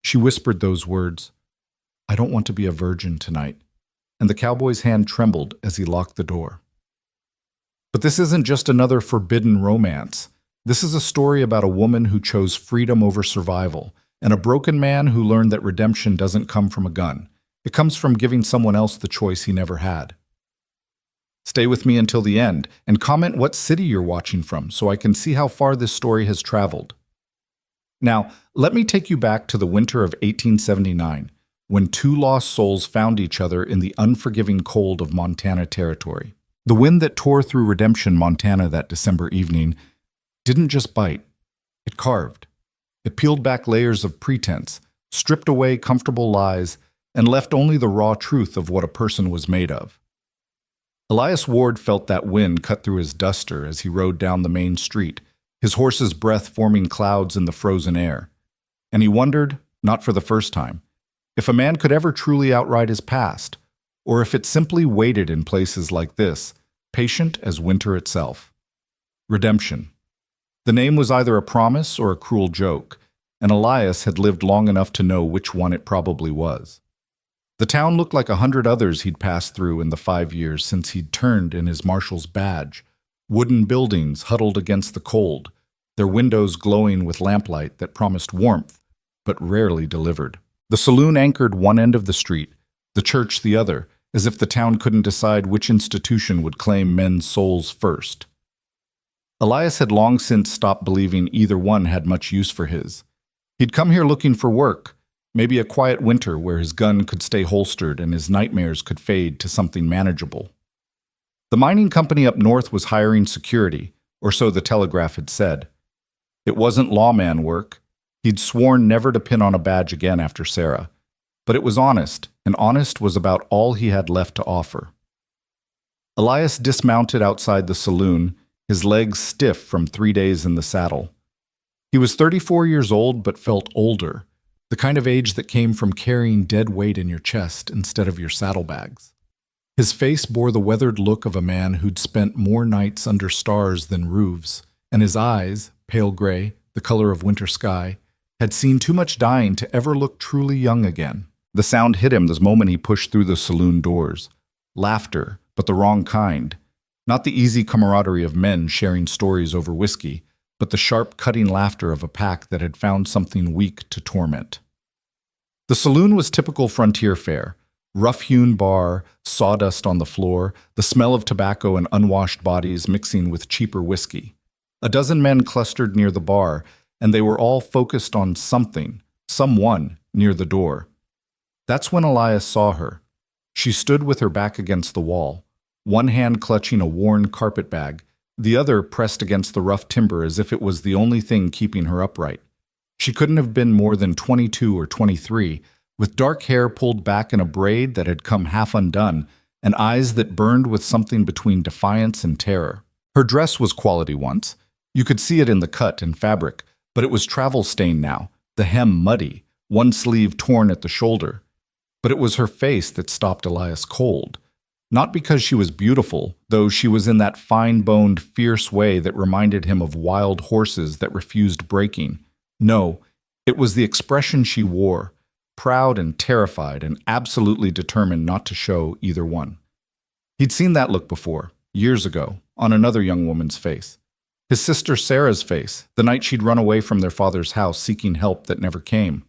She whispered those words, "I don't want to be a virgin tonight," and the cowboy's hand trembled as he locked the door. But this isn't just another forbidden romance. This is a story about a woman who chose freedom over survival, and a broken man who learned that redemption doesn't come from a gun. It comes from giving someone else the choice he never had. Stay with me until the end, and comment what city you're watching from so I can see how far this story has traveled. Now, let me take you back to the winter of 1879, when two lost souls found each other in the unforgiving cold of Montana Territory. The wind that tore through Redemption, Montana that December evening didn't just bite, it carved. It peeled back layers of pretense, stripped away comfortable lies, and left only the raw truth of what a person was made of. Elias Ward felt that wind cut through his duster as he rode down the main street, his horse's breath forming clouds in the frozen air. And he wondered, not for the first time, if a man could ever truly outride his past, or if it simply waited in places like this, patient as winter itself. Redemption. The name was either a promise or a cruel joke, and Elias had lived long enough to know which one it probably was. The town looked like 100 others he'd passed through in the 5 years since he'd turned in his marshal's badge. Wooden buildings huddled against the cold, their windows glowing with lamplight that promised warmth, but rarely delivered. The saloon anchored one end of the street, the church the other, as if the town couldn't decide which institution would claim men's souls first. Elias had long since stopped believing either one had much use for his. He'd come here looking for work, maybe a quiet winter where his gun could stay holstered and his nightmares could fade to something manageable. The mining company up north was hiring security, or so the Telegraph had said. It wasn't lawman work. He'd sworn never to pin on a badge again after Sarah. But it was honest, and honest was about all he had left to offer. Elias dismounted outside the saloon, his legs stiff from 3 days in the saddle. He was 34 years old but felt older, the kind of age that came from carrying dead weight in your chest instead of your saddlebags. His face bore the weathered look of a man who'd spent more nights under stars than roofs, and his eyes, pale gray, the color of winter sky, had seen too much dying to ever look truly young again. The sound hit him the moment he pushed through the saloon doors. Laughter, but the wrong kind. Not the easy camaraderie of men sharing stories over whiskey, but the sharp, cutting laughter of a pack that had found something weak to torment. The saloon was typical frontier fare. Rough-hewn bar, sawdust on the floor, the smell of tobacco and unwashed bodies mixing with cheaper whiskey. A dozen men clustered near the bar, and they were all focused on something, someone, near the door. That's when Elias saw her. She stood with her back against the wall, one hand clutching a worn carpet bag, the other pressed against the rough timber as if it was the only thing keeping her upright. She couldn't have been more than 22 or 23, with dark hair pulled back in a braid that had come half undone, and eyes that burned with something between defiance and terror. Her dress was quality once. You could see it in the cut and fabric, but it was travel-stained now, the hem muddy, one sleeve torn at the shoulder. But it was her face that stopped Elias cold. Not because she was beautiful, though she was in that fine-boned, fierce way that reminded him of wild horses that refused breaking. No, it was the expression she wore, proud and terrified and absolutely determined not to show either one. He'd seen that look before, years ago, on another young woman's face. His sister Sarah's face, the night she'd run away from their father's house seeking help that never came.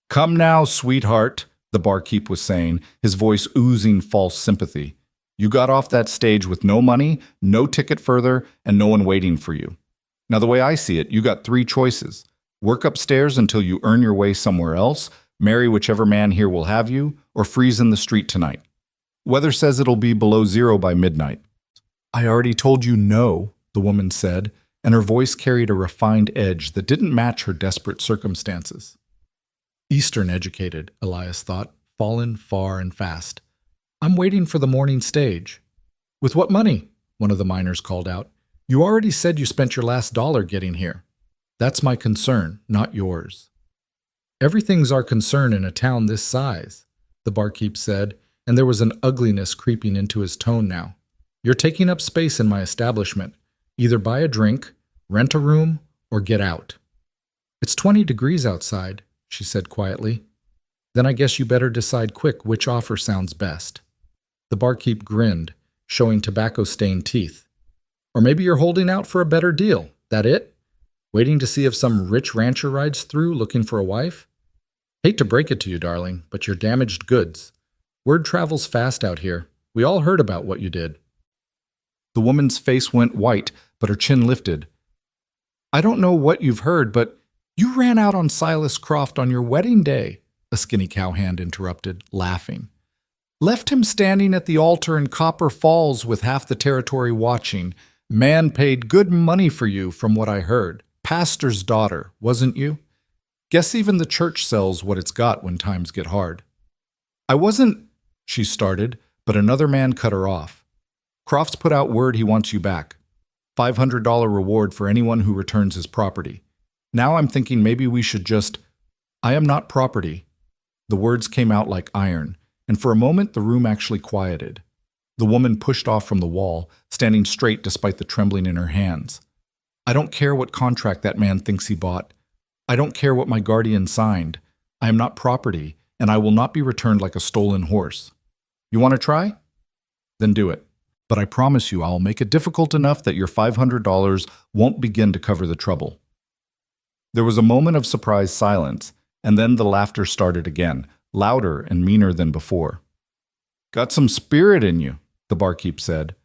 "Come now, sweetheart," the barkeep was saying, his voice oozing false sympathy. "You got off that stage with no money, no ticket further, and no one waiting for you. Now the way I see it, you got 3 choices. Work upstairs until you earn your way somewhere else, marry whichever man here will have you, or freeze in the street tonight. Weather says it'll be below 0 by midnight." "I already told you no," the woman said, and her voice carried a refined edge that didn't match her desperate circumstances. Eastern educated, Elias thought, fallen far and fast. "I'm waiting for the morning stage." "With what money?" one of the miners called out. "You already said you spent your last dollar getting here." "That's my concern, not yours." "Everything's our concern in a town this size," the barkeep said, and there was an ugliness creeping into his tone now. "You're taking up space in my establishment. Either buy a drink, rent a room, or get out." "It's 20 degrees outside," she said quietly. Then I guess you better decide quick which offer sounds best. The barkeep grinned, showing tobacco-stained teeth. Or maybe you're holding out for a better deal. That it? Waiting to see if some rich rancher rides through looking for a wife? Hate to break it to you, darling, but you're damaged goods. Word travels fast out here. We all heard about what you did. The woman's face went white, but her chin lifted. I don't know what you've heard, but you ran out on Silas Croft on your wedding day, a skinny cowhand interrupted, laughing. Left him standing at the altar in Copper Falls with half the territory watching. Man paid good money for you, from what I heard. Pastor's daughter, wasn't you? Guess even the church sells what it's got when times get hard. I wasn't, she started, but another man cut her off. Crofts put out word he wants you back. $500 reward for anyone who returns his property. Now I'm thinking maybe we should just... I am not property. The words came out like iron, and for a moment the room actually quieted. The woman pushed off from the wall, standing straight despite the trembling in her hands. I don't care what contract that man thinks he bought. I don't care what my guardian signed. I am not property, and I will not be returned like a stolen horse. You want to try? Then do it. But I promise you I'll make it difficult enough that your $500 won't begin to cover the trouble. There was a moment of surprised silence, and then the laughter started again, louder and meaner than before. Got some spirit in you, the barkeep said.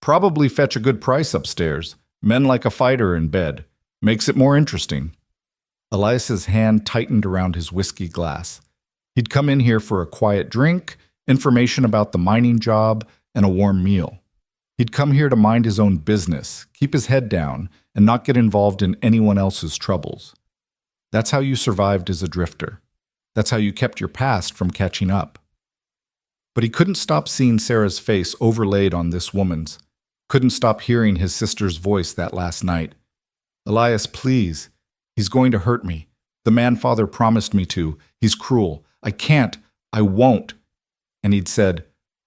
Probably fetch a good price upstairs. Men like a fighter in bed. Makes it more interesting. Elias's hand tightened around his whiskey glass. He'd come in here for a quiet drink, information about the mining job, and a warm meal. He'd come here to mind his own business, keep his head down, and not get involved in anyone else's troubles. That's how you survived as a drifter. That's how you kept your past from catching up. But he couldn't stop seeing Sarah's face overlaid on this woman's. Couldn't stop hearing his sister's voice that last night. Elias, please. He's going to hurt me. The man father promised me to. He's cruel. I can't. I won't. And he'd said,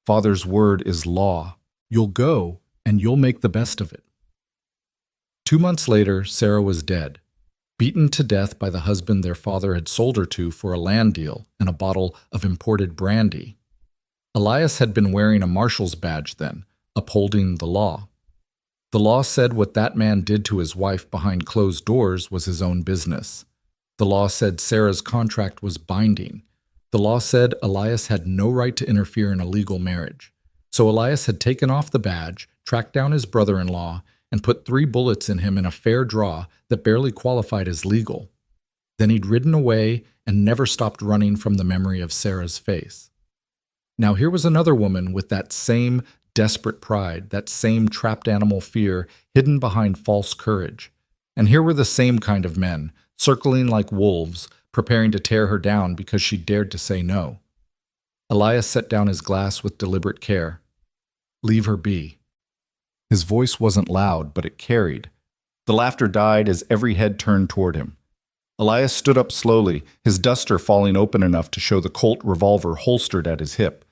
Father's word is law. You'll go, and you'll make the best of it. 2 months later, Sarah was dead, beaten to death by the husband their father had sold her to for a land deal and a bottle of imported brandy. Elias had been wearing a marshal's badge then, upholding the law. The law said what that man did to his wife behind closed doors was his own business. The law said Sarah's contract was binding. The law said Elias had no right to interfere in a legal marriage. So Elias had taken off the badge, tracked down his brother-in-law, and put 3 bullets in him in a fair draw that barely qualified as legal. Then he'd ridden away and never stopped running from the memory of Sarah's face. Now here was another woman with that same desperate pride, that same trapped animal fear hidden behind false courage. And here were the same kind of men, circling like wolves, preparing to tear her down because she dared to say no. Elias set down his glass with deliberate care. Leave her be. His voice wasn't loud, but it carried. The laughter died as every head turned toward him. Elias stood up slowly, his duster falling open enough to show the Colt revolver holstered at his hip.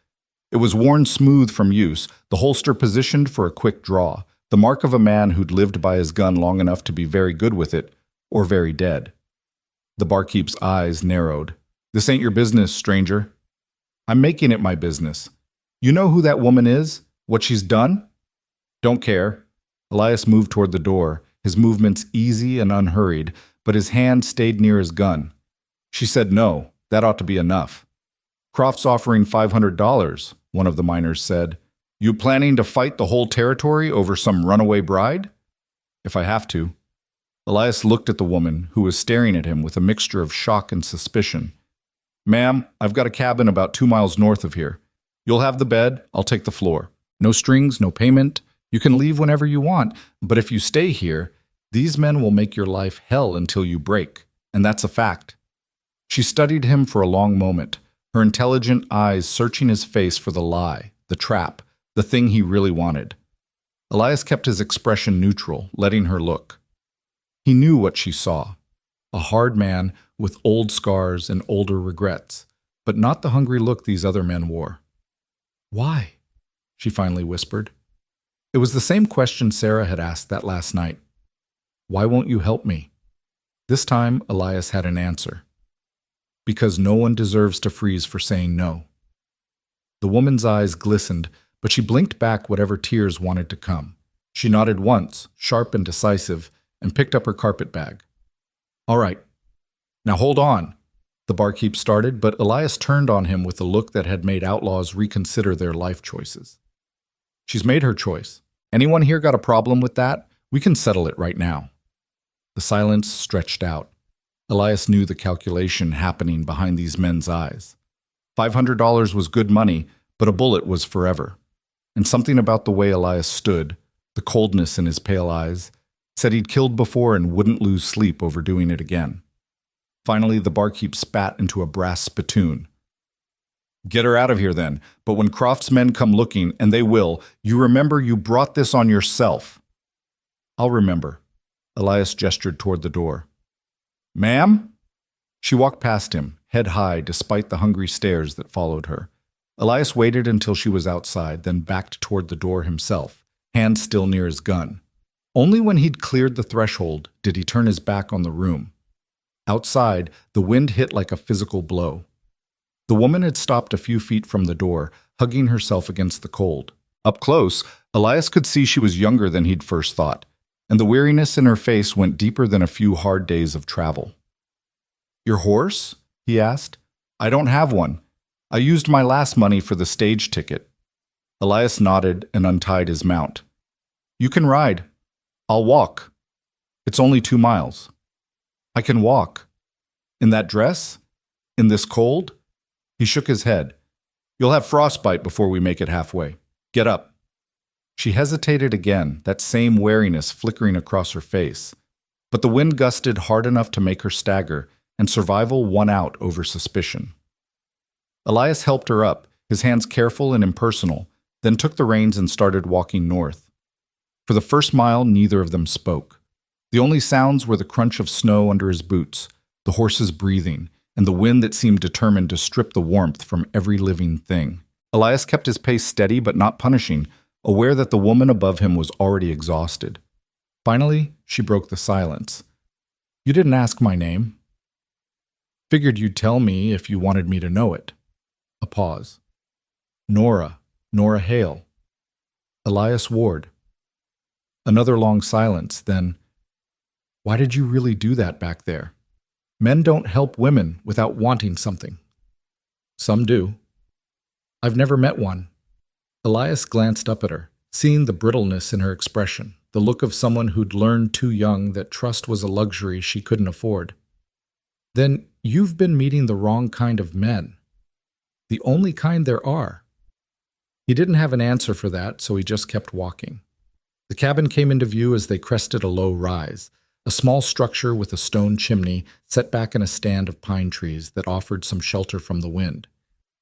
It was worn smooth from use, the holster positioned for a quick draw, the mark of a man who'd lived by his gun long enough to be very good with it, or very dead. The barkeep's eyes narrowed. This ain't your business, stranger. I'm making it my business. You know who that woman is? What she's done? Don't care. Elias moved toward the door, his movements easy and unhurried, but his hand stayed near his gun. She said no. That ought to be enough. Croft's offering $500, one of the miners said. You planning to fight the whole territory over some runaway bride? If I have to. Elias looked at the woman, who was staring at him with a mixture of shock and suspicion. Ma'am, I've got a cabin about 2 miles north of here. You'll have the bed, I'll take the floor. No strings, no payment. You can leave whenever you want, but if you stay here, these men will make your life hell until you break, and that's a fact. She studied him for a long moment, her intelligent eyes searching his face for the lie, the trap, the thing he really wanted. Elias kept his expression neutral, letting her look. He knew what she saw. A hard man with old scars and older regrets, but not the hungry look these other men wore. Why? She finally whispered. It was the same question Sarah had asked that last night. Why won't you help me? This time, Elias had an answer. because no one deserves to freeze for saying no. The woman's eyes glistened, but she blinked back whatever tears wanted to come. She nodded once, sharp and decisive, and picked up her carpet bag. All right. Now hold on, the barkeep started, but Elias turned on him with a look that had made outlaws reconsider their life choices. She's made her choice. Anyone here got a problem with that? We can settle it right now. The silence stretched out. Elias knew the calculation happening behind these men's eyes. $500 was good money, but a bullet was forever. And something about the way Elias stood, the coldness in his pale eyes, said he'd killed before and wouldn't lose sleep over doing it again. Finally, the barkeep spat into a brass spittoon. Get her out of here then, but when Croft's men come looking, and they will, you remember you brought this on yourself. I'll remember. Elias gestured toward the door. Ma'am? She walked past him, head high despite the hungry stares that followed her. Elias waited until she was outside, then backed toward the door himself, hand still near his gun. Only when he'd cleared the threshold did he turn his back on the room. Outside, the wind hit like a physical blow. The woman had stopped a few feet from the door, hugging herself against the cold. Up close, Elias could see she was younger than he'd first thought, and the weariness in her face went deeper than a few hard days of travel. Your horse? He asked. I don't have one. I used my last money for the stage ticket. Elias nodded and untied his mount. You can ride. I'll walk. It's only 2 miles. I can walk. In that dress? In this cold? He shook his head. You'll have frostbite before we make it halfway. Get up. She hesitated again, that same wariness flickering across her face. But the wind gusted hard enough to make her stagger, and survival won out over suspicion. Elias helped her up, his hands careful and impersonal, then took the reins and started walking north. For the first mile, neither of them spoke. The only sounds were the crunch of snow under his boots, the horse's breathing, and the wind that seemed determined to strip the warmth from every living thing. Elias kept his pace steady but not punishing, aware that the woman above him was already exhausted. Finally, she broke the silence. You didn't ask my name. Figured you'd tell me if you wanted me to know it. A pause. Nora Hale. Elias Ward. Another long silence, then, why did you really do that back there? Men don't help women without wanting something. Some do. I've never met one. Elias glanced up at her, seeing the brittleness in her expression, the look of someone who'd learned too young that trust was a luxury she couldn't afford. Then you've been meeting the wrong kind of men. The only kind there are. He didn't have an answer for that, so he just kept walking. The cabin came into view as they crested a low rise, a small structure with a stone chimney set back in a stand of pine trees that offered some shelter from the wind.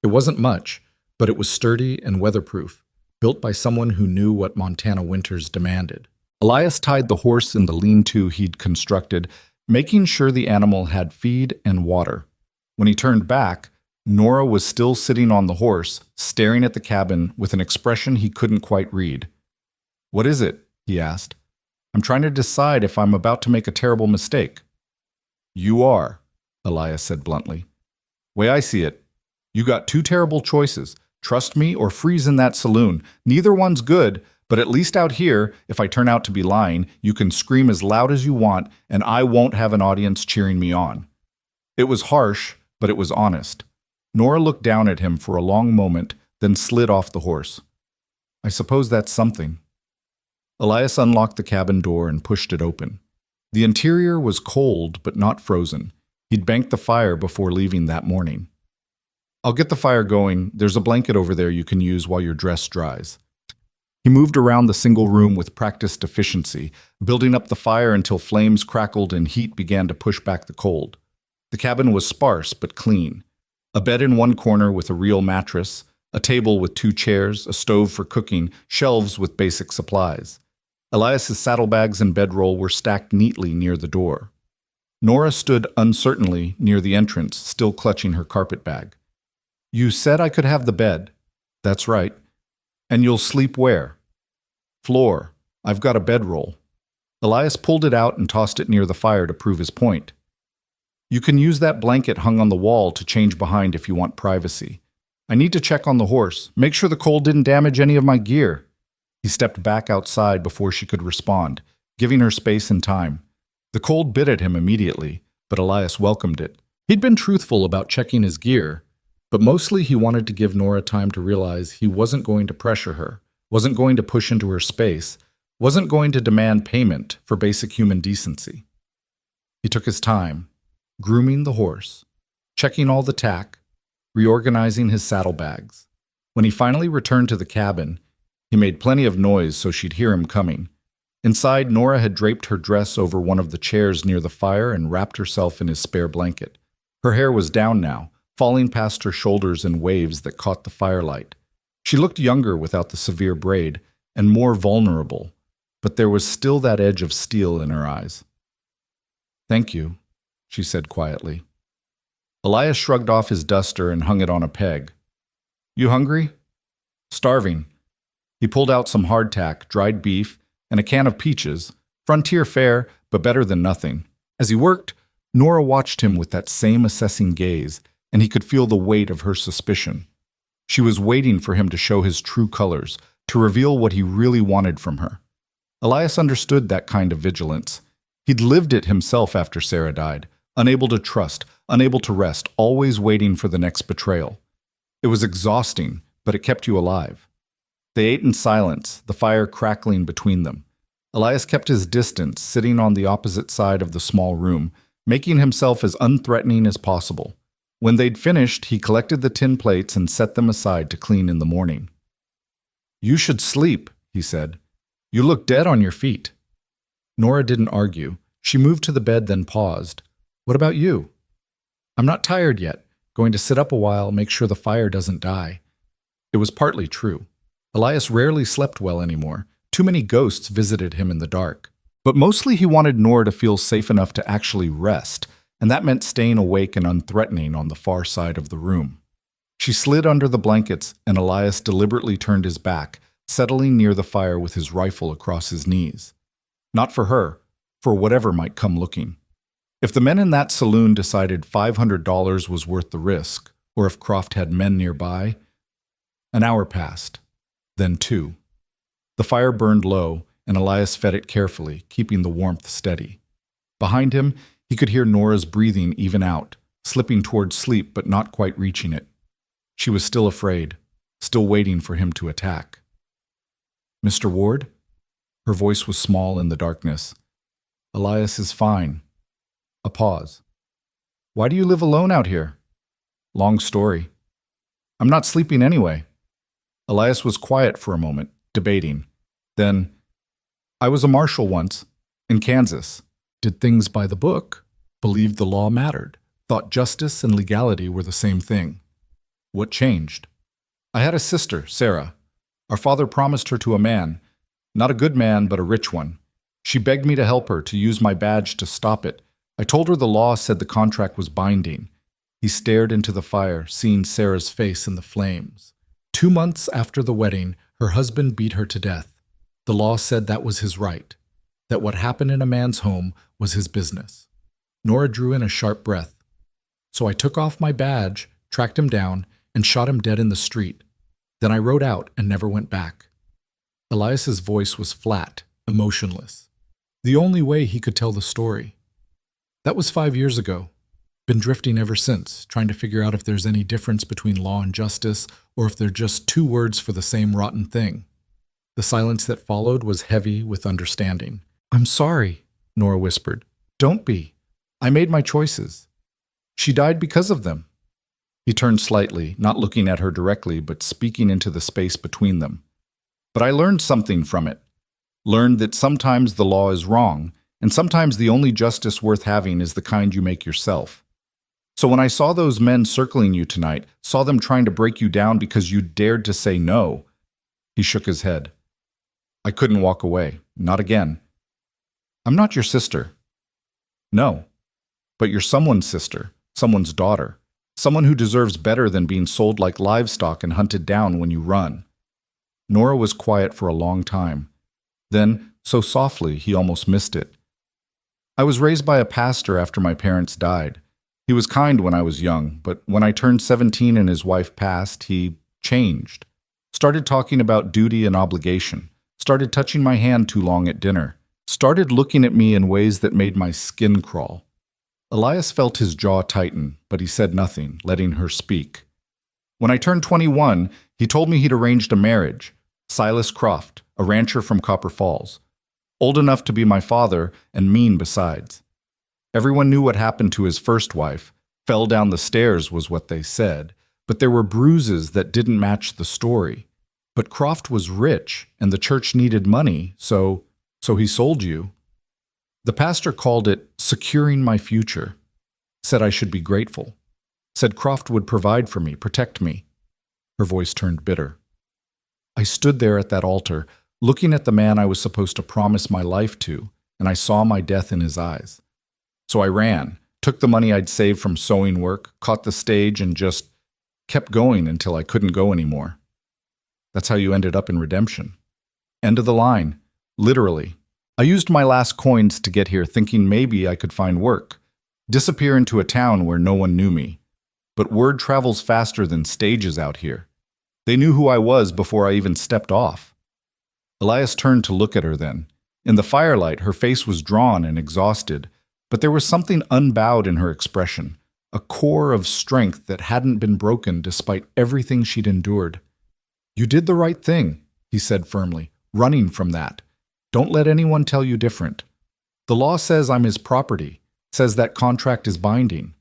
It wasn't much, but it was sturdy and weatherproof, built by someone who knew what Montana winters demanded. Elias tied the horse in the lean-to he'd constructed, making sure the animal had feed and water. When he turned back, Nora was still sitting on the horse, staring at the cabin with an expression he couldn't quite read. What is it? He asked. I'm trying to decide if I'm about to make a terrible mistake. You are, Elias said bluntly. Way I see it, you got 2 terrible choices. Trust me or freeze in that saloon. Neither one's good, but at least out here, if I turn out to be lying, you can scream as loud as you want, and I won't have an audience cheering me on. It was harsh, but it was honest. Nora looked down at him for a long moment, then slid off the horse. I suppose that's something. Elias unlocked the cabin door and pushed it open. The interior was cold, but not frozen. He'd banked the fire before leaving that morning. I'll get the fire going. There's a blanket over there you can use while your dress dries. He moved around the single room with practiced efficiency, building up the fire until flames crackled and heat began to push back the cold. The cabin was sparse but clean. A bed in one corner with a real mattress, a table with 2 chairs, a stove for cooking, shelves with basic supplies. Elias's saddlebags and bedroll were stacked neatly near the door. Nora stood uncertainly near the entrance, still clutching her carpet bag. You said I could have the bed. That's right. And you'll sleep where? Floor. I've got a bedroll. Elias pulled it out and tossed it near the fire to prove his point. You can use that blanket hung on the wall to change behind if you want privacy. I need to check on the horse, make sure the cold didn't damage any of my gear. He stepped back outside before she could respond, giving her space and time. The cold bit at him immediately, but Elias welcomed it. He'd been truthful about checking his gear, but mostly he wanted to give Nora time to realize he wasn't going to pressure her, wasn't going to push into her space, wasn't going to demand payment for basic human decency. He took his time, grooming the horse, checking all the tack, reorganizing his saddlebags. When he finally returned to the cabin, he made plenty of noise so she'd hear him coming. Inside, Nora had draped her dress over one of the chairs near the fire and wrapped herself in his spare blanket. Her hair was down now, falling past her shoulders in waves that caught the firelight. She looked younger without the severe braid, and more vulnerable, but there was still that edge of steel in her eyes. "Thank you," she said quietly. Elias shrugged off his duster and hung it on a peg. "You hungry?" "Starving." He pulled out some hardtack, dried beef, and a can of peaches, frontier fare, but better than nothing. As he worked, Nora watched him with that same assessing gaze, and he could feel the weight of her suspicion. She was waiting for him to show his true colors, to reveal what he really wanted from her. Elias understood that kind of vigilance. He'd lived it himself after Sarah died, unable to trust, unable to rest, always waiting for the next betrayal. It was exhausting, but it kept you alive. They ate in silence, the fire crackling between them. Elias kept his distance, sitting on the opposite side of the small room, making himself as unthreatening as possible. When they'd finished, he collected the tin plates and set them aside to clean in the morning. "You should sleep," he said. "You look dead on your feet." Nora didn't argue. She moved to the bed, then paused. "What about you?" "I'm not tired yet. Going to sit up a while, make sure the fire doesn't die." It was partly true. Elias rarely slept well anymore. Too many ghosts visited him in the dark. But mostly he wanted Nora to feel safe enough to actually rest, and that meant staying awake and unthreatening on the far side of the room. She slid under the blankets, and Elias deliberately turned his back, settling near the fire with his rifle across his knees. Not for her, for whatever might come looking. If the men in that saloon decided $500 was worth the risk, or if Croft had men nearby. An hour passed, then 2. The fire burned low, and Elias fed it carefully, keeping the warmth steady. Behind him, he could hear Nora's breathing even out, slipping towards sleep but not quite reaching it. She was still afraid, still waiting for him to attack. "Mr. Ward?" Her voice was small in the darkness. "Elias is fine." A pause. "Why do you live alone out here?" "Long story." "I'm not sleeping anyway." Elias was quiet for a moment, debating. Then, "I was a marshal once, in Kansas. Did things by the book, believed the law mattered, thought justice and legality were the same thing. What changed? I had a sister, Sarah. Our father promised her to a man, not a good man, but a rich one. She begged me to help her, to use my badge to stop it. I told her the law said the contract was binding." He stared into the fire, seeing Sarah's face in the flames. 2 months after the wedding, her husband beat her to death. The law said that was his right, that what happened in a man's home was his business. Nora drew in a sharp breath. "So I took off my badge, tracked him down, and shot him dead in the street. Then I rode out and never went back." Elias's voice was flat, emotionless. The only way he could tell the story. "That was 5 years ago. Been drifting ever since, trying to figure out if there's any difference between law and justice, or if they're just 2 words for the same rotten thing." The silence that followed was heavy with understanding. "I'm sorry," Nora whispered. "Don't be. I made my choices. She died because of them." He turned slightly, not looking at her directly, but speaking into the space between them. "But I learned something from it. Learned that sometimes the law is wrong, and sometimes the only justice worth having is the kind you make yourself. So when I saw those men circling you tonight, saw them trying to break you down because you dared to say no," he shook his head. "I couldn't walk away. Not again. I'm not your sister. No. But you're someone's sister, someone's daughter, someone who deserves better than being sold like livestock and hunted down when you run." Nora was quiet for a long time. Then, so softly, he almost missed it. "I was raised by a pastor after my parents died. He was kind when I was young, but when I turned 17 and his wife passed, he changed. Started talking about duty and obligation. Started touching my hand too long at dinner. Started looking at me in ways that made my skin crawl. Elias felt his jaw tighten, but he said nothing, letting her speak. When I turned 21, he told me he'd arranged a marriage. Silas Croft, a rancher from Copper Falls. Old enough to be my father, and mean besides. Everyone knew what happened to his first wife. Fell down the stairs was what they said, but there were bruises that didn't match the story. But Croft was rich, and the church needed money, so he sold you. The pastor called it securing my future. Said I should be grateful. Said Croft would provide for me, protect me. Her voice turned bitter. I stood there at that altar, looking at the man I was supposed to promise my life to, and I saw my death in his eyes. So I ran, took the money I'd saved from sewing work, caught the stage, and just kept going until I couldn't go anymore. That's how you ended up in redemption. End of the line, literally. I used my last coins to get here thinking maybe I could find work, disappear into a town where no one knew me. But word travels faster than stages out here. They knew who I was before I even stepped off. Elias turned to look at her then. In the firelight, her face was drawn and exhausted, but there was something unbowed in her expression, a core of strength that hadn't been broken despite everything she'd endured. You did the right thing, he said firmly, running from that. Don't let anyone tell you different. The law says I'm his property, says that contract is binding.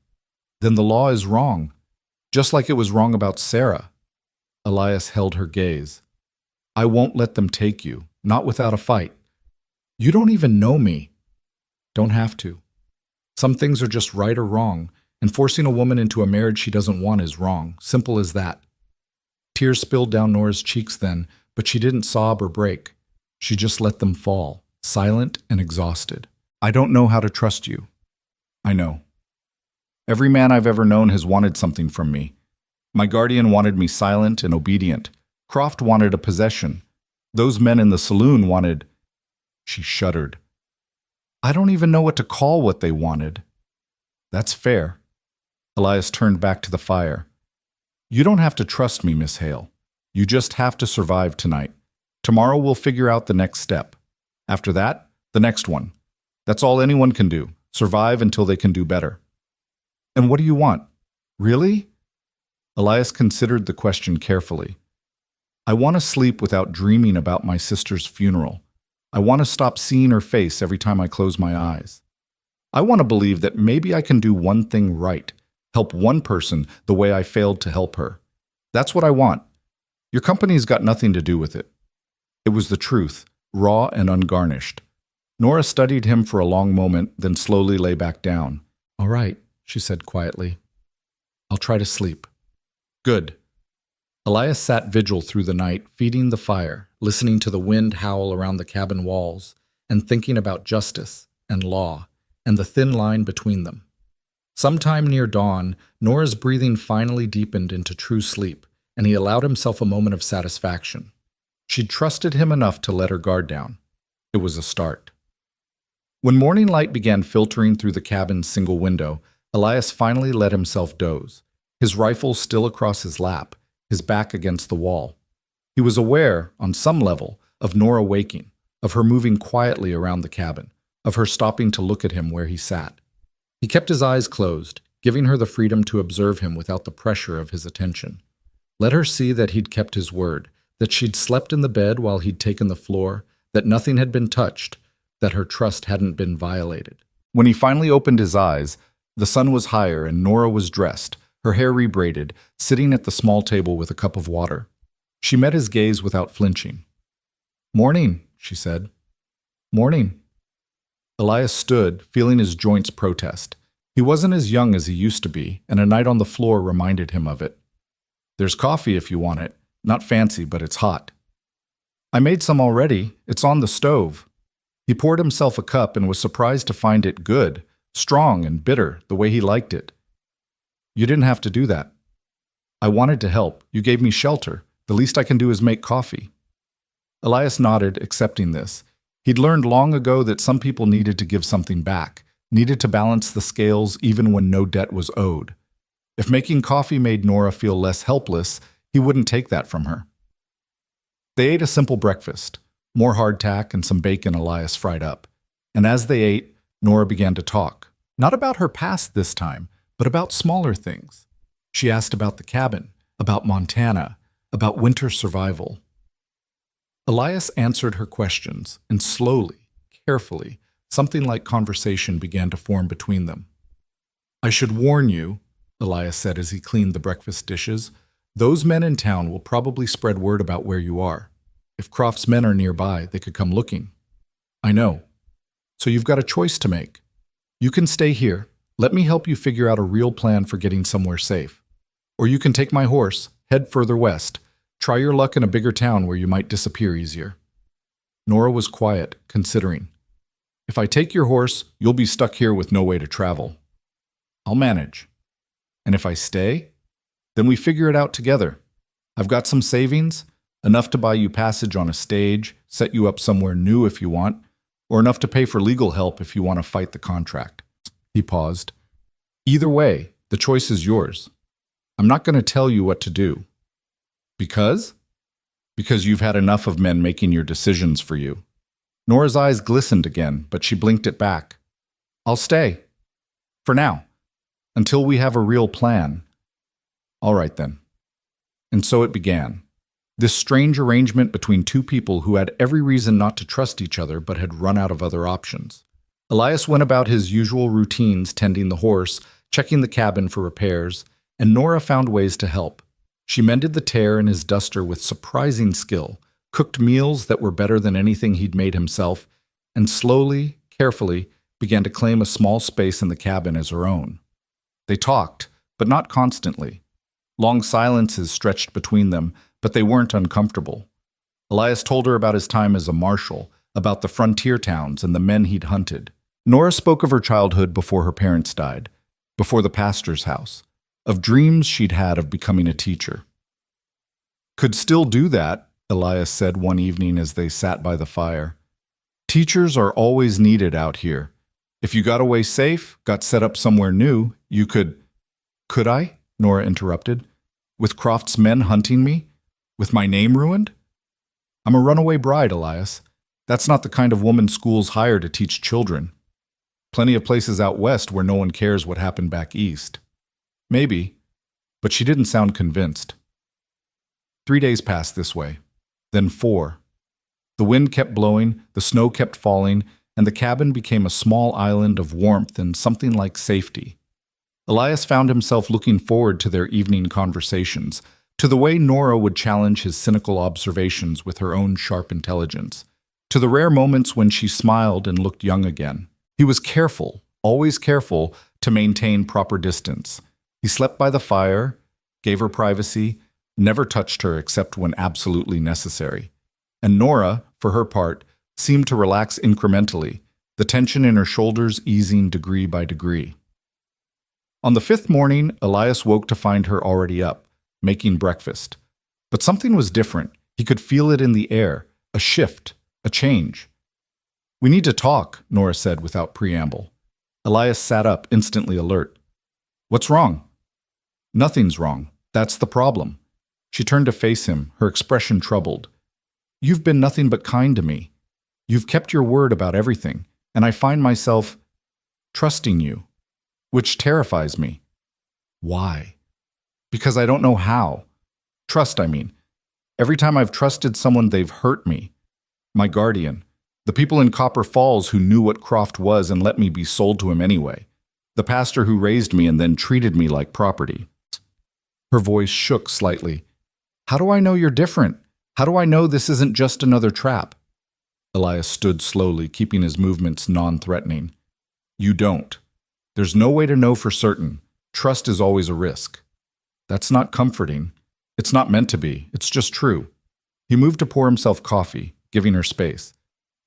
Then the law is wrong, just like it was wrong about Sarah. Elias held her gaze. I won't let them take you, not without a fight. You don't even know me. Don't have to. Some things are just right or wrong, and forcing a woman into a marriage she doesn't want is wrong. Simple as that. Tears spilled down Nora's cheeks then, but she didn't sob or break. She just let them fall, silent and exhausted. I don't know how to trust you. I know. Every man I've ever known has wanted something from me. My guardian wanted me silent and obedient. Croft wanted a possession. Those men in the saloon wanted... She shuddered. I don't even know what to call what they wanted. That's fair. Elias turned back to the fire. You don't have to trust me, Miss Hale. You just have to survive tonight. Tomorrow we'll figure out the next step. After that, the next one. That's all anyone can do. Survive until they can do better. And what do you want? Really? Elias considered the question carefully. I want to sleep without dreaming about my sister's funeral. I want to stop seeing her face every time I close my eyes. I want to believe that maybe I can do one thing right, help one person the way I failed to help her. That's what I want. Your company's got nothing to do with it. It was the truth, raw and ungarnished. Nora studied him for a long moment, then slowly lay back down. All right, she said quietly. I'll try to sleep. Good. Elias sat vigil through the night, feeding the fire, listening to the wind howl around the cabin walls, and thinking about justice and law and the thin line between them. Sometime near dawn, Nora's breathing finally deepened into true sleep, and he allowed himself a moment of satisfaction. She'd trusted him enough to let her guard down. It was a start. When morning light began filtering through the cabin's single window, Elias finally let himself doze, his rifle still across his lap, his back against the wall. He was aware, on some level, of Nora waking, of her moving quietly around the cabin, of her stopping to look at him where he sat. He kept his eyes closed, giving her the freedom to observe him without the pressure of his attention. Let her see that he'd kept his word, that she'd slept in the bed while he'd taken the floor, that nothing had been touched, that her trust hadn't been violated. When he finally opened his eyes, the sun was higher and Nora was dressed, her hair rebraided, sitting at the small table with a cup of water. She met his gaze without flinching. "Morning," she said. "Morning." Elias stood, feeling his joints protest. He wasn't as young as he used to be, and a night on the floor reminded him of it. "There's coffee if you want it. Not fancy, but it's hot." "I made some already. It's on the stove." He poured himself a cup and was surprised to find it good, strong and bitter, the way he liked it. "You didn't have to do that." "I wanted to help. You gave me shelter. The least I can do is make coffee." Elias nodded, accepting this. He'd learned long ago that some people needed to give something back, needed to balance the scales even when no debt was owed. If making coffee made Nora feel less helpless, he wouldn't take that from her. They ate a simple breakfast, more hardtack and some bacon Elias fried up. And as they ate, Nora began to talk. Not about her past this time, but about smaller things. She asked about the cabin, about Montana, about winter survival. Elias answered her questions, and slowly, carefully, something like conversation began to form between them. "I should warn you," Elias said as he cleaned the breakfast dishes, "those men in town will probably spread word about where you are. If Croft's men are nearby, they could come looking." "I know. So you've got a choice to make. You can stay here. Let me help you figure out a real plan for getting somewhere safe. Or you can take my horse, head further west. Try your luck in a bigger town where you might disappear easier." Nora was quiet, considering. "If I take your horse, you'll be stuck here with no way to travel. I'll manage. And if I stay, then we figure it out together. I've got some savings, enough to buy you passage on a stage, set you up somewhere new if you want, or enough to pay for legal help if you want to fight the contract." He paused. "Either way, the choice is yours. I'm not going to tell you what to do." "Because?" "Because you've had enough of men making your decisions for you." Nora's eyes glistened again, but she blinked it back. "I'll stay. For now. Until we have a real plan." "All right then." And so it began. This strange arrangement between two people who had every reason not to trust each other but had run out of other options. Elias went about his usual routines, tending the horse, checking the cabin for repairs, and Nora found ways to help. She mended the tear in his duster with surprising skill, cooked meals that were better than anything he'd made himself, and slowly, carefully, began to claim a small space in the cabin as her own. They talked, but not constantly. Long silences stretched between them, but they weren't uncomfortable. Elias told her about his time as a marshal, about the frontier towns and the men he'd hunted. Nora spoke of her childhood before her parents died, before the pastor's house, of dreams she'd had of becoming a teacher. "Could still do that," Elias said one evening as they sat by the fire. "Teachers are always needed out here. If you got away safe, got set up somewhere new, you could—" "Could I?" Nora interrupted. "With Croft's men hunting me? With my name ruined? I'm a runaway bride, Elias. That's not the kind of woman schools hire to teach children. Plenty of places out west where no one cares what happened back east." "Maybe," but she didn't sound convinced. 3 days passed this way, then 4. The wind kept blowing, the snow kept falling, and the cabin became a small island of warmth and something like safety. Elias found himself looking forward to their evening conversations, to the way Nora would challenge his cynical observations with her own sharp intelligence, to the rare moments when she smiled and looked young again. He was careful, always careful, to maintain proper distance. He slept by the fire, gave her privacy, never touched her except when absolutely necessary. And Nora, for her part, seemed to relax incrementally, the tension in her shoulders easing degree by degree. On the 5th morning, Elias woke to find her already up, making breakfast. But something was different. He could feel it in the air, a shift, a change. "We need to talk," Nora said without preamble. Elias sat up, instantly alert. "What's wrong?" "Nothing's wrong. That's the problem." She turned to face him, her expression troubled. "You've been nothing but kind to me. You've kept your word about everything, and I find myself trusting you, which terrifies me." "Why?" "Because I don't know how. Trust, I mean. Every time I've trusted someone, they've hurt me. My guardian. The people in Copper Falls who knew what Croft was and let me be sold to him anyway. The pastor who raised me and then treated me like property." Her voice shook slightly. "How do I know you're different? How do I know this isn't just another trap?" Elias stood slowly, keeping his movements non-threatening. "You don't. There's no way to know for certain. Trust is always a risk." "That's not comforting. It's not meant to be. It's just true." He moved to pour himself coffee, giving her space.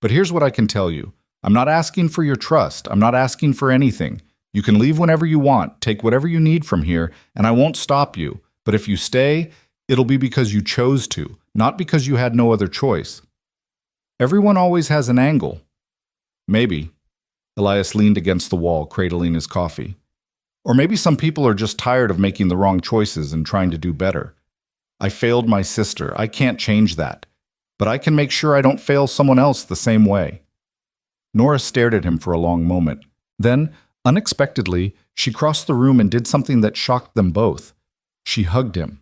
"But here's what I can tell you. I'm not asking for your trust. I'm not asking for anything. You can leave whenever you want, take whatever you need from here, and I won't stop you. But if you stay, it'll be because you chose to, not because you had no other choice." "Everyone always has an angle." "Maybe." Elias leaned against the wall, cradling his coffee. Or maybe some people are just tired of making the wrong choices and trying to do better. I failed my sister. I can't change that. But I can make sure I don't fail someone else the same way. Nora stared at him for a long moment. Then, unexpectedly, she crossed the room and did something that shocked them both. She hugged him.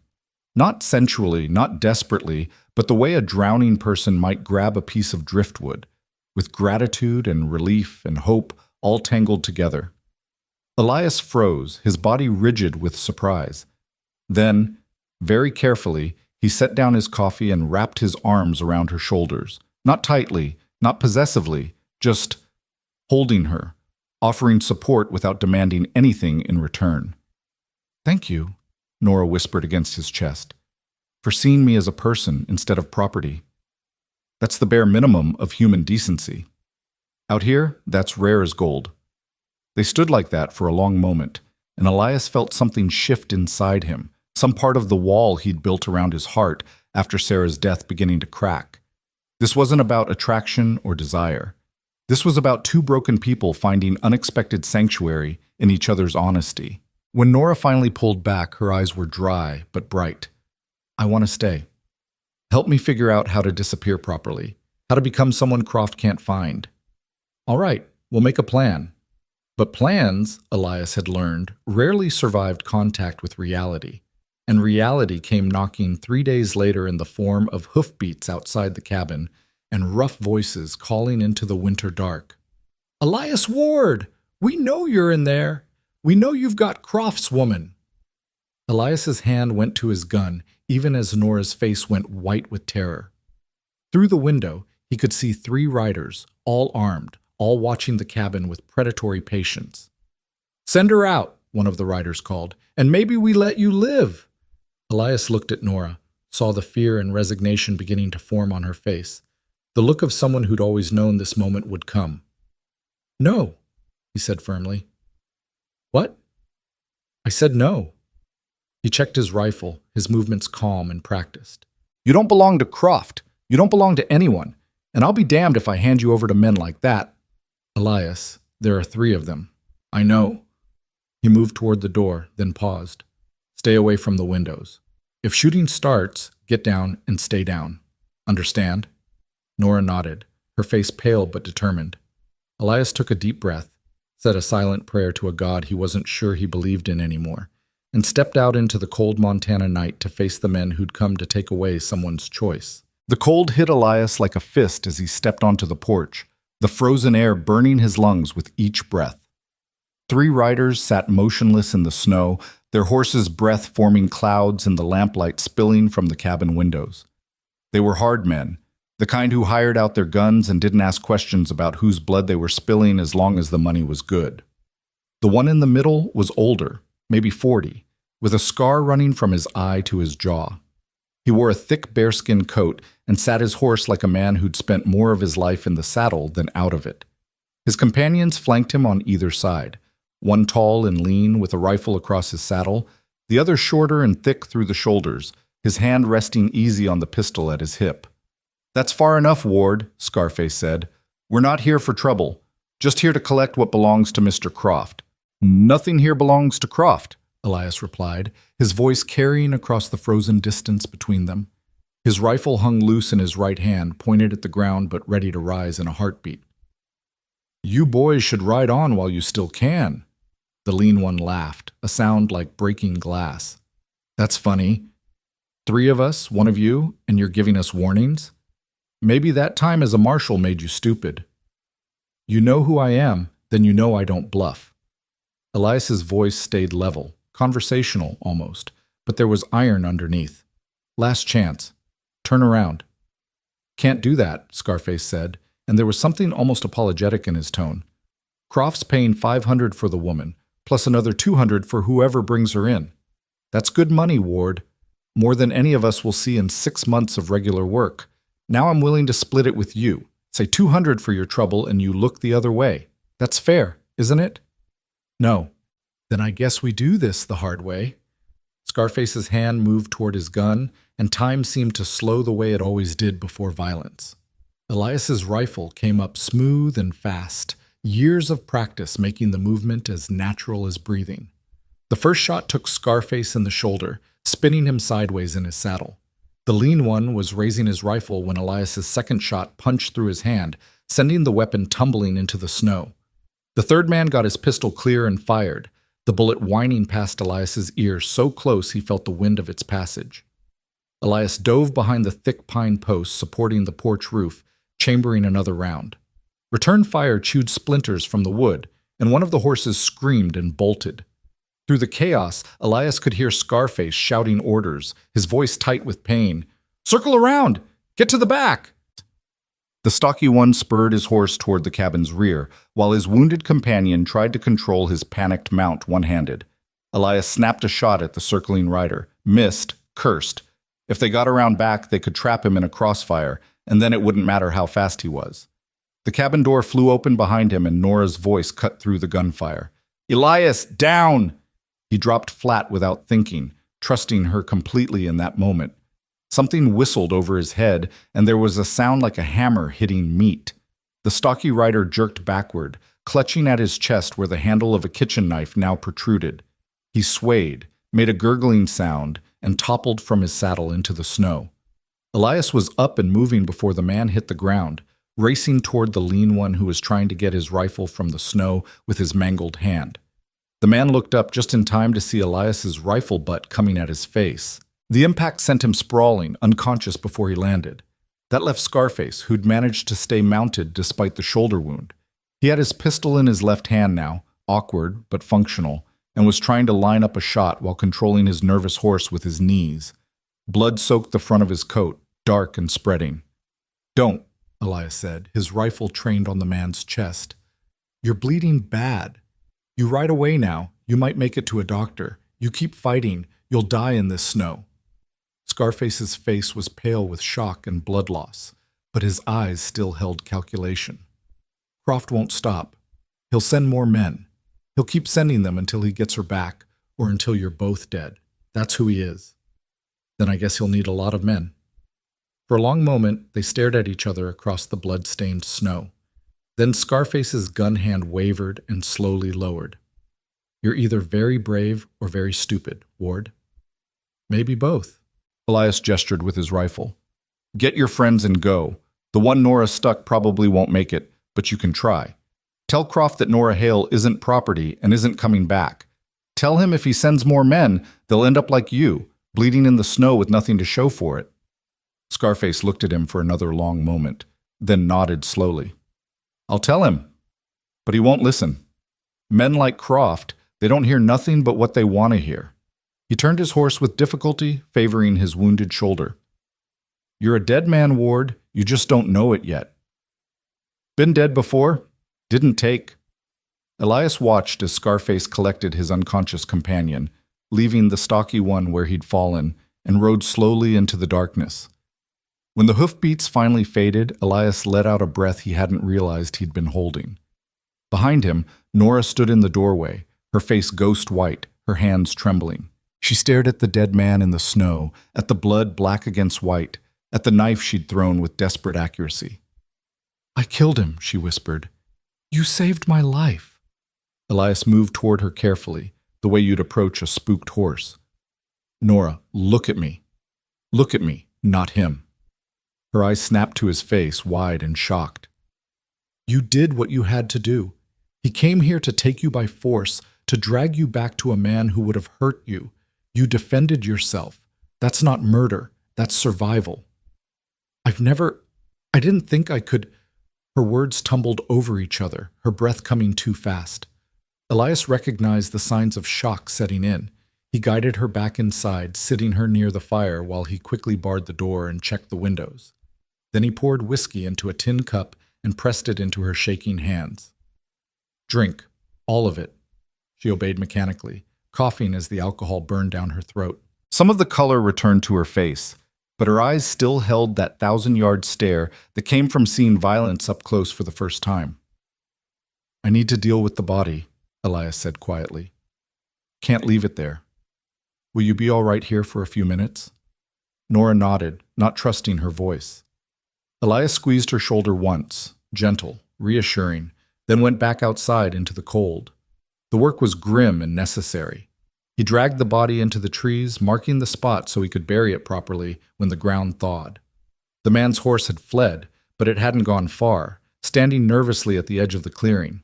Not sensually, not desperately, but the way a drowning person might grab a piece of driftwood, with gratitude and relief and hope all tangled together. Elias froze, his body rigid with surprise. Then, very carefully, he set down his coffee and wrapped his arms around her shoulders. Not tightly, not possessively, just holding her, offering support without demanding anything in return. "Thank you," Nora whispered against his chest, "for seeing me as a person instead of property. That's the bare minimum of human decency. Out here, that's rare as gold." They stood like that for a long moment, and Elias felt something shift inside him, some part of the wall he'd built around his heart after Sarah's death beginning to crack. This wasn't about attraction or desire. This was about two broken people finding unexpected sanctuary in each other's honesty. When Nora finally pulled back, her eyes were dry but bright. "I want to stay. Help me figure out how to disappear properly, how to become someone Croft can't find." "All right, we'll make a plan." But plans, Elias had learned, rarely survived contact with reality. And reality came knocking 3 days later in the form of hoofbeats outside the cabin and rough voices calling into the winter dark. "Elias Ward! We know you're in there! We know you've got Croft's woman!" Elias's hand went to his gun, even as Nora's face went white with terror. Through the window, he could see 3 riders, all armed, all watching the cabin with predatory patience. "Send her out," one of the riders called, "and maybe we let you live." Elias looked at Nora, saw the fear and resignation beginning to form on her face, the look of someone who'd always known this moment would come. "No," he said firmly. "What?" "I said no." He checked his rifle, his movements calm and practiced. "You don't belong to Croft. You don't belong to anyone. And I'll be damned if I hand you over to men like that." "Elias, there are 3 of them. I know." He moved toward the door, then paused. "Stay away from the windows. If shooting starts, get down and stay down. Understand?" Nora nodded, her face pale but determined. Elias took a deep breath, said a silent prayer to a God he wasn't sure he believed in anymore, and stepped out into the cold Montana night to face the men who'd come to take away someone's choice. The cold hit Elias like a fist as he stepped onto the porch, the frozen air burning his lungs with each breath. 3 riders sat motionless in the snow, their horses' breath forming clouds in the lamplight spilling from the cabin windows. They were hard men, the kind who hired out their guns and didn't ask questions about whose blood they were spilling as long as the money was good. The one in the middle was older, maybe 40, with a scar running from his eye to his jaw. He wore a thick bearskin coat and sat his horse like a man who'd spent more of his life in the saddle than out of it. His companions flanked him on either side, one tall and lean with a rifle across his saddle, the other shorter and thick through the shoulders, his hand resting easy on the pistol at his hip. "That's far enough, Ward," Scarface said. "We're not here for trouble, just here to collect what belongs to Mr. Croft." "Nothing here belongs to Croft," Elias replied, his voice carrying across the frozen distance between them. His rifle hung loose in his right hand, pointed at the ground but ready to rise in a heartbeat. "You boys should ride on while you still can." The lean one laughed, a sound like breaking glass. "That's funny. 3 of us, 1 of you, and you're giving us warnings? Maybe that time as a marshal made you stupid. You know who I am, then you know I don't bluff." Elias's voice stayed level, conversational almost, but there was iron underneath. "Last chance. Turn around." "Can't do that," Scarface said, and there was something almost apologetic in his tone. "Croft's paying $500 for the woman, plus another $200 for whoever brings her in. That's good money, Ward. More than any of us will see in 6 months of regular work. Now I'm willing to split it with you. Say $200 for your trouble and you look the other way. That's fair, isn't it?" "No." "Then I guess we do this the hard way." Scarface's hand moved toward his gun, and time seemed to slow the way it always did before violence. Elias's rifle came up smooth and fast, years of practice making the movement as natural as breathing. The first shot took Scarface in the shoulder, spinning him sideways in his saddle. The lean one was raising his rifle when Elias's second shot punched through his hand, sending the weapon tumbling into the snow. The third man got his pistol clear and fired, the bullet whining past Elias's ear so close he felt the wind of its passage. Elias dove behind the thick pine posts supporting the porch roof, chambering another round. Return fire chewed splinters from the wood, and one of the horses screamed and bolted. Through the chaos, Elias could hear Scarface shouting orders, his voice tight with pain. "Circle around! Get to the back!" The stocky one spurred his horse toward the cabin's rear, while his wounded companion tried to control his panicked mount one-handed. Elias snapped a shot at the circling rider, missed, cursed. If they got around back, they could trap him in a crossfire, and then it wouldn't matter how fast he was. The cabin door flew open behind him, and Nora's voice cut through the gunfire. "Elias, down!" He dropped flat without thinking, trusting her completely in that moment. Something whistled over his head, and there was a sound like a hammer hitting meat. The stocky rider jerked backward, clutching at his chest where the handle of a kitchen knife now protruded. He swayed, made a gurgling sound, and toppled from his saddle into the snow. Elias was up and moving before the man hit the ground, racing toward the lean one who was trying to get his rifle from the snow with his mangled hand. The man looked up just in time to see Elias's rifle butt coming at his face. The impact sent him sprawling, unconscious before he landed. That left Scarface, who'd managed to stay mounted despite the shoulder wound. He had his pistol in his left hand now, awkward but functional, and was trying to line up a shot while controlling his nervous horse with his knees. Blood soaked the front of his coat, dark and spreading. "Don't," Elias said, his rifle trained on the man's chest. "You're bleeding bad. You ride away now. You might make it to a doctor. You keep fighting. You'll die in this snow." Scarface's face was pale with shock and blood loss, but his eyes still held calculation. "Croft won't stop. He'll send more men. He'll keep sending them until he gets her back, or until you're both dead. That's who he is. Then I guess he'll need a lot of men." For a long moment, they stared at each other across the blood-stained snow. Then Scarface's gun hand wavered and slowly lowered. "You're either very brave or very stupid, Ward." "Maybe both." Elias gestured with his rifle. "Get your friends and go. The one Nora stuck probably won't make it, but you can try. Tell Croft that Nora Hale isn't property and isn't coming back. Tell him if he sends more men, they'll end up like you, bleeding in the snow with nothing to show for it." Scarface looked at him for another long moment, then nodded slowly. "I'll tell him." But he won't listen. Men like Croft, they don't hear nothing but what they want to hear. He turned his horse with difficulty, favoring his wounded shoulder. "You're a dead man, Ward. You just don't know it yet." "Been dead before? Didn't take." Elias watched as Scarface collected his unconscious companion, leaving the stocky one where he'd fallen, and rode slowly into the darkness. When the hoofbeats finally faded, Elias let out a breath he hadn't realized he'd been holding. Behind him, Nora stood in the doorway, her face ghost white, her hands trembling. She stared at the dead man in the snow, at the blood black against white, at the knife she'd thrown with desperate accuracy. "I killed him," she whispered. "You saved my life." Elias moved toward her carefully, the way you'd approach a spooked horse. "Nora, look at me. Look at me, not him." Her eyes snapped to his face, wide and shocked. "You did what you had to do. He came here to take you by force, to drag you back to a man who would have hurt you. You defended yourself. That's not murder. That's survival." I didn't think I could." Her words tumbled over each other, her breath coming too fast. Elias recognized the signs of shock setting in. He guided her back inside, sitting her near the fire while he quickly barred the door and checked the windows. Then he poured whiskey into a tin cup and pressed it into her shaking hands. "Drink, all of it." She obeyed mechanically, coughing as the alcohol burned down her throat. Some of the color returned to her face, but her eyes still held that 1,000-yard stare that came from seeing violence up close for the first time. "I need to deal with the body," Elias said quietly. "Can't leave it there. Will you be all right here for a few minutes?" Nora nodded, not trusting her voice. Elias squeezed her shoulder once, gentle, reassuring, then went back outside into the cold. The work was grim and necessary. He dragged the body into the trees, marking the spot so he could bury it properly when the ground thawed. The man's horse had fled, but it hadn't gone far, standing nervously at the edge of the clearing.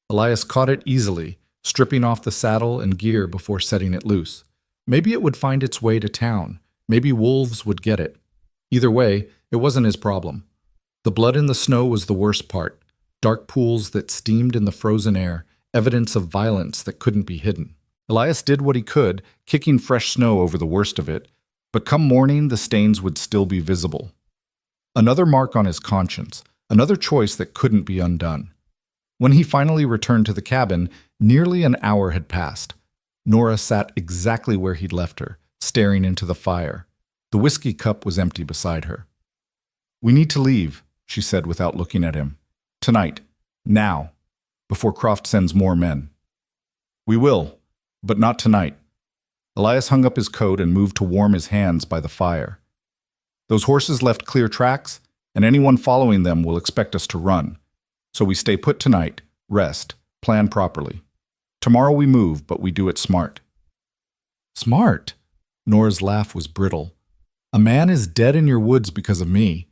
Elias caught it easily, stripping off the saddle and gear before setting it loose. Maybe it would find its way to town. Maybe wolves would get it. Either way, it wasn't his problem. The blood in the snow was the worst part. Dark pools that steamed in the frozen air, evidence of violence that couldn't be hidden. Elias did what he could, kicking fresh snow over the worst of it, but come morning the stains would still be visible. Another mark on his conscience, another choice that couldn't be undone. When he finally returned to the cabin, nearly an hour had passed. Nora sat exactly where he'd left her, staring into the fire. The whiskey cup was empty beside her. "We need to leave," she said without looking at him. "Tonight. Now. Before Croft sends more men." "We will, but not tonight." Elias hung up his coat and moved to warm his hands by the fire. "Those horses left clear tracks, and anyone following them will expect us to run. So we stay put tonight, rest, plan properly. Tomorrow we move, but we do it smart." "Smart?" Nora's laugh was brittle. "A man is dead in your woods because of me.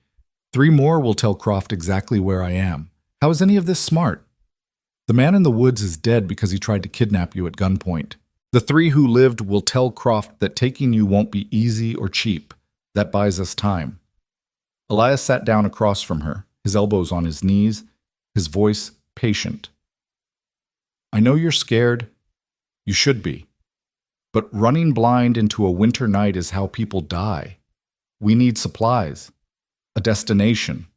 3 more will tell Croft exactly where I am. How is any of this smart? The man in the woods is dead because he tried to kidnap you at gunpoint. The 3 who lived will tell Croft that taking you won't be easy or cheap. That buys us time." Elias sat down across from her, his elbows on his knees, his voice patient. "I know you're scared. You should be. But running blind into a winter night is how people die. We need supplies, a destination,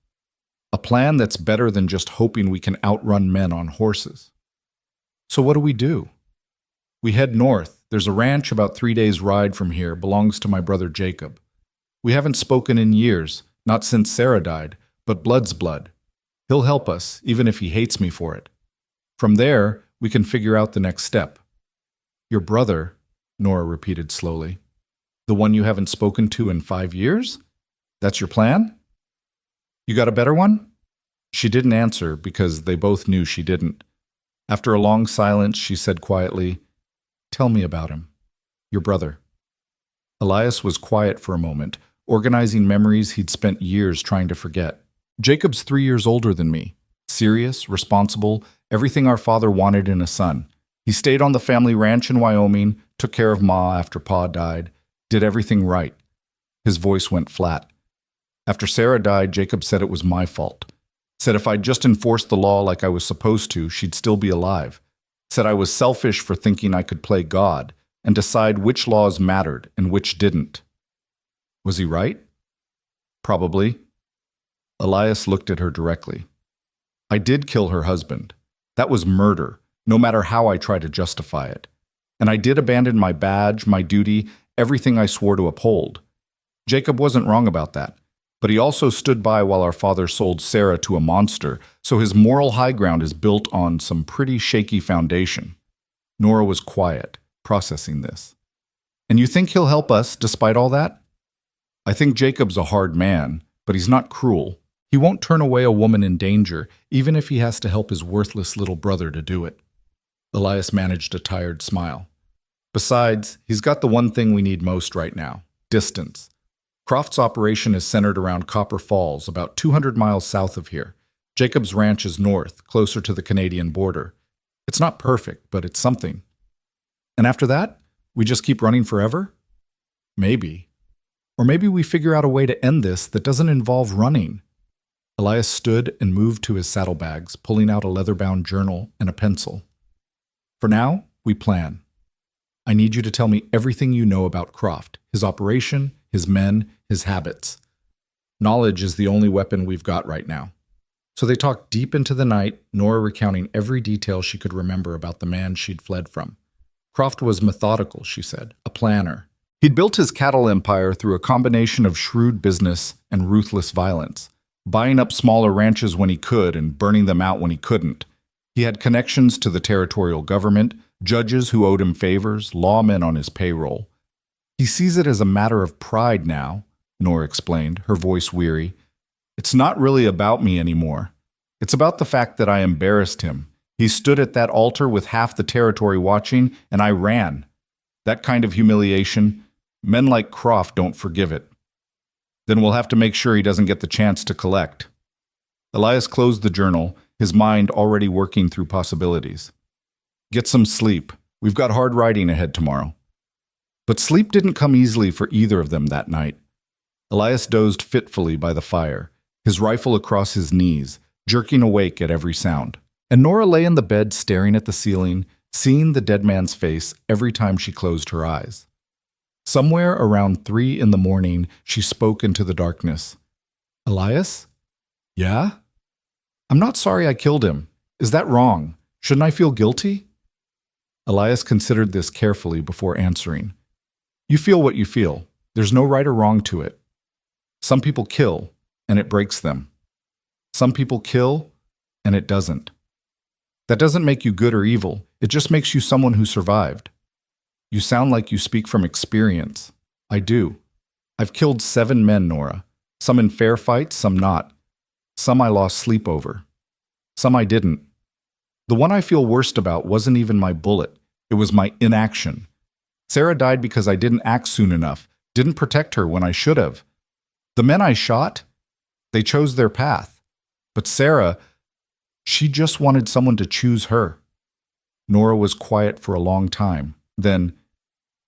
a plan that's better than just hoping we can outrun men on horses. So what do? We head north. There's a ranch about 3 days' ride from here, belongs to my brother Jacob. We haven't spoken in years, not since Sarah died, but blood's blood. He'll help us, even if he hates me for it. From there, we can figure out the next step." "Your brother," Nora repeated slowly. "The one you haven't spoken to in 5 years? That's your plan? You got a better one?" She didn't answer because they both knew she didn't. After a long silence, she said quietly, "Tell me about him. Your brother." Elias was quiet for a moment, organizing memories he'd spent years trying to forget. "Jacob's 3 years older than me. Serious, responsible, everything our father wanted in a son. He stayed on the family ranch in Wyoming, took care of Ma after Pa died, did everything right." His voice went flat. "After Sarah died, Jacob said it was my fault. Said if I'd just enforced the law like I was supposed to, she'd still be alive. Said I was selfish for thinking I could play God and decide which laws mattered and which didn't." "Was he right?" "Probably." Elias looked at her directly. "I did kill her husband. That was murder, no matter how I try to justify it. And I did abandon my badge, my duty, everything I swore to uphold. Jacob wasn't wrong about that. But he also stood by while our father sold Sarah to a monster, so his moral high ground is built on some pretty shaky foundation." Nora was quiet, processing this. "And you think he'll help us despite all that?" "I think Jacob's a hard man, but he's not cruel. He won't turn away a woman in danger, even if he has to help his worthless little brother to do it." Elias managed a tired smile. "Besides, he's got the one thing we need most right now, distance. Croft's operation is centered around Copper Falls, about 200 miles south of here. Jacob's ranch is north, closer to the Canadian border. It's not perfect, but it's something. And after that, we just keep running forever? Maybe. Or maybe we figure out a way to end this that doesn't involve running." Elias stood and moved to his saddlebags, pulling out a leather-bound journal and a pencil. "For now, we plan. I need you to tell me everything you know about Croft, his operation, his men, his habits. Knowledge is the only weapon we've got right now." So they talked deep into the night, Nora recounting every detail she could remember about the man she'd fled from. Croft was methodical, she said, a planner. He'd built his cattle empire through a combination of shrewd business and ruthless violence, buying up smaller ranches when he could and burning them out when he couldn't. He had connections to the territorial government, judges who owed him favors, lawmen on his payroll. "He sees it as a matter of pride now," Nora explained, her voice weary. "It's not really about me anymore. It's about the fact that I embarrassed him. He stood at that altar with half the territory watching, and I ran. That kind of humiliation, men like Croft don't forgive it. Then we'll have to make sure he doesn't get the chance to collect. Elias closed the journal, his mind already working through possibilities. Get some sleep. We've got hard riding ahead tomorrow. But sleep didn't come easily for either of them that night. Elias dozed fitfully by the fire, his rifle across his knees, jerking awake at every sound. And Nora lay in the bed staring at the ceiling, seeing the dead man's face every time she closed her eyes. Somewhere around 3 in the morning, she spoke into the darkness. Elias? Yeah? I'm not sorry I killed him. Is that wrong? Shouldn't I feel guilty? Elias considered this carefully before answering. You feel what you feel. There's no right or wrong to it. Some people kill, and it breaks them. Some people kill, and it doesn't. That doesn't make you good or evil. It just makes you someone who survived. You sound like you speak from experience. I do. I've killed 7 men, Nora. Some in fair fights, some not. Some I lost sleep over. Some I didn't. The one I feel worst about wasn't even my bullet. It was my inaction. Sarah died because I didn't act soon enough, didn't protect her when I should have. The men I shot, they chose their path. But Sarah, she just wanted someone to choose her. Nora was quiet for a long time. Then,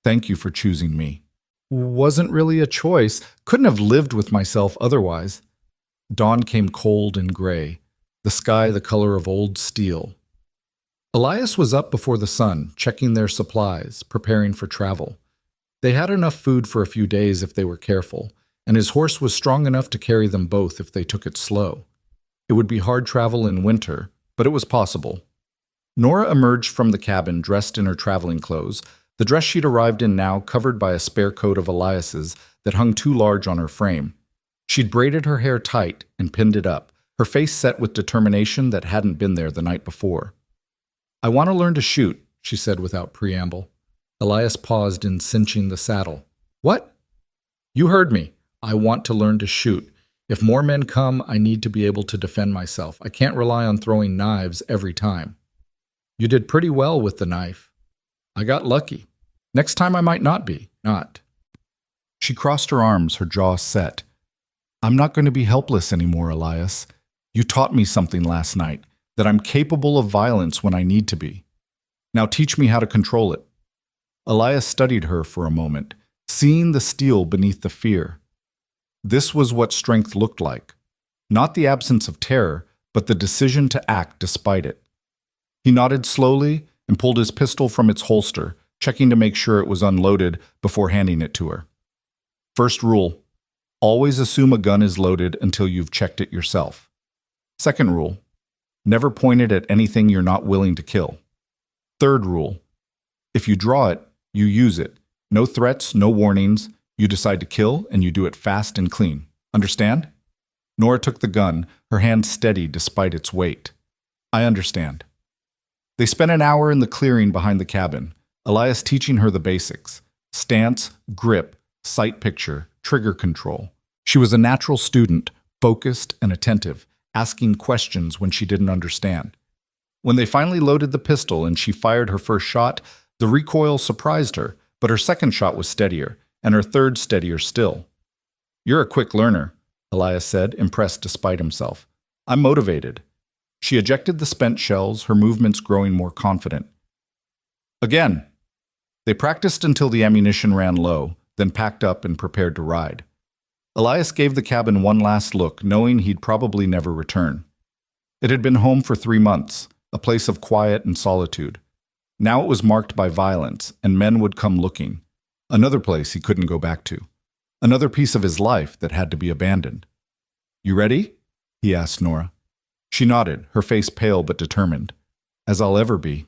thank you for choosing me. Wasn't really a choice. Couldn't have lived with myself otherwise. Dawn came cold and gray, the sky the color of old steel. Elias was up before the sun, checking their supplies, preparing for travel. They had enough food for a few days if they were careful, and his horse was strong enough to carry them both if they took it slow. It would be hard travel in winter, but it was possible. Nora emerged from the cabin dressed in her traveling clothes, the dress she'd arrived in now covered by a spare coat of Elias's that hung too large on her frame. She'd braided her hair tight and pinned it up, her face set with determination that hadn't been there the night before. I want to learn to shoot, she said without preamble. Elias paused in cinching the saddle. What? You heard me. I want to learn to shoot. If more men come, I need to be able to defend myself. I can't rely on throwing knives every time. You did pretty well with the knife. I got lucky. Next time I might not be. Not. She crossed her arms, her jaw set. I'm not going to be helpless anymore, Elias. You taught me something last night, that I'm capable of violence when I need to be. Now teach me how to control it. Elias studied her for a moment, seeing the steel beneath the fear. This was what strength looked like. Not the absence of terror, but the decision to act despite it. He nodded slowly and pulled his pistol from its holster, checking to make sure it was unloaded before handing it to her. First rule, always assume a gun is loaded until you've checked it yourself. Second rule, never point it at anything you're not willing to kill. Third rule, if you draw it, you use it. No threats, no warnings. You decide to kill, and you do it fast and clean. Understand? Nora took the gun, her hand steady despite its weight. I understand. They spent an hour in the clearing behind the cabin, Elias teaching her the basics: stance, grip, sight picture, trigger control. She was a natural student, focused and attentive, asking questions when she didn't understand. When they finally loaded the pistol and she fired her first shot, the recoil surprised her, but her second shot was steadier, and her third steadier still. You're a quick learner, Elias said, impressed despite himself. I'm motivated. She ejected the spent shells, her movements growing more confident. Again. They practiced until the ammunition ran low, then packed up and prepared to ride. Elias gave the cabin one last look, knowing he'd probably never return. It had been home for 3 months, a place of quiet and solitude. Now it was marked by violence, and men would come looking. Another place he couldn't go back to. Another piece of his life that had to be abandoned. You ready? He asked Nora. She nodded, her face pale but determined. As I'll ever be.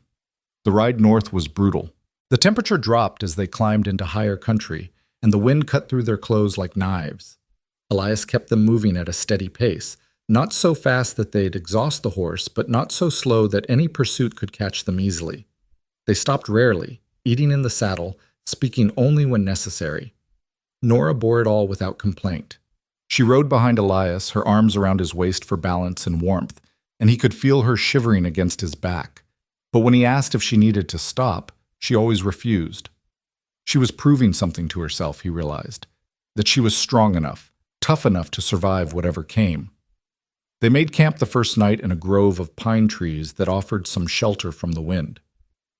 The ride north was brutal. The temperature dropped as they climbed into higher country, and the wind cut through their clothes like knives. Elias kept them moving at a steady pace, not so fast that they'd exhaust the horse, but not so slow that any pursuit could catch them easily. They stopped rarely, eating in the saddle, speaking only when necessary. Nora bore it all without complaint. She rode behind Elias, her arms around his waist for balance and warmth, and he could feel her shivering against his back. But when he asked if she needed to stop, she always refused. She was proving something to herself, he realized, that she was strong enough, tough enough to survive whatever came. They made camp the first night in a grove of pine trees that offered some shelter from the wind.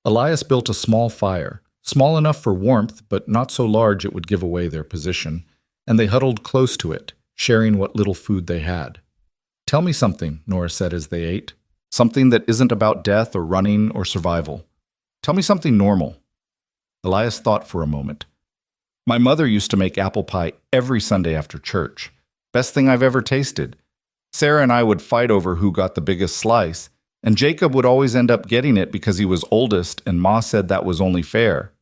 Elias built a small fire, small enough for warmth but not so large it would give away their position, and they huddled close to it, sharing what little food they had. "Tell me something," Nora said as they ate. "Something that isn't about death or running or survival. Tell me something normal." Elias thought for a moment. "My mother used to make apple pie every Sunday after church. Best thing I've ever tasted. Sarah and I would fight over who got the biggest slice, and Jacob would always end up getting it because he was oldest, and Ma said that was only fair."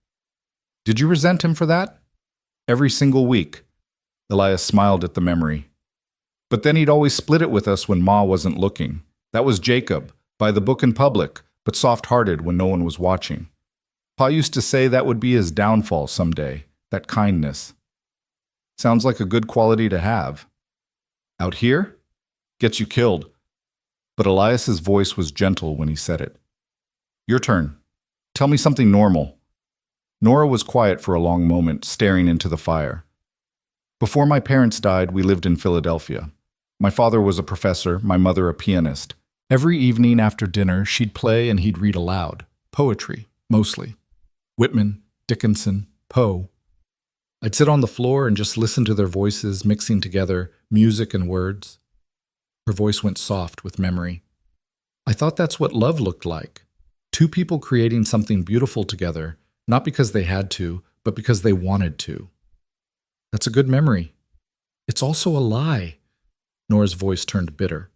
"Did you resent him for that?" "Every single week." Elias smiled at the memory. "But then he'd always split it with us when Ma wasn't looking. That was Jacob, by the book in public, but soft-hearted when no one was watching. Pa used to say that would be his downfall someday, that kindness. Sounds like a good quality to have. Out here? Gets you killed." But Elias's voice was gentle when he said it. "Your turn. Tell me something normal." Nora was quiet for a long moment, staring into the fire. "Before my parents died, we lived in Philadelphia. My father was a professor, my mother a pianist. Every evening after dinner, she'd play and he'd read aloud. Poetry, mostly. Whitman, Dickinson, Poe. I'd sit on the floor and just listen to their voices mixing together, music and words." Her voice went soft with memory. "I thought that's what love looked like. Two people creating something beautiful together, not because they had to, but because they wanted to." "That's a good memory." "It's also a lie." Nora's voice turned bitter.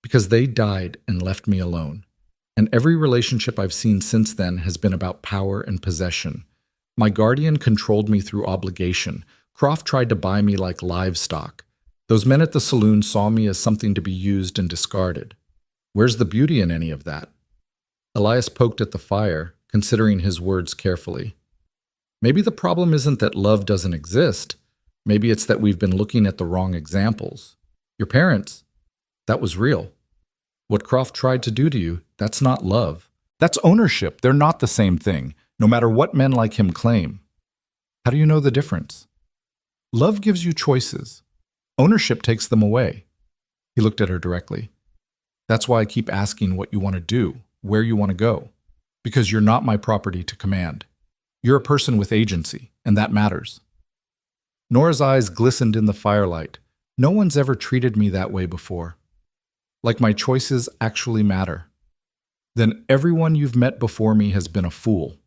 "Because they died and left me alone. And every relationship I've seen since then has been about power and possession. My guardian controlled me through obligation. Croft tried to buy me like livestock. Those men at the saloon saw me as something to be used and discarded. Where's the beauty in any of that?" Elias poked at the fire, considering his words carefully. "Maybe the problem isn't that love doesn't exist. Maybe it's that we've been looking at the wrong examples. Your parents, that was real. What Croft tried to do to you, that's not love. That's ownership. They're not the same thing, no matter what men like him claim. How do you know the difference? Love gives you choices. Ownership takes them away." He looked at her directly. "That's why I keep asking what you want to do, where you want to go. Because you're not my property to command. You're a person with agency, and that matters." Nora's eyes glistened in the firelight. "No one's ever treated me that way before. Like my choices actually matter. Then everyone you've met before me has been a fool."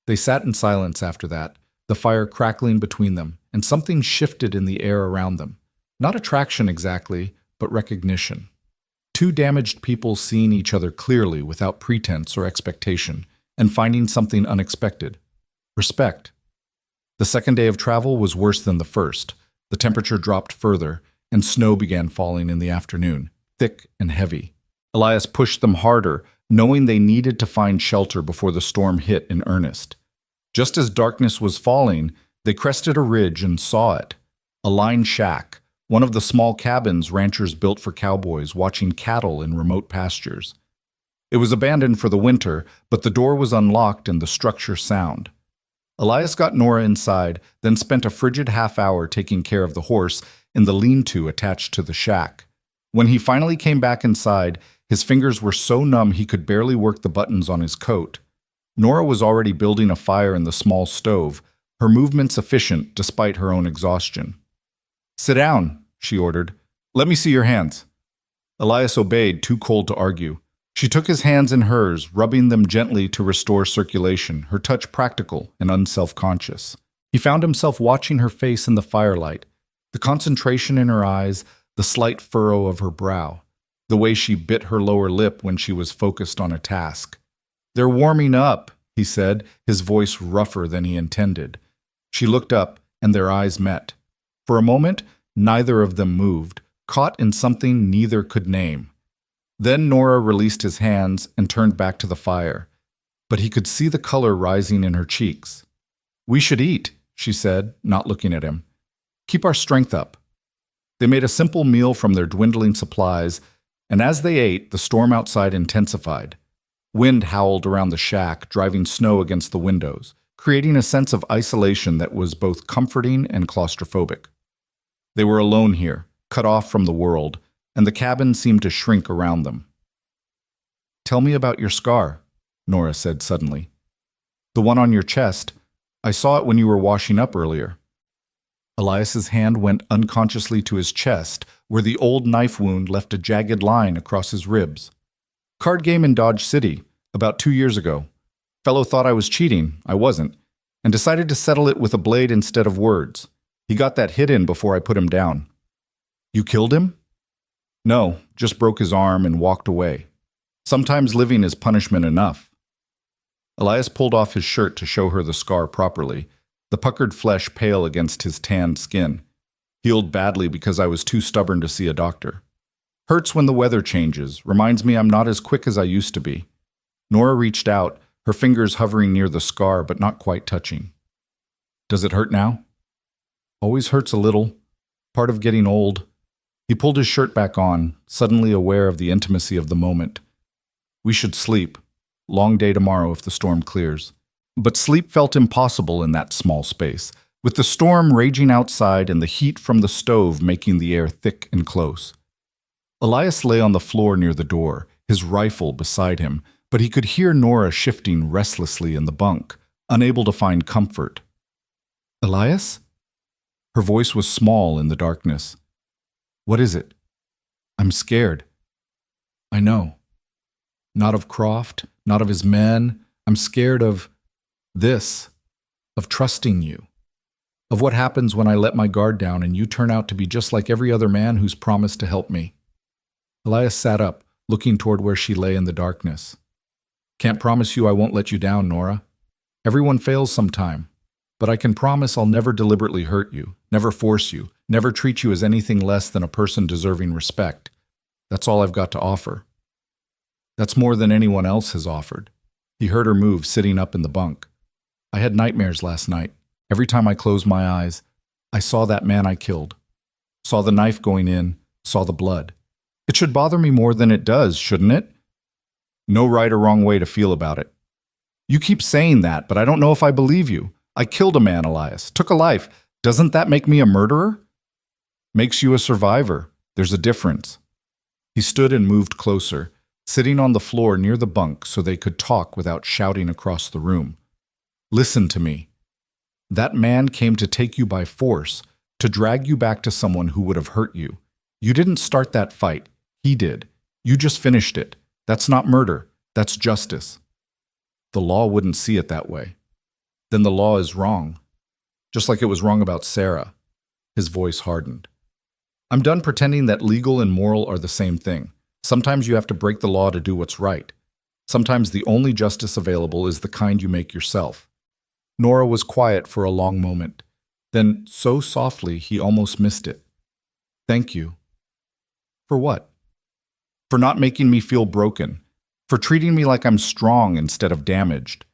They sat in silence after that, the fire crackling between them, and something shifted in the air around them. Not attraction exactly, but recognition. Two damaged people seeing each other clearly without pretense or expectation, and finding something unexpected. Respect. The second day of travel was worse than the first. The temperature dropped further, and snow began falling in the afternoon, thick and heavy. Elias pushed them harder, knowing they needed to find shelter before the storm hit in earnest. Just as darkness was falling, they crested a ridge and saw it. A lined shack, one of the small cabins ranchers built for cowboys watching cattle in remote pastures. It was abandoned for the winter, but the door was unlocked and the structure sound. Elias got Nora inside, then spent a frigid half-hour taking care of the horse in the lean-to attached to the shack. When he finally came back inside, his fingers were so numb he could barely work the buttons on his coat. Nora was already building a fire in the small stove, her movements efficient despite her own exhaustion. "Sit down," she ordered. "Let me see your hands." Elias obeyed, too cold to argue. She took his hands in hers, rubbing them gently to restore circulation, her touch practical and unself-conscious. He found himself watching her face in the firelight, the concentration in her eyes, the slight furrow of her brow, the way she bit her lower lip when she was focused on a task. "They're warming up," he said, his voice rougher than he intended. She looked up, and their eyes met. For a moment, neither of them moved, caught in something neither could name. Then Nora released his hands and turned back to the fire, but he could see the color rising in her cheeks. "We should eat," she said, not looking at him. "Keep our strength up." They made a simple meal from their dwindling supplies, And as they ate, the storm outside intensified. Wind howled around the shack, driving snow against the windows, creating a sense of isolation that was both comforting and claustrophobic. They were alone here, cut off from the world, and the cabin seemed to shrink around them. "Tell me about your scar," Nora said suddenly. "The one on your chest. I saw it when you were washing up earlier." Elias's hand went unconsciously to his chest, where the old knife wound left a jagged line across his ribs. "Card game in Dodge City, about 2 years ago. Fellow thought I was cheating. I wasn't, and decided to settle it with a blade instead of words. He got that hit in before I put him down." "You killed him?" "No, just broke his arm and walked away. Sometimes living is punishment enough." Elias pulled off his shirt to show her the scar properly, the puckered flesh pale against his tanned skin. "Healed badly because I was too stubborn to see a doctor. Hurts when the weather changes, reminds me I'm not as quick as I used to be." Nora reached out, her fingers hovering near the scar but not quite touching. "Does it hurt now?" "Always hurts a little. Part of getting old." He pulled his shirt back on, suddenly aware of the intimacy of the moment. "We should sleep. Long day tomorrow if the storm clears." But sleep felt impossible in that small space, with the storm raging outside and the heat from the stove making the air thick and close. Elias lay on the floor near the door, his rifle beside him, but he could hear Nora shifting restlessly in the bunk, unable to find comfort. "Elias?" Her voice was small in the darkness. "What is it?" "I'm scared." "I know. Not of Croft, not of his men. I'm scared of this, of trusting you, of what happens when I let my guard down and you turn out to be just like every other man who's promised to help me." Elias sat up, looking toward where she lay in the darkness. "Can't promise you I won't let you down, Nora. Everyone fails sometime, but I can promise I'll never deliberately hurt you, never force you, never treat you as anything less than a person deserving respect. That's all I've got to offer." "That's more than anyone else has offered." He heard her move, sitting up in the bunk. "I had nightmares last night. Every time I closed my eyes, I saw that man I killed. Saw the knife going in, saw the blood. It should bother me more than it does, shouldn't it? No right or wrong way to feel about it." "You keep saying that, but I don't know if I believe you. I killed a man, Elias. Took a life. Doesn't that make me a murderer?" "Makes you a survivor. There's a difference." He stood and moved closer, sitting on the floor near the bunk so they could talk without shouting across the room. "Listen to me. That man came to take you by force, to drag you back to someone who would have hurt you. You didn't start that fight. He did. You just finished it. That's not murder. That's justice." "The law wouldn't see it that way." "Then the law is wrong. Just like it was wrong about Sarah." His voice hardened. "I'm done pretending that legal and moral are the same thing. Sometimes you have to break the law to do what's right. Sometimes the only justice available is the kind you make yourself." Nora was quiet for a long moment. Then, so softly he almost missed it. "Thank you." "For what?" "For not making me feel broken. For treating me like I'm strong instead of damaged."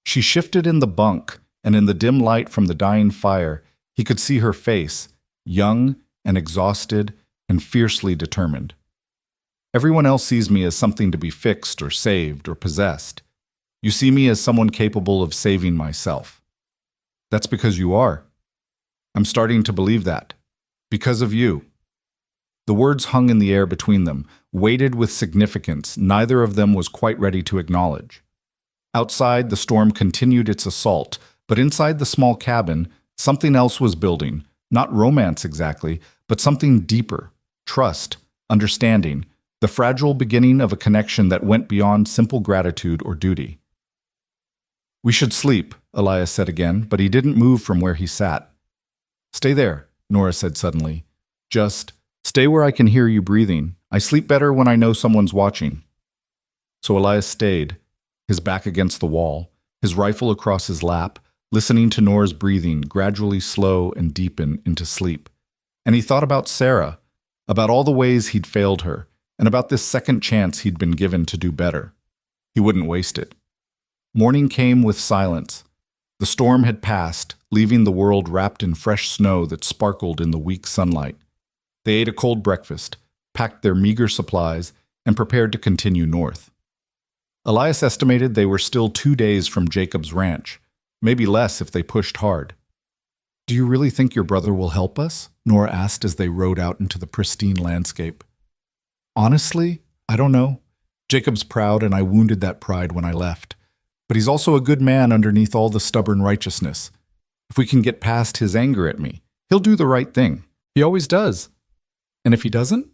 She shifted in the bunk, and in the dim light from the dying fire, he could see her face, young and exhausted and fiercely determined. "Everyone else sees me as something to be fixed or saved or possessed. You see me as someone capable of saving myself." "That's because you are." "I'm starting to believe that. Because of you." The words hung in the air between them, weighted with significance neither of them was quite ready to acknowledge. Outside, the storm continued its assault, but inside the small cabin, something else was building, not romance exactly, but something deeper, trust, understanding, the fragile beginning of a connection that went beyond simple gratitude or duty. "We should sleep," Elias said again, but he didn't move from where he sat. "Stay there," Nora said suddenly. "Just stay where I can hear you breathing. I sleep better when I know someone's watching." So Elias stayed, his back against the wall, his rifle across his lap, listening to Nora's breathing gradually slow and deepen into sleep. And he thought about Sarah, about all the ways he'd failed her, and about this second chance he'd been given to do better. He wouldn't waste it. Morning came with silence. The storm had passed, leaving the world wrapped in fresh snow that sparkled in the weak sunlight. They ate a cold breakfast, packed their meager supplies, and prepared to continue north. Elias estimated they were still 2 days from Jacob's ranch, maybe less if they pushed hard. "Do you really think your brother will help us?" Nora asked as they rode out into the pristine landscape. "Honestly, I don't know. Jacob's proud, and I wounded that pride when I left. But he's also a good man underneath all the stubborn righteousness. If we can get past his anger at me, he'll do the right thing. He always does. And if he doesn't,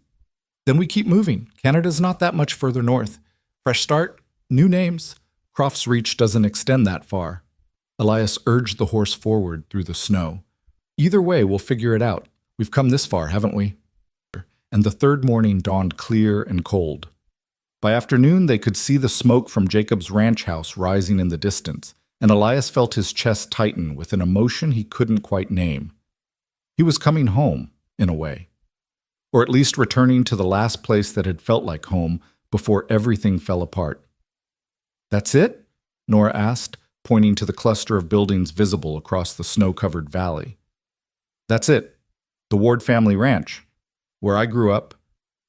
then we keep moving. Canada's not that much further north. Fresh start, new names. Croft's reach doesn't extend that far." Elias urged the horse forward through the snow. "Either way, we'll figure it out. We've come this far, haven't we?" And the third morning dawned clear and cold. By afternoon, they could see the smoke from Jacob's ranch house rising in the distance, and Elias felt his chest tighten with an emotion he couldn't quite name. He was coming home, in a way. Or at least returning to the last place that had felt like home before everything fell apart. "That's it?" Nora asked, pointing to the cluster of buildings visible across the snow-covered valley. "That's it. The Ward family ranch. Where I grew up.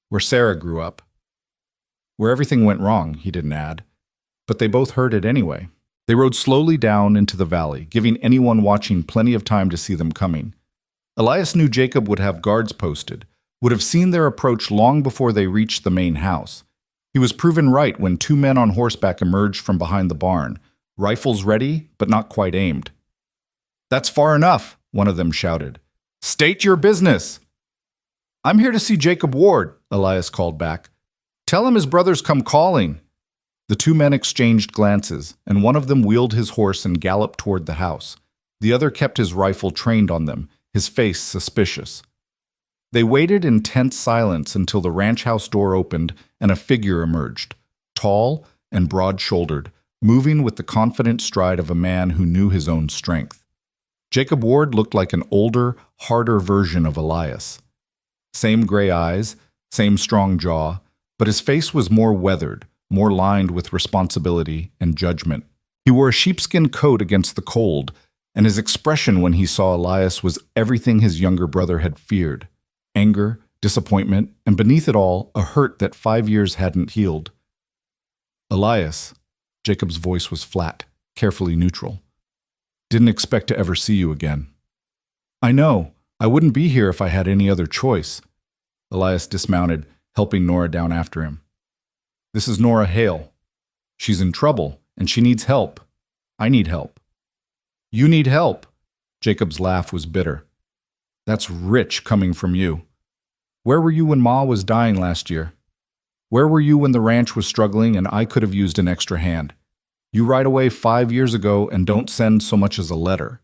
Where Sarah grew up. Where everything went wrong," he didn't add. But they both heard it anyway. They rode slowly down into the valley, giving anyone watching plenty of time to see them coming. Elias knew Jacob would have guards posted, would have seen their approach long before they reached the main house. He was proven right when 2 men on horseback emerged from behind the barn, rifles ready, but not quite aimed. "That's far enough," one of them shouted. "State your business." "I'm here to see Jacob Ward," Elias called back. "Tell him his brother's come calling." The 2 men exchanged glances, and one of them wheeled his horse and galloped toward the house. The other kept his rifle trained on them, his face suspicious. They waited in tense silence until the ranch house door opened and a figure emerged, tall and broad-shouldered, moving with the confident stride of a man who knew his own strength. Jacob Ward looked like an older, harder version of Elias. Same gray eyes, same strong jaw, but his face was more weathered, more lined with responsibility and judgment. He wore a sheepskin coat against the cold, and his expression when he saw Elias was everything his younger brother had feared: anger, disappointment, and beneath it all, a hurt that 5 years hadn't healed. "Elias," Jacob's voice was flat, carefully neutral. "Didn't expect to ever see you again." "I know. I wouldn't be here if I had any other choice." Elias dismounted, helping Nora down after him. "This is Nora Hale. She's in trouble, and she needs help. I need help." "You need help." Jacob's laugh was bitter. "That's rich coming from you. Where were you when Ma was dying last year? Where were you when the ranch was struggling and I could have used an extra hand? You ride away 5 years ago and don't send so much as a letter.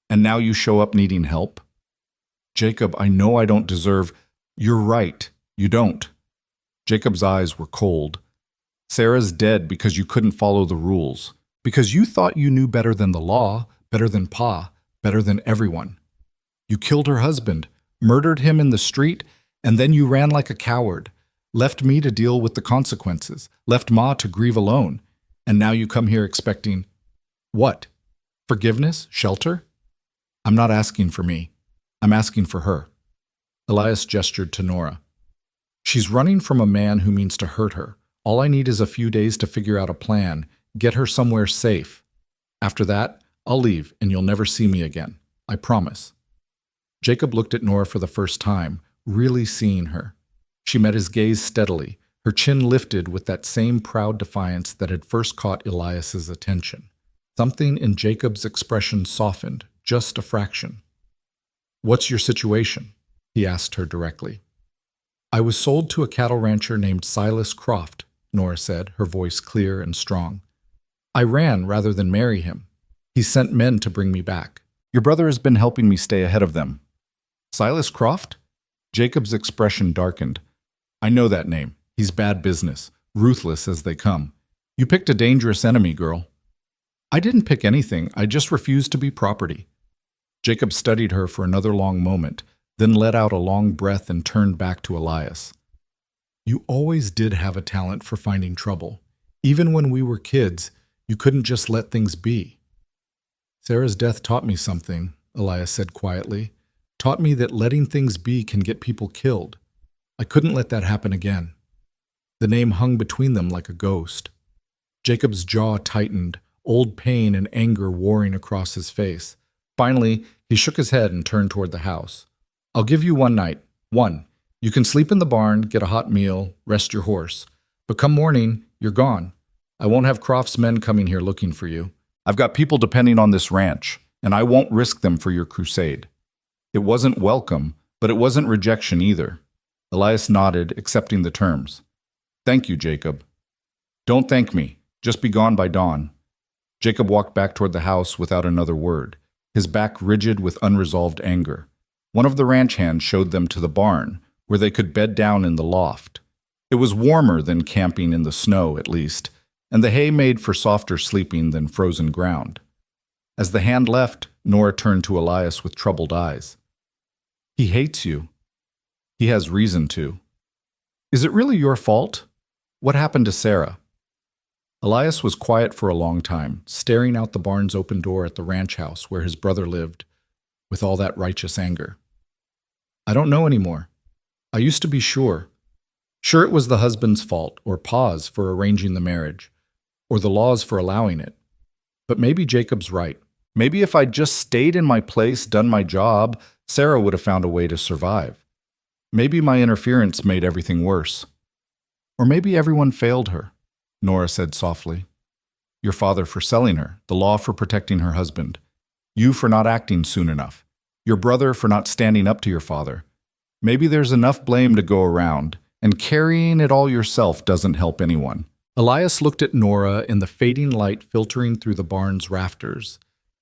And now you show up needing help? Jacob, I know I don't deserve—" "You're right. You don't." Jacob's eyes were cold. "Sarah's dead because you couldn't follow the rules. Because you thought you knew better than the law, better than Pa, better than everyone. You killed her husband, murdered him in the street, and then you ran like a coward. Left me to deal with the consequences, left Ma to grieve alone. And now you come here expecting— what? Forgiveness? Shelter? I'm not asking for me. I'm asking for her." Elias gestured to Nora. "She's running from a man who means to hurt her. All I need is a few days to figure out a plan, get her somewhere safe. After that, I'll leave and you'll never see me again. I promise." Jacob looked at Nora for the first time, really seeing her. She met his gaze steadily, her chin lifted with that same proud defiance that had first caught Elias's attention. Something in Jacob's expression softened, just a fraction. "What's your situation?" he asked her directly. "I was sold to a cattle rancher named Silas Croft," Nora said, her voice clear and strong. "I ran rather than marry him. He sent men to bring me back. Your brother has been helping me stay ahead of them." "Silas Croft?" Jacob's expression darkened. "I know that name. He's bad business, ruthless as they come. You picked a dangerous enemy, girl." "I didn't pick anything. I just refused to be property." Jacob studied her for another long moment, then let out a long breath and turned back to Elias. "You always did have a talent for finding trouble. Even when we were kids, you couldn't just let things be." "Sarah's death taught me something," Elias said quietly. "Taught me that letting things be can get people killed. I couldn't let that happen again. The name hung between them like a ghost. Jacob's jaw tightened, old pain and anger warring across his face. Finally, he shook his head and turned toward the house. I'll give you one night. One. You can sleep in the barn, get a hot meal, rest your horse. But come morning, you're gone. I won't have Croft's men coming here looking for you. I've got people depending on this ranch, and I won't risk them for your crusade. It wasn't welcome, but it wasn't rejection either. Elias nodded, accepting the terms. Thank you, Jacob. Don't thank me. Just be gone by dawn. Jacob walked back toward the house without another word, his back rigid with unresolved anger. One of the ranch hands showed them to the barn, where they could bed down in the loft. It was warmer than camping in the snow, at least, and the hay made for softer sleeping than frozen ground. As the hand left, Nora turned to Elias with troubled eyes. He hates you. He has reason to. Is it really your fault? What happened to Sarah? Elias was quiet for a long time, staring out the barn's open door at the ranch house where his brother lived, with all that righteous anger. I don't know anymore. I used to be sure. Sure it was the husband's fault, or Pa's for arranging the marriage, or the law's for allowing it. But maybe Jacob's right. Maybe if I'd just stayed in my place, done my job, Sarah would have found a way to survive. Maybe my interference made everything worse. Or maybe everyone failed her, Nora said softly. Your father for selling her, the law for protecting her husband, you for not acting soon enough, your brother for not standing up to your father. Maybe there's enough blame to go around, and carrying it all yourself doesn't help anyone. Elias looked at Nora in the fading light filtering through the barn's rafters,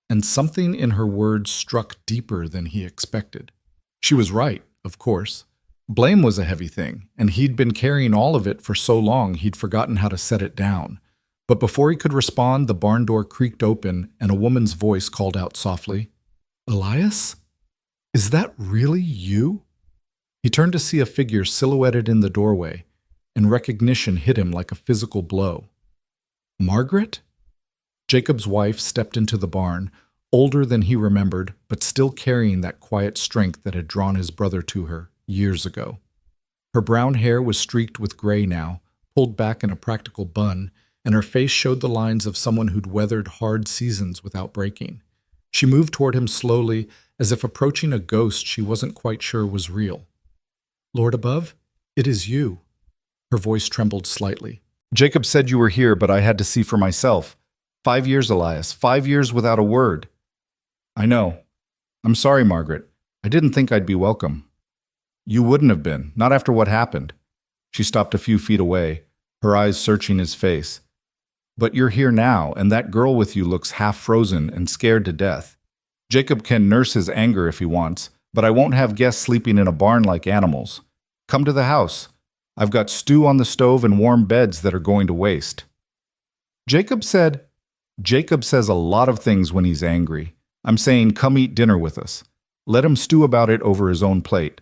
and something in her words struck deeper than he expected. She was right, of course. Blame was a heavy thing, and he'd been carrying all of it for so long he'd forgotten how to set it down. But before he could respond, the barn door creaked open, and a woman's voice called out softly, Elias? Is that really you? He turned to see a figure silhouetted in the doorway, and recognition hit him like a physical blow. Margaret? Jacob's wife stepped into the barn, older than he remembered, but still carrying that quiet strength that had drawn his brother to her years ago. Her brown hair was streaked with gray now, pulled back in a practical bun, and her face showed the lines of someone who'd weathered hard seasons without breaking. She moved toward him slowly, as if approaching a ghost she wasn't quite sure was real. Lord above, it is you. Her voice trembled slightly. Jacob said you were here, but I had to see for myself. 5 years, Elias. 5 years without a word. I know. I'm sorry, Margaret. I didn't think I'd be welcome. You wouldn't have been, not after what happened. She stopped a few feet away, her eyes searching his face. But you're here now, and that girl with you looks half frozen and scared to death. Jacob can nurse his anger if he wants, but I won't have guests sleeping in a barn like animals. Come to the house. I've got stew on the stove and warm beds that are going to waste. Jacob says a lot of things when he's angry. I'm saying come eat dinner with us. Let him stew about it over his own plate.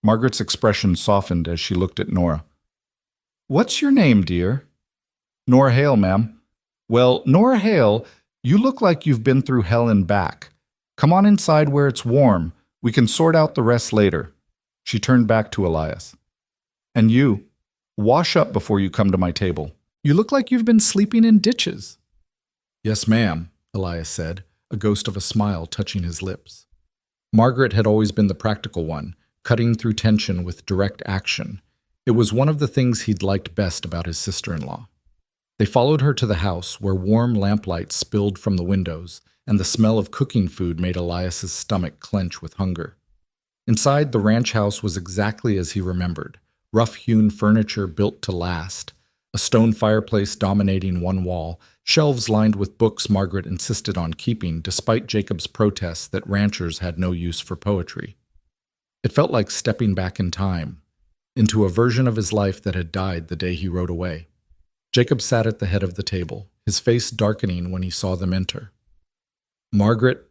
Margaret's expression softened as she looked at Nora. What's your name, dear? Nora Hale, ma'am. Well, Nora Hale, you look like you've been through hell and back. Come on inside where it's warm. We can sort out the rest later. She turned back to Elias. And you, wash up before you come to my table. You look like you've been sleeping in ditches. Yes, ma'am, Elias said, a ghost of a smile touching his lips. Margaret had always been the practical one, cutting through tension with direct action. It was one of the things he'd liked best about his sister-in-law. They followed her to the house, where warm lamplight spilled from the windows, and the smell of cooking food made Elias's stomach clench with hunger. Inside, the ranch house was exactly as he remembered, rough-hewn furniture built to last, a stone fireplace dominating one wall, shelves lined with books Margaret insisted on keeping despite Jacob's protests that ranchers had no use for poetry. It felt like stepping back in time, into a version of his life that had died the day he rode away. Jacob sat at the head of the table, his face darkening when he saw them enter. Margaret,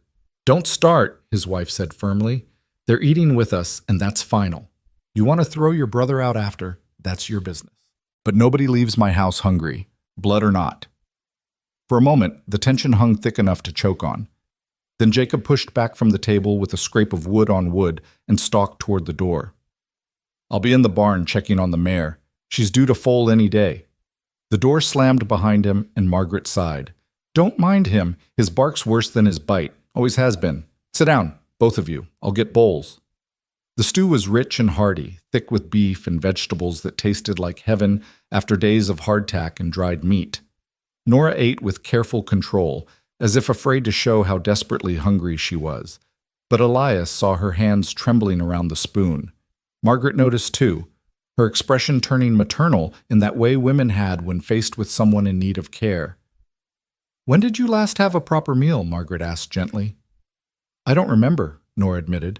don't start, his wife said firmly. They're eating with us, and that's final. You want to throw your brother out after, that's your business. But nobody leaves my house hungry, blood or not. For a moment, the tension hung thick enough to choke on. Then Jacob pushed back from the table with a scrape of wood on wood and stalked toward the door. I'll be in the barn checking on the mare. She's due to foal any day. The door slammed behind him, and Margaret sighed. Don't mind him. His bark's worse than his bite. Always has been. Sit down, both of you. I'll get bowls. The stew was rich and hearty, thick with beef and vegetables that tasted like heaven after days of hardtack and dried meat. Nora ate with careful control, as if afraid to show how desperately hungry she was. But Elias saw her hands trembling around the spoon. Margaret noticed too, her expression turning maternal in that way women had when faced with someone in need of care. When did you last have a proper meal? Margaret asked gently. I don't remember, Nora admitted.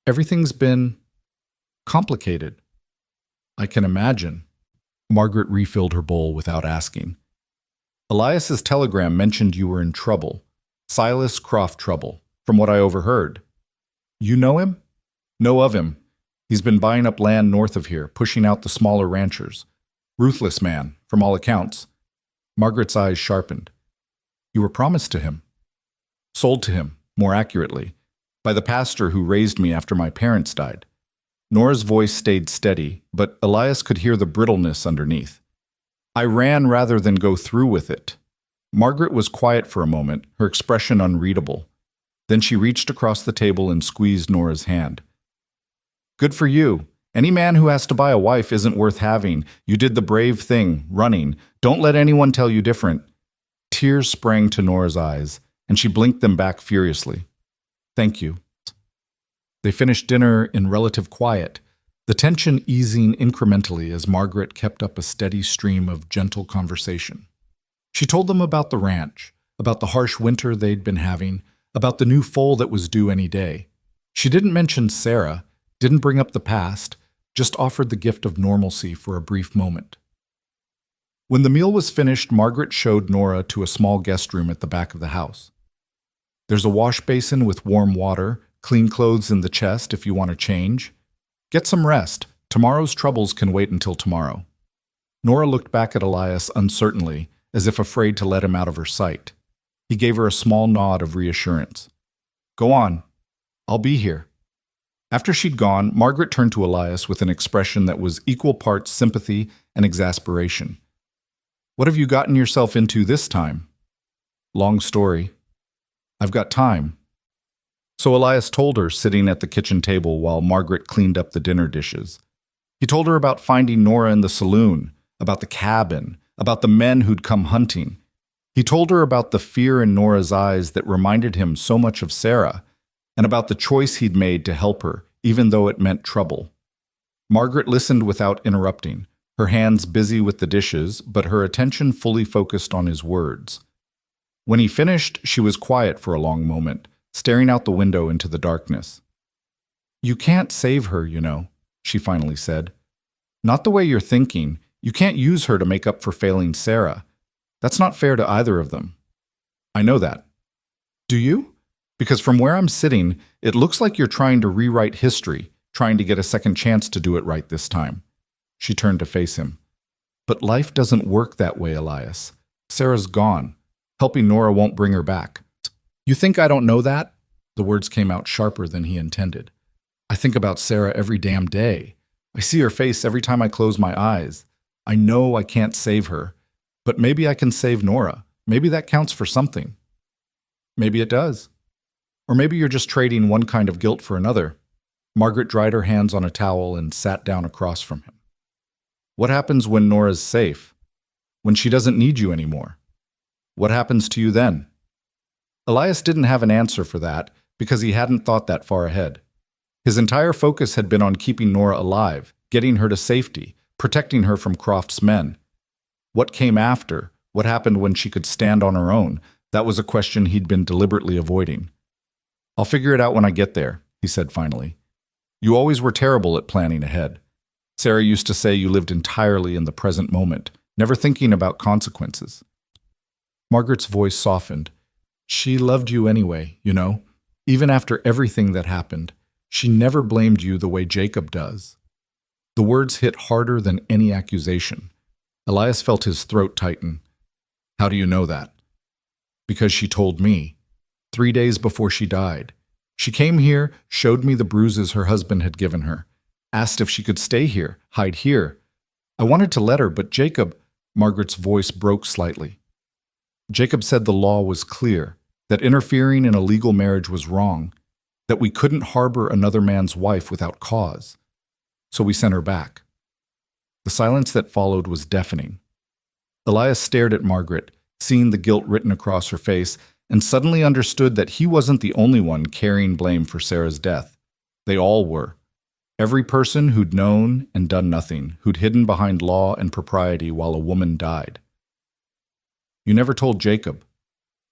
Everything's been complicated. I can imagine. Margaret refilled her bowl without asking. Elias's telegram mentioned you were in trouble. Silas Croft trouble, from what I overheard. You know him? Know of him. He's been buying up land north of here, pushing out the smaller ranchers. Ruthless man, from all accounts. Margaret's eyes sharpened. You were promised to him. Sold to him, more accurately, by the pastor who raised me after my parents died. Nora's voice stayed steady, but Elias could hear the brittleness underneath. I ran rather than go through with it. Margaret was quiet for a moment, her expression unreadable. Then she reached across the table and squeezed Nora's hand. Good for you. Any man who has to buy a wife isn't worth having. You did the brave thing, running. Don't let anyone tell you different. Tears sprang to Nora's eyes, and she blinked them back furiously. Thank you. They finished dinner in relative quiet, the tension easing incrementally as Margaret kept up a steady stream of gentle conversation. She told them about the ranch, about the harsh winter they'd been having, about the new foal that was due any day. She didn't mention Sarah, didn't bring up the past, just offered the gift of normalcy for a brief moment. When the meal was finished, Margaret showed Nora to a small guest room at the back of the house. There's a wash basin with warm water, clean clothes in the chest if you want to change. Get some rest. Tomorrow's troubles can wait until tomorrow. Nora looked back at Elias uncertainly, as if afraid to let him out of her sight. He gave her a small nod of reassurance. Go on. I'll be here. After she'd gone, Margaret turned to Elias with an expression that was equal parts sympathy and exasperation. What have you gotten yourself into this time? Long story. I've got time. So Elias told her, sitting at the kitchen table while Margaret cleaned up the dinner dishes. He told her about finding Nora in the saloon, about the cabin, about the men who'd come hunting. He told her about the fear in Nora's eyes that reminded him so much of Sarah, and about the choice he'd made to help her, even though it meant trouble. Margaret listened without interrupting, her hands busy with the dishes, but her attention fully focused on his words. When he finished, she was quiet for a long moment, staring out the window into the darkness. You can't save her, you know, she finally said. Not the way you're thinking. You can't use her to make up for failing Sarah. That's not fair to either of them. I know that. Do you? Because from where I'm sitting, it looks like you're trying to rewrite history, trying to get a second chance to do it right this time. She turned to face him. But life doesn't work that way, Elias. Sarah's gone. Helping Nora won't bring her back. You think I don't know that? The words came out sharper than he intended. I think about Sarah every damn day. I see her face every time I close my eyes. I know I can't save her, but maybe I can save Nora. Maybe that counts for something. Maybe it does. Or maybe you're just trading one kind of guilt for another. Margaret dried her hands on a towel and sat down across from him. What happens when Nora's safe? When she doesn't need you anymore? What happens to you then? Elias didn't have an answer for that because he hadn't thought that far ahead. His entire focus had been on keeping Nora alive, getting her to safety, protecting her from Croft's men. What came after? What happened when she could stand on her own? That was a question he'd been deliberately avoiding. I'll figure it out when I get there, he said finally. You always were terrible at planning ahead. Sarah used to say you lived entirely in the present moment, never thinking about consequences. Margaret's voice softened. She loved you anyway, you know. Even after everything that happened, she never blamed you the way Jacob does. The words hit harder than any accusation. Elias felt his throat tighten. How do you know that? Because she told me. 3 days before she died. She came here, showed me the bruises her husband had given her. asked if she could stay here, hide here. I wanted to let her, but Jacob, Margaret's voice broke slightly. Jacob said the law was clear, that interfering in a legal marriage was wrong, that we couldn't harbor another man's wife without cause. So we sent her back. The silence that followed was deafening. Elias stared at Margaret, seeing the guilt written across her face, and suddenly understood that he wasn't the only one carrying blame for Sarah's death. They all were. Every person who'd known and done nothing, who'd hidden behind law and propriety while a woman died. You never told Jacob,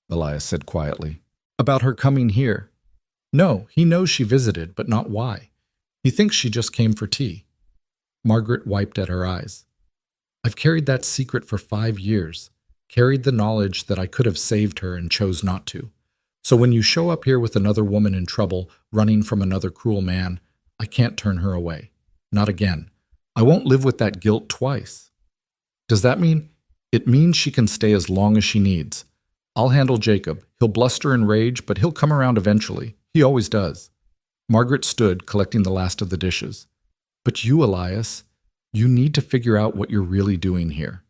Elias said quietly, about her coming here. No, he knows she visited, but not why. He thinks she just came for tea. Margaret wiped at her eyes. I've carried that secret for 5 years, carried the knowledge that I could have saved her and chose not to. So when you show up here with another woman in trouble, running from another cruel man, I can't turn her away. Not again. I won't live with that guilt twice. Does that mean? It means she can stay as long as she needs. I'll handle Jacob. He'll bluster and rage, but he'll come around eventually. He always does. Margaret stood, collecting the last of the dishes. But you, Elias, you need to figure out what you're really doing here.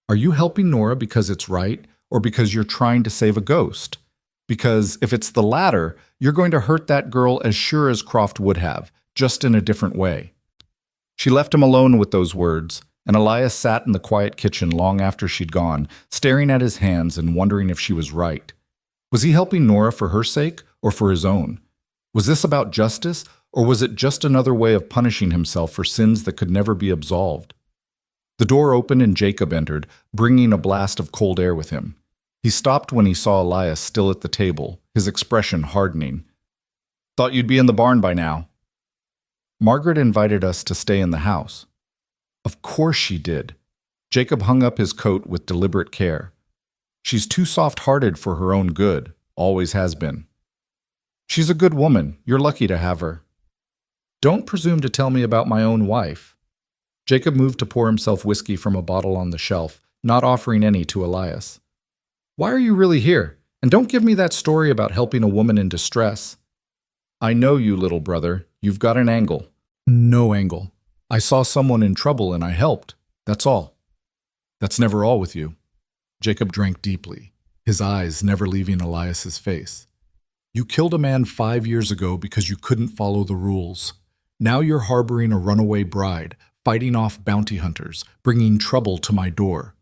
Are you helping Nora because it's right, or because you're trying to save a ghost? Because if it's the latter, you're going to hurt that girl as sure as Croft would have, just in a different way. She left him alone with those words, and Elias sat in the quiet kitchen long after she'd gone, staring at his hands and wondering if she was right. Was he helping Nora for her sake, or for his own? Was this about justice, or was it just another way of punishing himself for sins that could never be absolved? The door opened and Jacob entered, bringing a blast of cold air with him. He stopped when he saw Elias still at the table, his expression hardening. Thought you'd be in the barn by now. Margaret invited us to stay in the house. Of course she did. Jacob hung up his coat with deliberate care. She's too soft-hearted for her own good, always has been. She's a good woman. You're lucky to have her. Don't presume to tell me about my own wife. Jacob moved to pour himself whiskey from a bottle on the shelf, not offering any to Elias. Why are you really here? And don't give me that story about helping a woman in distress. I know you, little brother. You've got an angle. No angle. I saw someone in trouble and I helped. That's all. That's never all with you. Jacob drank deeply, his eyes never leaving Elias's face. You killed a man 5 years ago because you couldn't follow the rules. Now you're harboring a runaway bride, fighting off bounty hunters, bringing trouble to my door.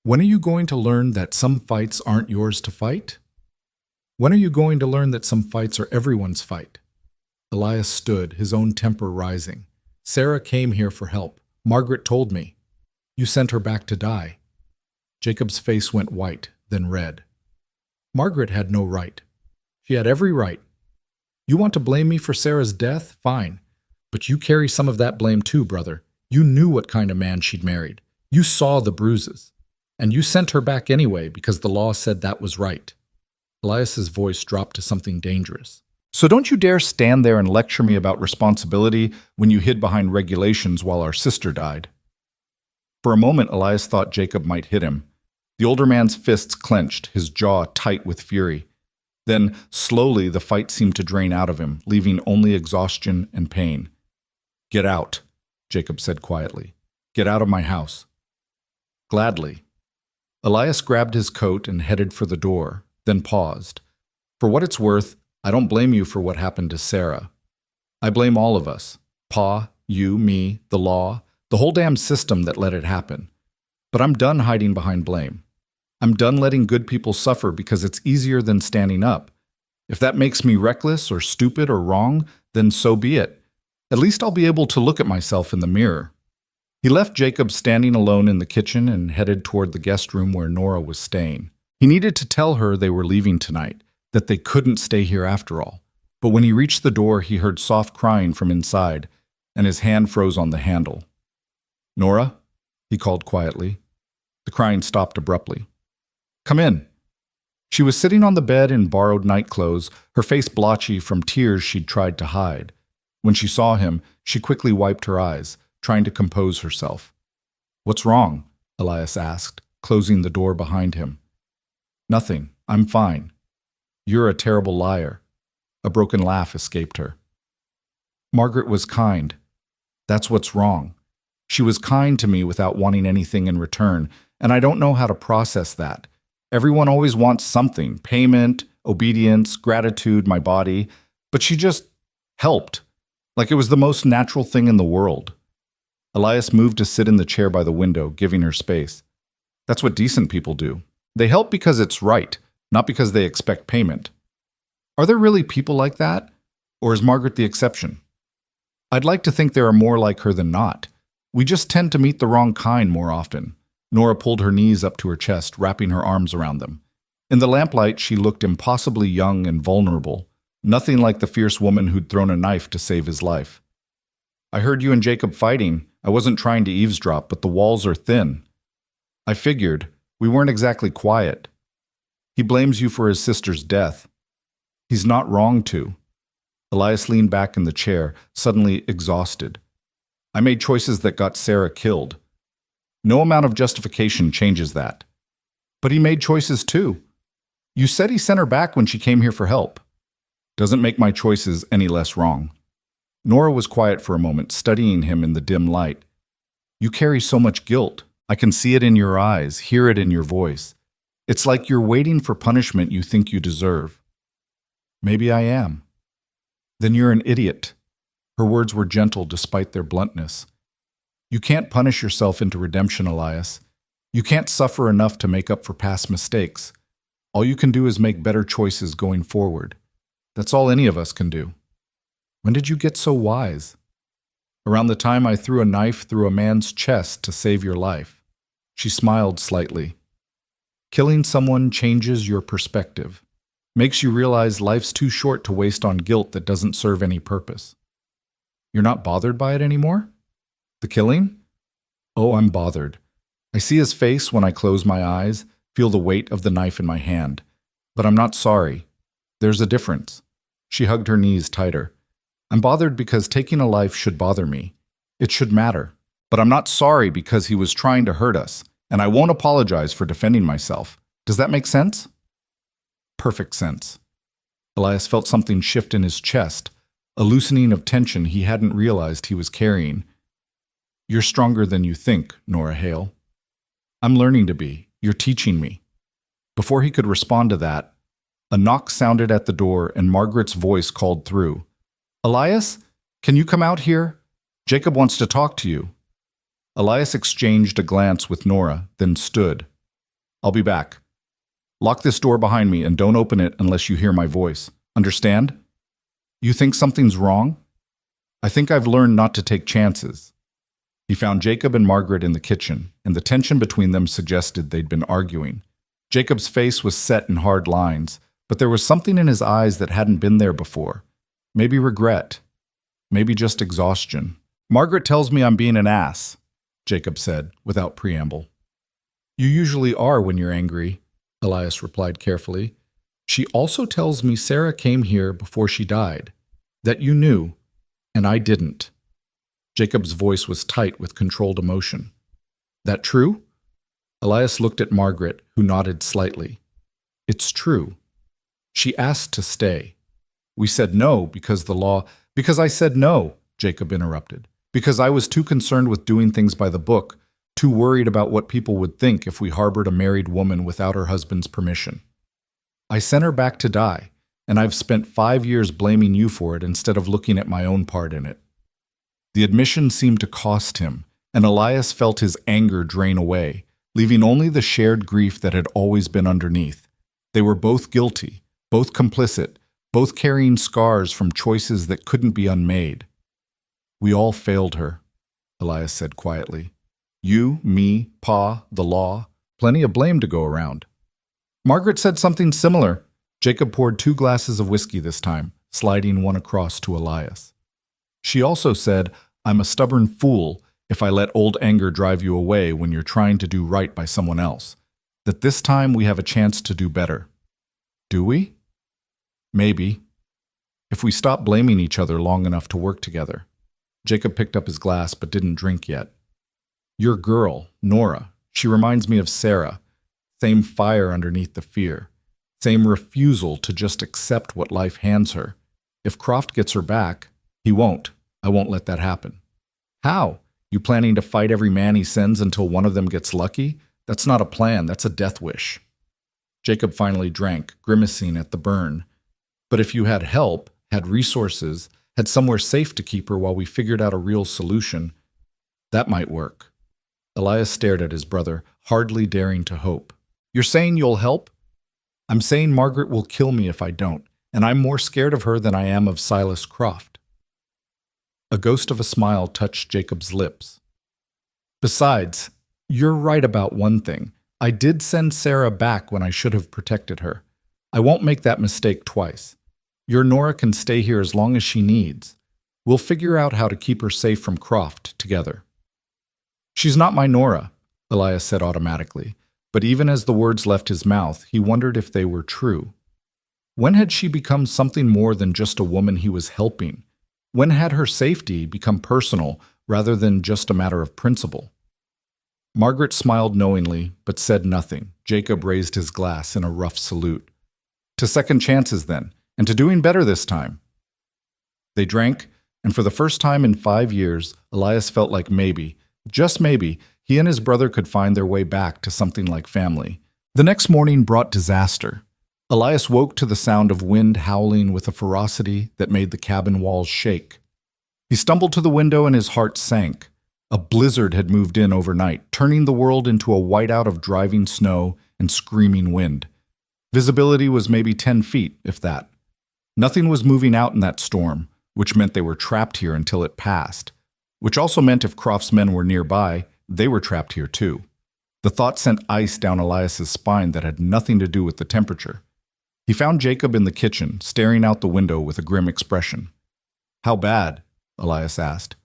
When are you going to learn that some fights aren't yours to fight? When are you going to learn that some fights are everyone's fight? Elias stood, his own temper rising. Sarah came here for help. Margaret told me. You sent her back to die. Jacob's face went white, then red. Margaret had no right. She had every right. You want to blame me for Sarah's death? Fine. But you carry some of that blame too, brother. You knew what kind of man she'd married. You saw the bruises. And you sent her back anyway because the law said that was right. Elias's voice dropped to something dangerous. So don't you dare stand there and lecture me about responsibility when you hid behind regulations while our sister died. For a moment, Elias thought Jacob might hit him. The older man's fists clenched, his jaw tight with fury. Then, slowly, the fight seemed to drain out of him, leaving only exhaustion and pain. Get out, Jacob said quietly. Get out of my house. Gladly. Elias grabbed his coat and headed for the door, then paused. For what it's worth, I don't blame you for what happened to Sarah. I blame all of us. Pa, you, me, the law, the whole damn system that let it happen. But I'm done hiding behind blame. I'm done letting good people suffer because it's easier than standing up. If that makes me reckless or stupid or wrong, then so be it. At least I'll be able to look at myself in the mirror. He left Jacob standing alone in the kitchen and headed toward the guest room where Nora was staying. He needed to tell her they were leaving tonight, that they couldn't stay here after all. But when he reached the door, he heard soft crying from inside, and his hand froze on the handle. Nora? He called quietly. The crying stopped abruptly. Come in. She was sitting on the bed in borrowed nightclothes, her face blotchy from tears she'd tried to hide. When she saw him, she quickly wiped her eyes, trying to compose herself. What's wrong? Elias asked, closing the door behind him. Nothing. I'm fine. You're a terrible liar. A broken laugh escaped her. Margaret was kind. That's what's wrong. She was kind to me without wanting anything in return, and I don't know how to process that. Everyone always wants something: payment, obedience, gratitude, my body. But she just helped, like it was the most natural thing in the world. Elias moved to sit in the chair by the window, giving her space. That's what decent people do. They help because it's right, not because they expect payment. Are there really people like that? Or is Margaret the exception? I'd like to think there are more like her than not. We just tend to meet the wrong kind more often. Nora pulled her knees up to her chest, wrapping her arms around them. In the lamplight, she looked impossibly young and vulnerable, nothing like the fierce woman who'd thrown a knife to save his life. I heard you and Jacob fighting. I wasn't trying to eavesdrop, but the walls are thin. I figured. We weren't exactly quiet. He blames you for his sister's death. He's not wrong to. Elias leaned back in the chair, suddenly exhausted. I made choices that got Sarah killed. No amount of justification changes that. But he made choices too. You said he sent her back when she came here for help. Doesn't make my choices any less wrong. Nora was quiet for a moment, studying him in the dim light. You carry so much guilt. I can see it in your eyes, hear it in your voice. It's like you're waiting for punishment you think you deserve. Maybe I am. Then you're an idiot. Her words were gentle despite their bluntness. You can't punish yourself into redemption, Elias. You can't suffer enough to make up for past mistakes. All you can do is make better choices going forward. That's all any of us can do. When did you get so wise? Around the time I threw a knife through a man's chest to save your life. She smiled slightly. Killing someone changes your perspective. Makes you realize life's too short to waste on guilt that doesn't serve any purpose. You're not bothered by it anymore? The killing? Oh, I'm bothered. I see his face when I close my eyes, feel the weight of the knife in my hand. But I'm not sorry. There's a difference. She hugged her knees tighter. I'm bothered because taking a life should bother me. It should matter. But I'm not sorry because he was trying to hurt us, and I won't apologize for defending myself. Does that make sense? Perfect sense. Elias felt something shift in his chest, a loosening of tension he hadn't realized he was carrying. You're stronger than you think, Nora Hale. I'm learning to be. You're teaching me. Before he could respond to that, a knock sounded at the door and Margaret's voice called through. Elias, can you come out here? Jacob wants to talk to you. Elias exchanged a glance with Nora, then stood. I'll be back. Lock this door behind me and don't open it unless you hear my voice. Understand? You think something's wrong? I think I've learned not to take chances. He found Jacob and Margaret in the kitchen, and the tension between them suggested they'd been arguing. Jacob's face was set in hard lines, but there was something in his eyes that hadn't been there before. Maybe regret. Maybe just exhaustion. Margaret tells me I'm being an ass, Jacob said, without preamble. You usually are when you're angry, Elias replied carefully. She also tells me Sarah came here before she died, that you knew, and I didn't. Jacob's voice was tight with controlled emotion. That true? Elias looked at Margaret, who nodded slightly. It's true. She asked to stay. We said no because the law... Because I said no, Jacob interrupted. Because I was too concerned with doing things by the book, too worried about what people would think if we harbored a married woman without her husband's permission. I sent her back to die, and I've spent 5 years blaming you for it instead of looking at my own part in it. The admission seemed to cost him, and Elias felt his anger drain away, leaving only the shared grief that had always been underneath. They were both guilty, both complicit, both carrying scars from choices that couldn't be unmade. We all failed her, Elias said quietly. You, me, Pa, the law, plenty of blame to go around. Margaret said something similar. Jacob poured 2 glasses of whiskey this time, sliding one across to Elias. She also said, I'm a stubborn fool if I let old anger drive you away when you're trying to do right by someone else. That this time we have a chance to do better. Do we? Maybe. If we stop blaming each other long enough to work together. Jacob picked up his glass but didn't drink yet. Your girl, Nora, she reminds me of Sarah. Same fire underneath the fear. Same refusal to just accept what life hands her. If Croft gets her back, he won't. I won't let that happen. How? You planning to fight every man he sends until one of them gets lucky? That's not a plan, that's a death wish. Jacob finally drank, grimacing at the burn. But if you had help, had resources, had somewhere safe to keep her while we figured out a real solution, that might work. Elias stared at his brother, hardly daring to hope. You're saying you'll help? I'm saying Margaret will kill me if I don't, and I'm more scared of her than I am of Silas Croft. A ghost of a smile touched Jacob's lips. Besides, you're right about one thing. I did send Sarah back when I should have protected her. I won't make that mistake twice. Your Nora can stay here as long as she needs. We'll figure out how to keep her safe from Croft together. She's not my Nora, Elias said automatically, but even as the words left his mouth, he wondered if they were true. When had she become something more than just a woman he was helping? When had her safety become personal rather than just a matter of principle? Margaret smiled knowingly, but said nothing. Jacob raised his glass in a rough salute. To second chances, then, and to doing better this time. They drank, and for the first time in 5 years, Elias felt like maybe, just maybe, he and his brother could find their way back to something like family. The next morning brought disaster. Elias woke to the sound of wind howling with a ferocity that made the cabin walls shake. He stumbled to the window and his heart sank. A blizzard had moved in overnight, turning the world into a whiteout of driving snow and screaming wind. Visibility was maybe 10 feet, if that. Nothing was moving out in that storm, which meant they were trapped here until it passed. Which also meant if Croft's men were nearby, they were trapped here too. The thought sent ice down Elias's spine that had nothing to do with the temperature. He found Jacob in the kitchen, staring out the window with a grim expression. How bad? Elias asked.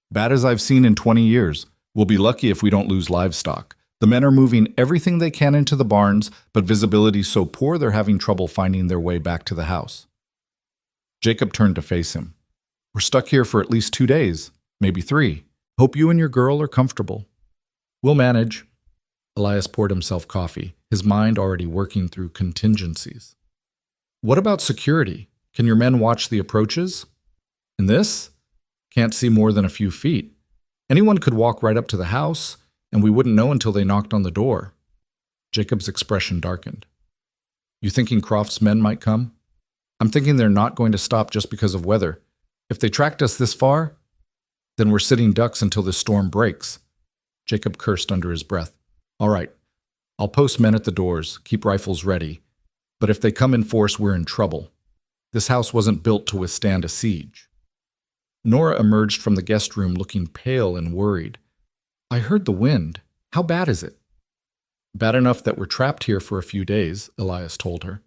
Bad as I've seen in 20 years. We'll be lucky if we don't lose livestock. The men are moving everything they can into the barns, but visibility's so poor they're having trouble finding their way back to the house. Jacob turned to face him. We're stuck here for at least 2 days, maybe 3. Hope you and your girl are comfortable. We'll manage. Elias poured himself coffee, his mind already working through contingencies. What about security? Can your men watch the approaches? In this? Can't see more than a few feet. Anyone could walk right up to the house, and we wouldn't know until they knocked on the door. Jacob's expression darkened. You thinking Croft's men might come? I'm thinking they're not going to stop just because of weather. If they tracked us this far, then we're sitting ducks until this storm breaks. Jacob cursed under his breath. All right, I'll post men at the doors, keep rifles ready. But if they come in force, we're in trouble. This house wasn't built to withstand a siege. Nora emerged from the guest room looking pale and worried. I heard the wind. How bad is it? Bad enough that we're trapped here for a few days, Elias told her.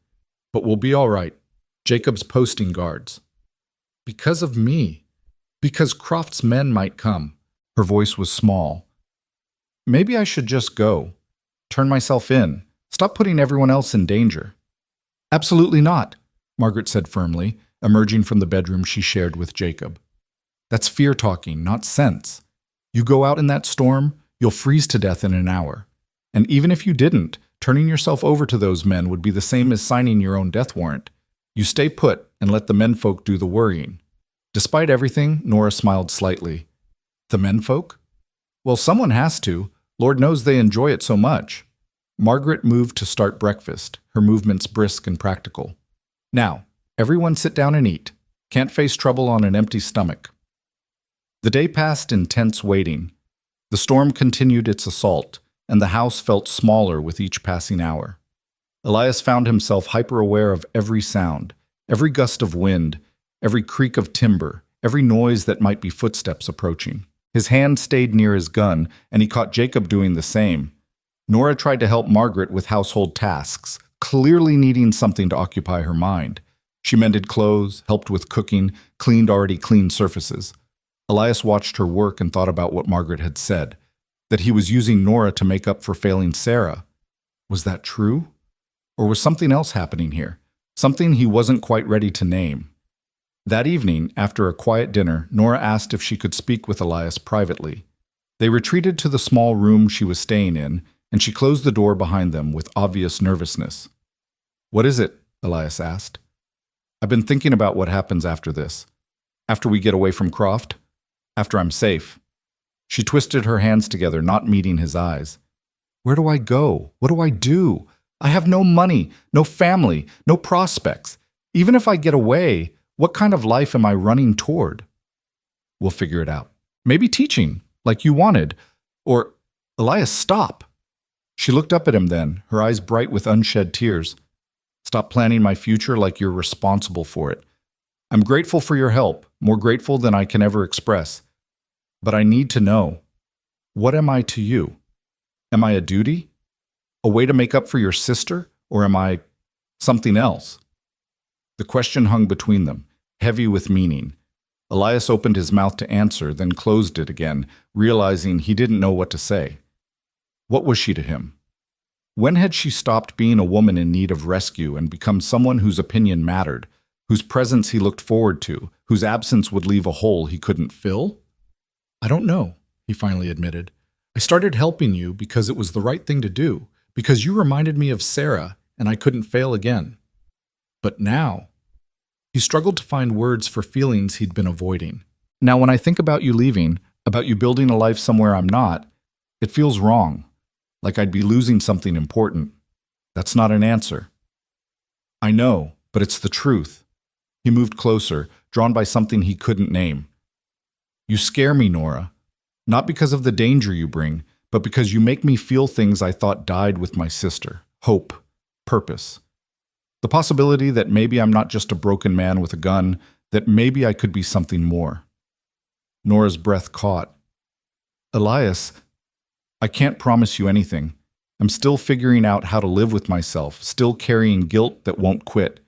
But we'll be all right. Jacob's posting guards. Because of me. Because Croft's men might come. Her voice was small. Maybe I should just go. Turn myself in. Stop putting everyone else in danger. Absolutely not, Margaret said firmly, emerging from the bedroom she shared with Jacob. That's fear talking, not sense. You go out in that storm, you'll freeze to death in an hour. And even if you didn't, turning yourself over to those men would be the same as signing your own death warrant. You stay put and let the menfolk do the worrying. Despite everything, Nora smiled slightly. The menfolk? Well, someone has to. Lord knows they enjoy it so much. Margaret moved to start breakfast, her movements brisk and practical. Now, everyone sit down and eat. Can't face trouble on an empty stomach. The day passed in tense waiting. The storm continued its assault, and the house felt smaller with each passing hour. Elias found himself hyper-aware of every sound, every gust of wind, every creak of timber, every noise that might be footsteps approaching. His hand stayed near his gun, and he caught Jacob doing the same. Nora tried to help Margaret with household tasks, clearly needing something to occupy her mind. She mended clothes, helped with cooking, cleaned already clean surfaces. Elias watched her work and thought about what Margaret had said, that he was using Nora to make up for failing Sarah. Was that true? Or was something else happening here? Something he wasn't quite ready to name. That evening, after a quiet dinner, Nora asked if she could speak with Elias privately. They retreated to the small room she was staying in, and she closed the door behind them with obvious nervousness. What is it? Elias asked. I've been thinking about what happens after this. After we get away from Croft. After I'm safe. She twisted her hands together, not meeting his eyes. Where do I go? What do I do? I have no money, no family, no prospects. Even if I get away, what kind of life am I running toward? We'll figure it out. Maybe teaching, like you wanted. Or, Elias, stop. She looked up at him then, her eyes bright with unshed tears. Stop planning my future like you're responsible for it. I'm grateful for your help, more grateful than I can ever express. But I need to know, what am I to you? Am I a duty? A way to make up for your sister? Or am I something else? The question hung between them, heavy with meaning. Elias opened his mouth to answer, then closed it again, realizing he didn't know what to say. What was she to him? When had she stopped being a woman in need of rescue and become someone whose opinion mattered, whose presence he looked forward to, whose absence would leave a hole he couldn't fill? I don't know, he finally admitted. I started helping you because it was the right thing to do, because you reminded me of Sarah and I couldn't fail again. But now, he struggled to find words for feelings he'd been avoiding. Now, when I think about you leaving, about you building a life somewhere I'm not, it feels wrong, like I'd be losing something important. That's not an answer. I know, but it's the truth. He moved closer, drawn by something he couldn't name. You scare me, Nora. Not because of the danger you bring, but because you make me feel things I thought died with my sister. Hope, purpose. The possibility that maybe I'm not just a broken man with a gun, that maybe I could be something more. Nora's breath caught. Elias, I can't promise you anything. I'm still figuring out how to live with myself, still carrying guilt that won't quit.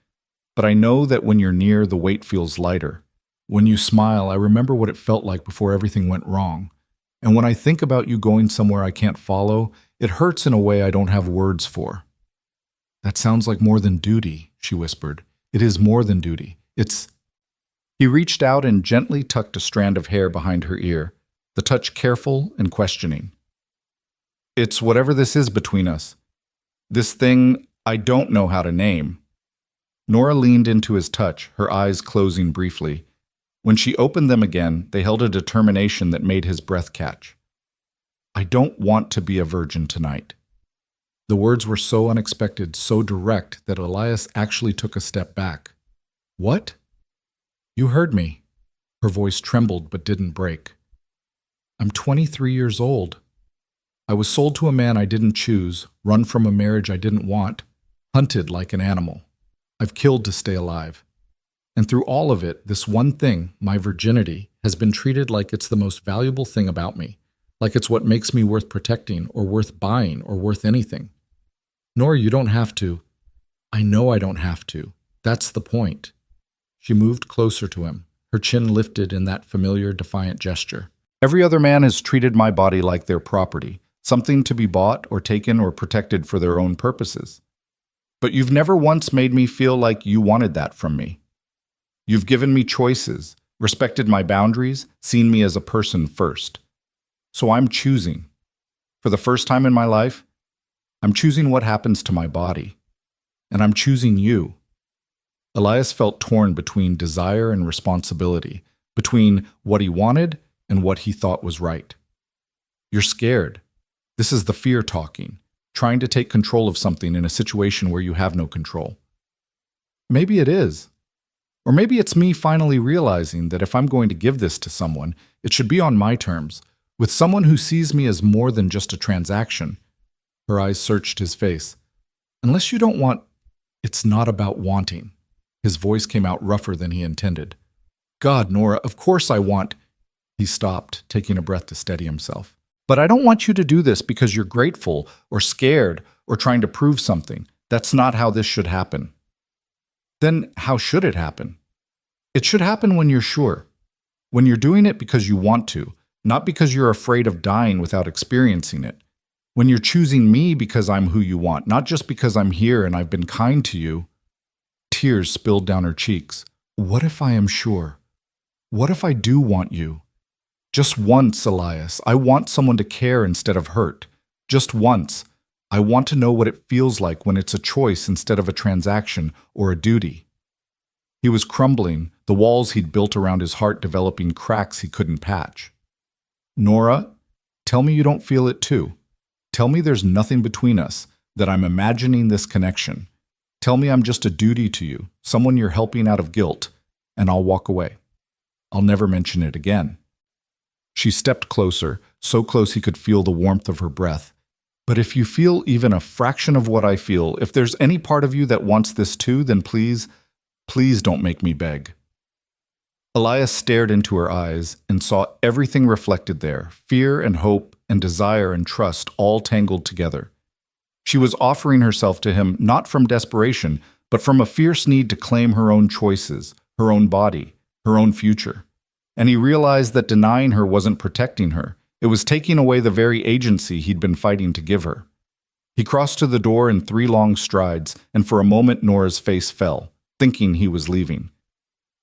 But I know that when you're near, the weight feels lighter. When you smile, I remember what it felt like before everything went wrong. And when I think about you going somewhere I can't follow, it hurts in a way I don't have words for. That sounds like more than duty, she whispered. It is more than duty. It's... He reached out and gently tucked a strand of hair behind her ear, the touch careful and questioning. It's whatever this is between us. This thing I don't know how to name. Nora leaned into his touch, her eyes closing briefly. When she opened them again, they held a determination that made his breath catch. I don't want to be a virgin tonight. The words were so unexpected, so direct, that Elias actually took a step back. What? You heard me. Her voice trembled but didn't break. I'm 23 years old. I was sold to a man I didn't choose, run from a marriage I didn't want, hunted like an animal. I've killed to stay alive. And through all of it, this one thing, my virginity, has been treated like it's the most valuable thing about me, like it's what makes me worth protecting or worth buying or worth anything. Nor you don't have to. I know I don't have to. That's the point. She moved closer to him, her chin lifted in that familiar, defiant gesture. Every other man has treated my body like their property, something to be bought or taken or protected for their own purposes. But you've never once made me feel like you wanted that from me. You've given me choices, respected my boundaries, seen me as a person first. So I'm choosing. For the first time in my life, I'm choosing what happens to my body. And I'm choosing you. Elias felt torn between desire and responsibility, between what he wanted and what he thought was right. You're scared. This is the fear talking, trying to take control of something in a situation where you have no control. Maybe it is. Or maybe it's me finally realizing that if I'm going to give this to someone, it should be on my terms, with someone who sees me as more than just a transaction. Her eyes searched his face. Unless you don't want, it's not about wanting. His voice came out rougher than he intended. God, Nora, of course I want... He stopped, taking a breath to steady himself. But I don't want you to do this because you're grateful or scared or trying to prove something. That's not how this should happen. Then how should it happen? It should happen when you're sure. When you're doing it because you want to, not because you're afraid of dying without experiencing it. When you're choosing me because I'm who you want, not just because I'm here and I've been kind to you. Tears spilled down her cheeks. What if I am sure? What if I do want you? Just once, Elias. I want someone to care instead of hurt. Just once. I want to know what it feels like when it's a choice instead of a transaction or a duty. He was crumbling, the walls he'd built around his heart developing cracks he couldn't patch. Nora, Tell me you don't feel it too. Tell me there's nothing between us, that I'm imagining this connection. Tell me I'm just a duty to you, someone you're helping out of guilt, and I'll walk away. I'll never mention it again." She stepped closer, so close he could feel the warmth of her breath. "But if you feel even a fraction of what I feel, if there's any part of you that wants this too, then please, please don't make me beg." Elias stared into her eyes and saw everything reflected there, fear and hope and desire and trust all tangled together. She was offering herself to him not from desperation, but from a fierce need to claim her own choices, her own body, her own future. And he realized that denying her wasn't protecting her. It was taking away the very agency he'd been fighting to give her. He crossed to the door in 3 long strides, and for a moment Nora's face fell, thinking he was leaving.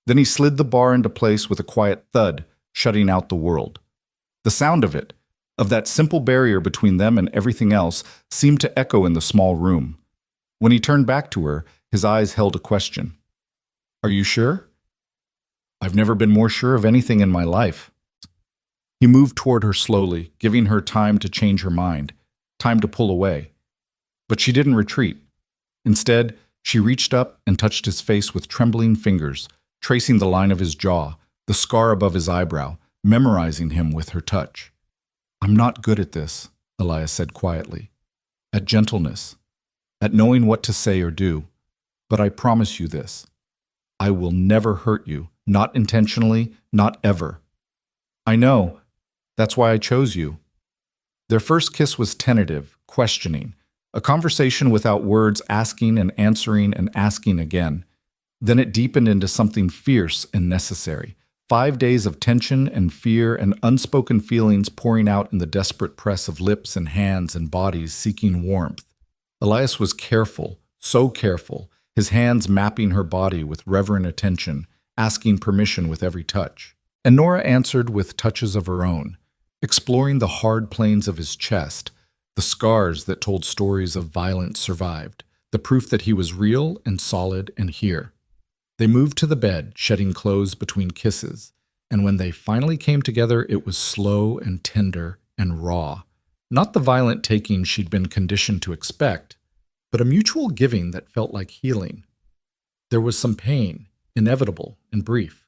Then he slid the bar into place with a quiet thud, shutting out the world. The sound of it, of that simple barrier between them and everything else, seemed to echo in the small room. When he turned back to her, his eyes held a question. "Are you sure?" "I've never been more sure of anything in my life." He moved toward her slowly, giving her time to change her mind, time to pull away. But she didn't retreat. Instead, she reached up and touched his face with trembling fingers, tracing the line of his jaw, the scar above his eyebrow, memorizing him with her touch. "I'm not good at this," Elias said quietly. "At gentleness, at knowing what to say or do. But I promise you this. I will never hurt you, not intentionally, not ever. I know. That's why I chose you." Their first kiss was tentative, questioning, a conversation without words, asking and asking again. Then it deepened into something fierce and necessary. 5 days of tension and fear and unspoken feelings pouring out in the desperate press of lips and hands and bodies seeking warmth. Elias was careful, so careful, his hands mapping her body with reverent attention, asking permission with every touch. And Nora answered with touches of her own, exploring the hard planes of his chest, the scars that told stories of violence survived, the proof that he was real and solid and here. They moved to the bed, shedding clothes between kisses, and when they finally came together, it was slow and tender and raw. Not the violent taking she'd been conditioned to expect, but a mutual giving that felt like healing. There was some pain, inevitable and brief,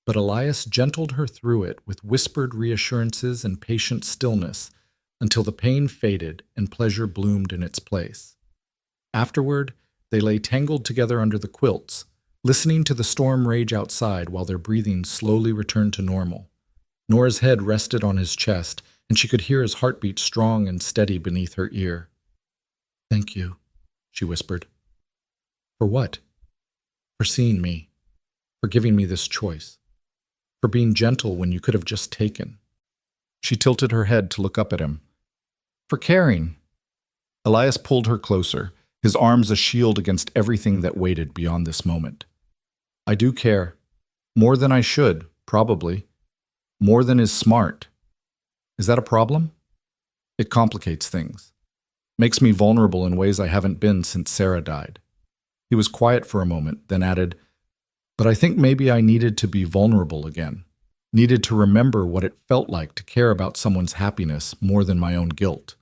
but Elias gentled her through it with whispered reassurances and patient stillness until the pain faded and pleasure bloomed in its place. Afterward, they lay tangled together under the quilts, listening to the storm rage outside while their breathing slowly returned to normal. Nora's head rested on his chest, and she could hear his heartbeat strong and steady beneath her ear. "Thank you," she whispered. "For what?" "For seeing me, for giving me this choice, for being gentle when you could have just taken." She tilted her head to look up at him. "For caring." Elias pulled her closer, his arms a shield against everything that waited beyond this moment. "I do care. More than I should, probably. More than is smart. Is that a problem?" "It complicates things. Makes me vulnerable in ways I haven't been since Sarah died." He was quiet for a moment, then added, "But I think maybe I needed to be vulnerable again. Needed to remember what it felt like to care about someone's happiness more than my own guilt."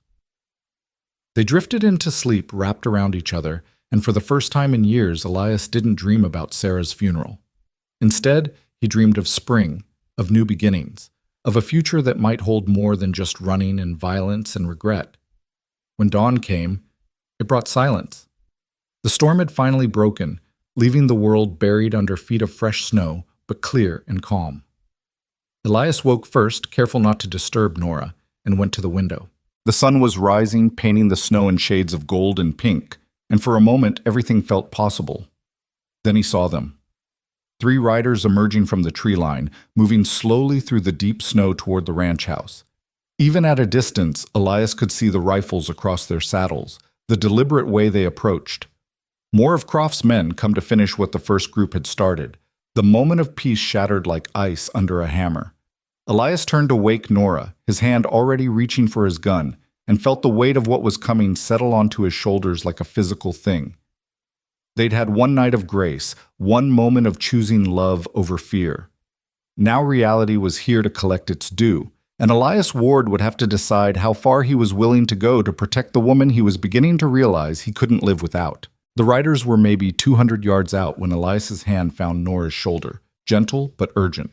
They drifted into sleep wrapped around each other, and for the first time in years, Elias didn't dream about Sarah's funeral. Instead, he dreamed of spring, of new beginnings, of a future that might hold more than just running and violence and regret. When dawn came, it brought silence. The storm had finally broken, leaving the world buried under feet of fresh snow, but clear and calm. Elias woke first, careful not to disturb Nora, and went to the window. The sun was rising, painting the snow in shades of gold and pink, and for a moment everything felt possible. Then he saw them. 3 riders emerging from the tree line, moving slowly through the deep snow toward the ranch house. Even at a distance, Elias could see the rifles across their saddles, the deliberate way they approached. More of Croft's men come to finish what the first group had started. The moment of peace shattered like ice under a hammer. Elias turned to wake Nora, his hand already reaching for his gun, and felt the weight of what was coming settle onto his shoulders like a physical thing. They'd had one night of grace, one moment of choosing love over fear. Now reality was here to collect its due, And Elias Ward would have to decide how far he was willing to go to protect the woman he was beginning to realize he couldn't live without. The riders were maybe 200 yards out when Elias's hand found Nora's shoulder, gentle but urgent.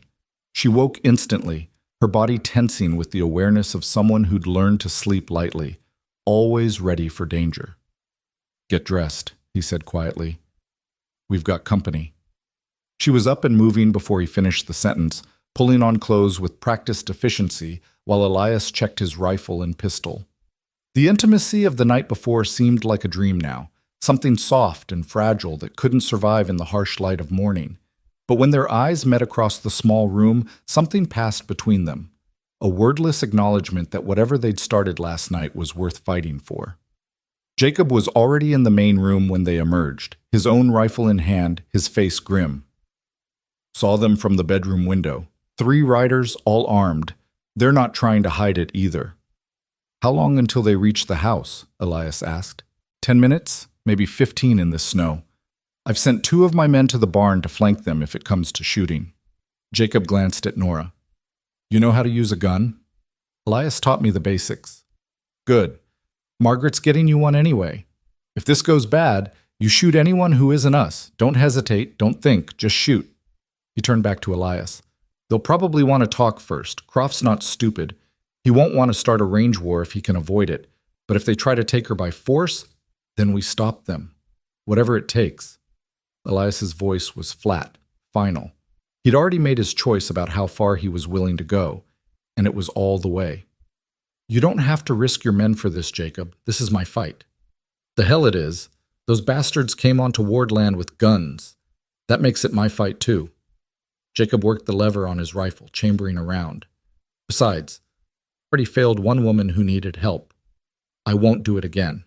She woke instantly, her body tensing with the awareness of someone who'd learned to sleep lightly, always ready for danger. "Get dressed," he said quietly. "We've got company." She was up and moving before he finished the sentence, pulling on clothes with practiced efficiency while Elias checked his rifle and pistol. The intimacy of the night before seemed like a dream now, something soft and fragile that couldn't survive in the harsh light of morning. But when their eyes met across the small room, something passed between them, a wordless acknowledgement that whatever they'd started last night was worth fighting for. Jacob was already in the main room when they emerged, his own rifle in hand, his face grim. "Saw them from the bedroom window. 3 riders, all armed. They're not trying to hide it either." "How long until they reach the house?" Elias asked. 10 minutes, maybe 15 in this snow. I've sent 2 of my men to the barn to flank them if it comes to shooting." Jacob glanced at Nora. "You know how to use a gun?" "Elias taught me the basics." "Good. Margaret's getting you one anyway. If this goes bad, you shoot anyone who isn't us. Don't hesitate, don't think, just shoot." He turned back to Elias. "They'll probably want to talk first. Croft's not stupid. He won't want to start a range war if he can avoid it. But if they try to take her by force, then we stop them. Whatever it takes." Elias's voice was flat, final. He'd already made his choice about how far he was willing to go, and it was all the way. "You don't have to risk your men for this, Jacob. This is my fight." "The hell it is. Those bastards came onto Ward land with guns. That makes it my fight too." Jacob worked the lever on his rifle, chambering around. "Besides, I already failed one woman who needed help. I won't do it again."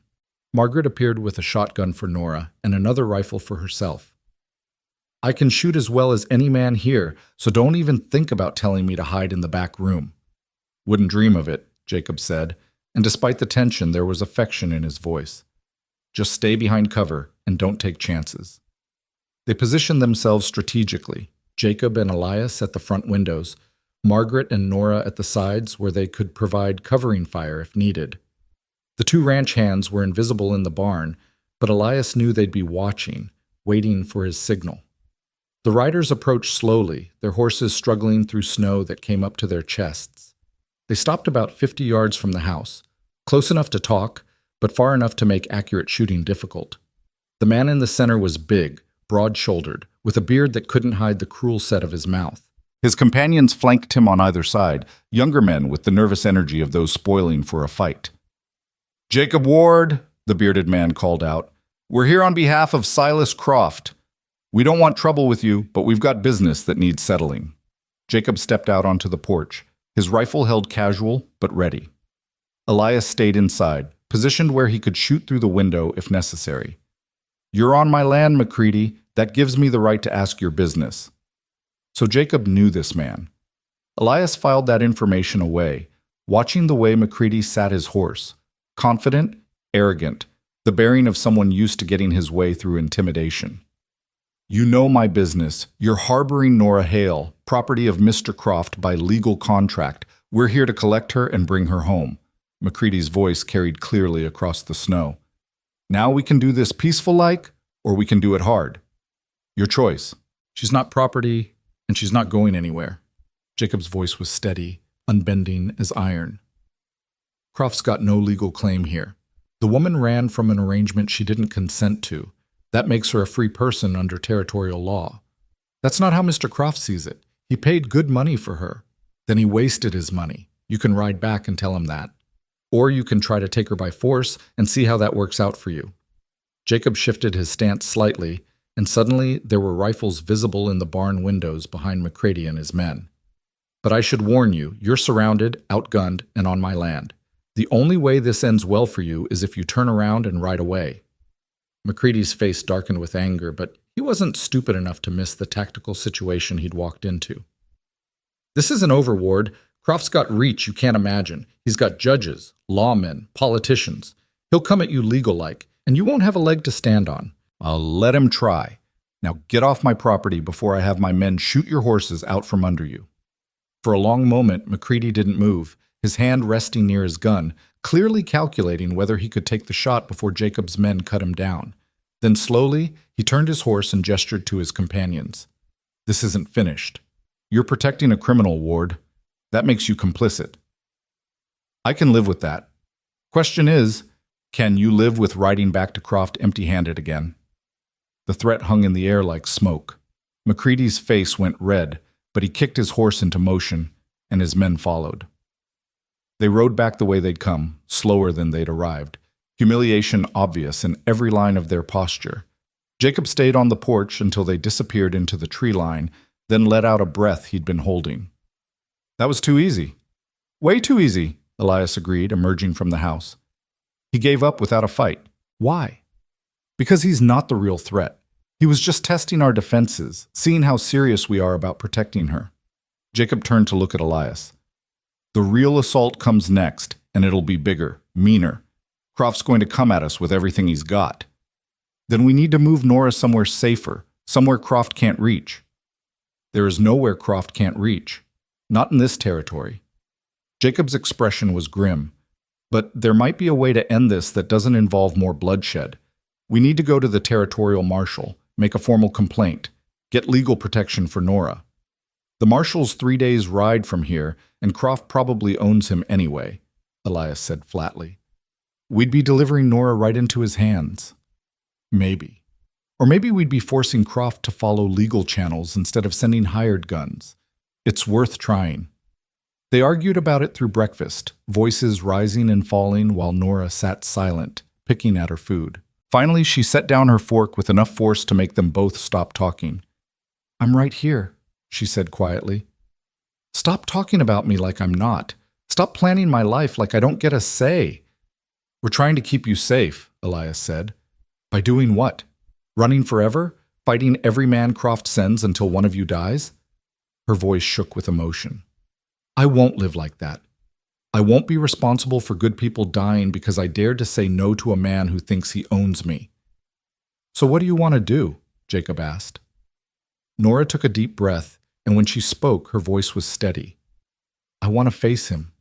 Margaret appeared with a shotgun for Nora and another rifle for herself. "I can shoot as well as any man here, so don't even think about telling me to hide in the back room." "Wouldn't dream of it," Jacob said, and despite the tension, there was affection in his voice. "Just stay behind cover and don't take chances." They positioned themselves strategically, Jacob and Elias at the front windows, Margaret and Nora at the sides where they could provide covering fire if needed. The 2 ranch hands were invisible in the barn, but Elias knew they'd be watching, waiting for his signal. The riders approached slowly, their horses struggling through snow that came up to their chests. They stopped about 50 yards from the house, close enough to talk, but far enough to make accurate shooting difficult. The man in the center was big, broad-shouldered, with a beard that couldn't hide the cruel set of his mouth. His companions flanked him on either side, younger men with the nervous energy of those spoiling for a fight. "Jacob Ward," the bearded man called out, "we're here on behalf of Silas Croft. We don't want trouble with you, but we've got business that needs settling." Jacob stepped out onto the porch, his rifle held casual but ready. Elias stayed inside, positioned where he could shoot through the window if necessary. "You're on my land, McCready. That gives me the right to ask your business." So Jacob knew this man. Elias filed that information away, watching the way McCready sat his horse. Confident, arrogant, the bearing of someone used to getting his way through intimidation. "You know my business. You're harboring Nora Hale, property of Mr. Croft by legal contract. We're here to collect her and bring her home." McCready's voice carried clearly across the snow. "Now we can do this peaceful-like, or we can do it hard. Your choice." "She's not property, and she's not going anywhere." Jacob's voice was steady, unbending as iron. "Croft's got no legal claim here. The woman ran from an arrangement she didn't consent to. That makes her a free person under territorial law. That's not how Mr. Croft sees it. He paid good money for her. Then he wasted his money. You can ride back and tell him that. Or you can try to take her by force and see how that works out for you." Jacob shifted his stance slightly, and suddenly there were rifles visible in the barn windows behind McCready and his men. "But I should warn you, you're surrounded, outgunned, and on my land. The only way this ends well for you is if you turn around and ride away." McCready's face darkened with anger, but he wasn't stupid enough to miss the tactical situation he'd walked into. "This isn't over, Ward. Croft's got reach you can't imagine. He's got judges, lawmen, politicians. He'll come at you legal-like, and you won't have a leg to stand on." "I'll let him try. Now get off my property before I have my men shoot your horses out from under you." For a long moment, McCready didn't move, his hand resting near his gun, clearly calculating whether he could take the shot before Jacob's men cut him down. Then slowly, he turned his horse and gestured to his companions. "This isn't finished. You're protecting a criminal, Ward. That makes you complicit. I can live with that. Question is, can you live with riding back to Croft empty-handed again?" The threat hung in the air like smoke. McCready's face went red, but he kicked his horse into motion, and his men followed. They rode back the way they'd come, slower than they'd arrived, humiliation obvious in every line of their posture. Jacob stayed on the porch until they disappeared into the tree line, then let out a breath he'd been holding. "That was too easy." "Way too easy," Elias agreed, emerging from the house. "He gave up without a fight. Why?" "Because he's not the real threat. He was just testing our defenses, seeing how serious we are about protecting her." Jacob turned to look at Elias. "The real assault comes next, and it'll be bigger, meaner. Croft's going to come at us with everything he's got. Then we need to move Nora somewhere safer, somewhere Croft can't reach." "There is nowhere Croft can't reach. Not in this territory." Jacob's expression was grim. "But there might be a way to end this that doesn't involve more bloodshed. We need to go to the territorial marshal, make a formal complaint, get legal protection for Nora. The marshal's 3 days' ride from here, and Croft probably owns him anyway," Elias said flatly. "We'd be delivering Nora right into his hands." "Maybe. Or maybe we'd be forcing Croft to follow legal channels instead of sending hired guns. It's worth trying." They argued about it through breakfast, voices rising and falling while Nora sat silent, picking at her food. Finally, she set down her fork with enough force to make them both stop talking. "I'm right here," she said quietly. "Stop talking about me like I'm not. Stop planning my life like I don't get a say." "We're trying to keep you safe," Elias said. "By doing what? Running forever? Fighting every man Croft sends until one of you dies?" Her voice shook with emotion. "I won't live like that. I won't be responsible for good people dying because I dared to say no to a man who thinks he owns me." "So what do you want to do?" Jacob asked. Nora took a deep breath, and when she spoke, her voice was steady. "I want to face him.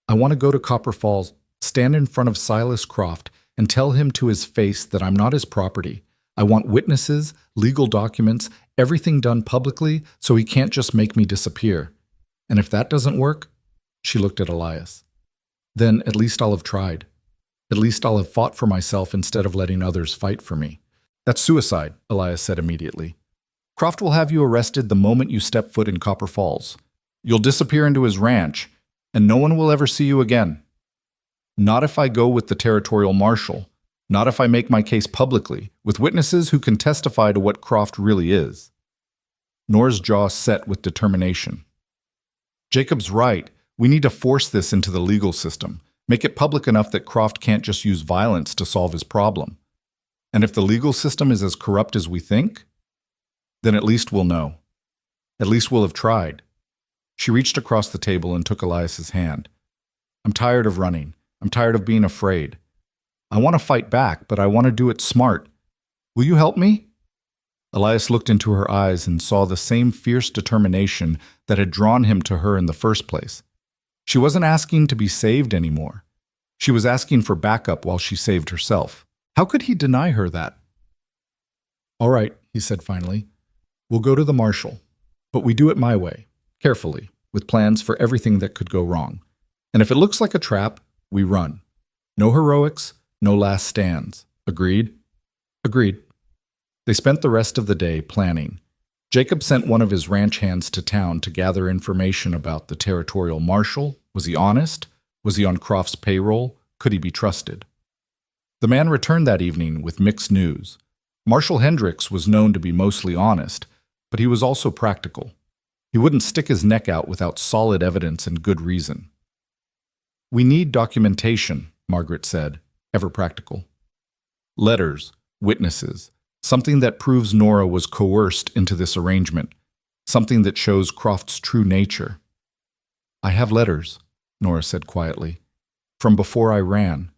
I want to go to Copper Falls, stand in front of Silas Croft, and tell him to his face that I'm not his property. I want witnesses, legal documents, everything done publicly so he can't just make me disappear. And if that doesn't work," she looked at Elias, "then at least I'll have tried. At least I'll have fought for myself instead of letting others fight for me." "That's suicide," Elias said immediately. "Croft will have you arrested the moment you step foot in Copper Falls. You'll disappear into his ranch, and no one will ever see you again. Not if I go with the territorial marshal. Not if I make my case publicly, with witnesses who can testify to what Croft really is." Nora's jaw set with determination. "Jacob's right. We need to force this into the legal system, make it public enough that Croft can't just use violence to solve his problem. And if the legal system is as corrupt as we think, then at least we'll know. At least we'll have tried." She reached across the table and took Elias's hand. "I'm tired of running. I'm tired of being afraid. I want to fight back, but I want to do it smart. Will you help me?" Elias looked into her eyes and saw the same fierce determination that had drawn him to her in the first place. She wasn't asking to be saved anymore. She was asking for backup while she saved herself. How could he deny her that? "All right," he said finally. "We'll go to the marshal. But we do it my way, carefully, with plans for everything that could go wrong. And if it looks like a trap, we run. No heroics, no last stands. Agreed?" "Agreed." They spent the rest of the day planning. Jacob sent one of his ranch hands to town to gather information about the territorial marshal. Was he honest? Was he on Croft's payroll? Could he be trusted? The man returned that evening with mixed news. Marshal Hendricks was known to be mostly honest, but he was also practical. He wouldn't stick his neck out without solid evidence and good reason. "We need documentation," Margaret said, ever practical. "Letters, witnesses, something that proves Nora was coerced into this arrangement, something that shows Croft's true nature." "I have letters," Nora said quietly, "from before I ran.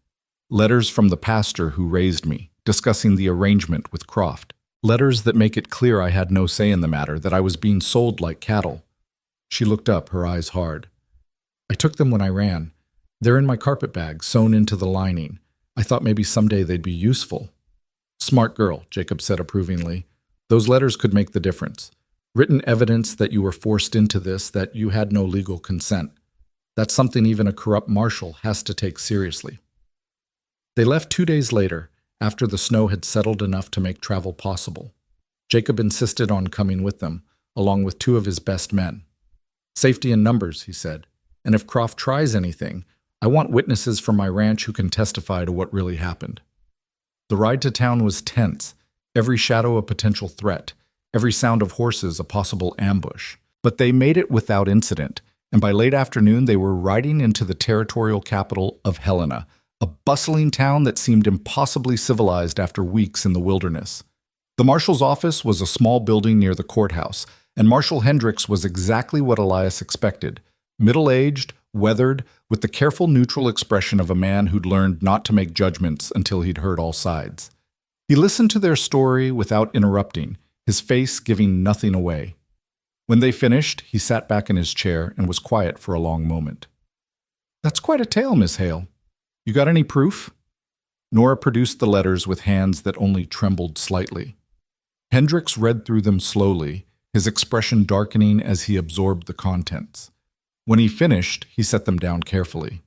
Letters from the pastor who raised me, discussing the arrangement with Croft. Letters that make it clear I had no say in the matter, that I was being sold like cattle." She looked up, her eyes hard. I took them when I ran. They're in my carpet bag, sewn into the lining. I thought maybe someday they'd be useful. Smart girl, Jacob said approvingly. Those letters could make the difference. Written evidence that you were forced into this, that you had no legal consent. That's something even a corrupt marshal has to take seriously. They left 2 days later, after the snow had settled enough to make travel possible. Jacob insisted on coming with them, along with 2 of his best men. Safety in numbers, he said, and if Croft tries anything, I want witnesses from my ranch who can testify to what really happened. The ride to town was tense, every shadow a potential threat, every sound of horses a possible ambush. But they made it without incident, and by late afternoon they were riding into the territorial capital of Helena, a bustling town that seemed impossibly civilized after weeks in the wilderness. The marshal's office was a small building near the courthouse, and Marshal Hendricks was exactly what Elias expected. Middle-aged, weathered, with the careful neutral expression of a man who'd learned not to make judgments until he'd heard all sides. He listened to their story without interrupting, his face giving nothing away. When they finished, he sat back in his chair and was quiet for a long moment. That's quite a tale, Miss Hale. You got any proof? Nora produced the letters with hands that only trembled slightly. Hendricks read through them slowly, his expression darkening as he absorbed the contents. When he finished, he set them down carefully.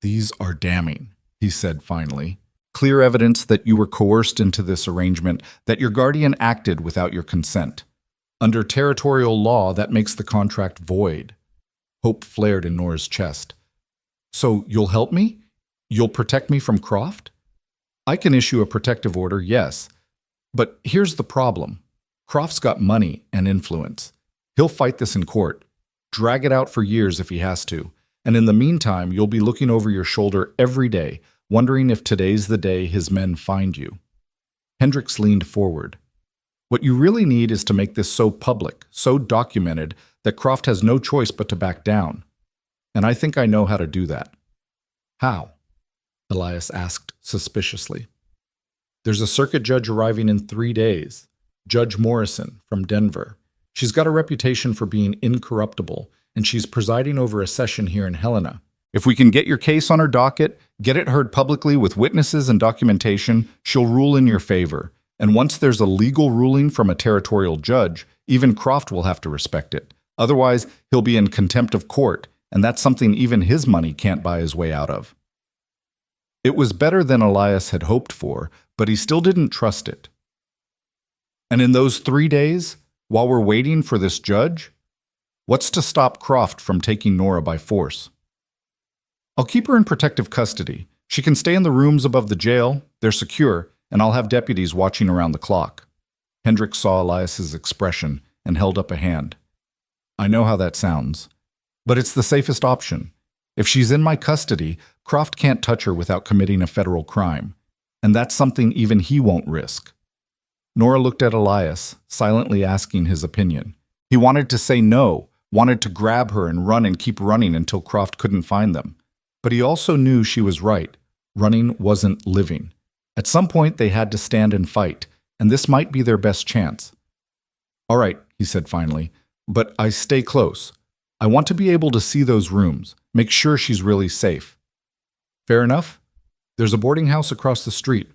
These are damning, he said finally. Clear evidence that you were coerced into this arrangement, that your guardian acted without your consent. Under territorial law, that makes the contract void. Hope flared in Nora's chest. So you'll help me? You'll protect me from Croft? I can issue a protective order, yes. But here's the problem. Croft's got money and influence. He'll fight this in court, drag it out for years if he has to, and in the meantime, you'll be looking over your shoulder every day, wondering if today's the day his men find you. Hendricks leaned forward. What you really need is to make this so public, so documented, that Croft has no choice but to back down. And I think I know how to do that. How? Elias asked suspiciously. There's a circuit judge arriving in 3 days, Judge Morrison from Denver. She's got a reputation for being incorruptible, and she's presiding over a session here in Helena. If we can get your case on her docket, get it heard publicly with witnesses and documentation, she'll rule in your favor. And once there's a legal ruling from a territorial judge, even Croft will have to respect it. Otherwise, he'll be in contempt of court, and that's something even his money can't buy his way out of. It was better than Elias had hoped for, but he still didn't trust it. And in those 3 days, while we're waiting for this judge, what's to stop Croft from taking Nora by force? I'll keep her in protective custody. She can stay in the rooms above the jail. They're secure, and I'll have deputies watching around the clock. Hendricks saw Elias's expression and held up a hand. I know how that sounds, but it's the safest option. If she's in my custody, Croft can't touch her without committing a federal crime, and that's something even he won't risk. Nora looked at Elias, silently asking his opinion. He wanted to say no, wanted to grab her and run and keep running until Croft couldn't find them. But he also knew she was right. Running wasn't living. At some point, they had to stand and fight, and this might be their best chance. All right, he said finally, but I stay close. I want to be able to see those rooms, make sure she's really safe. Fair enough? There's a boarding house across the street.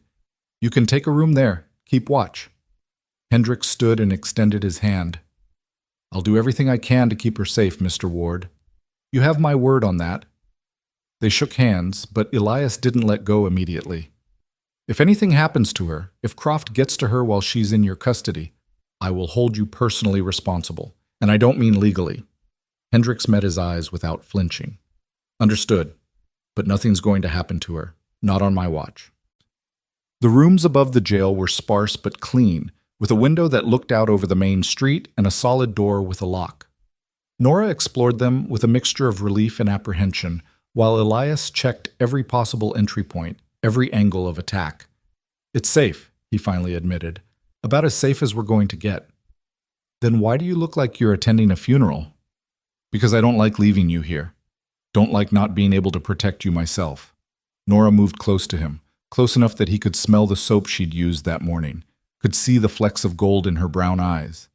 You can take a room there. Keep watch. Hendricks stood and extended his hand. I'll do everything I can to keep her safe, Mr. Ward. You have my word on that. They shook hands, but Elias didn't let go immediately. If anything happens to her, if Croft gets to her while she's in your custody, I will hold you personally responsible, and I don't mean legally. Hendricks met his eyes without flinching. Understood, but nothing's going to happen to her, not on my watch. The rooms above the jail were sparse but clean, with a window that looked out over the main street and a solid door with a lock. Nora explored them with a mixture of relief and apprehension, while Elias checked every possible entry point, every angle of attack. It's safe, he finally admitted. About as safe as we're going to get. Then why do you look like you're attending a funeral? Because I don't like leaving you here. Don't like not being able to protect you myself. Nora moved close to him, close enough that he could smell the soap she'd used that morning, could see the flecks of gold in her brown eyes.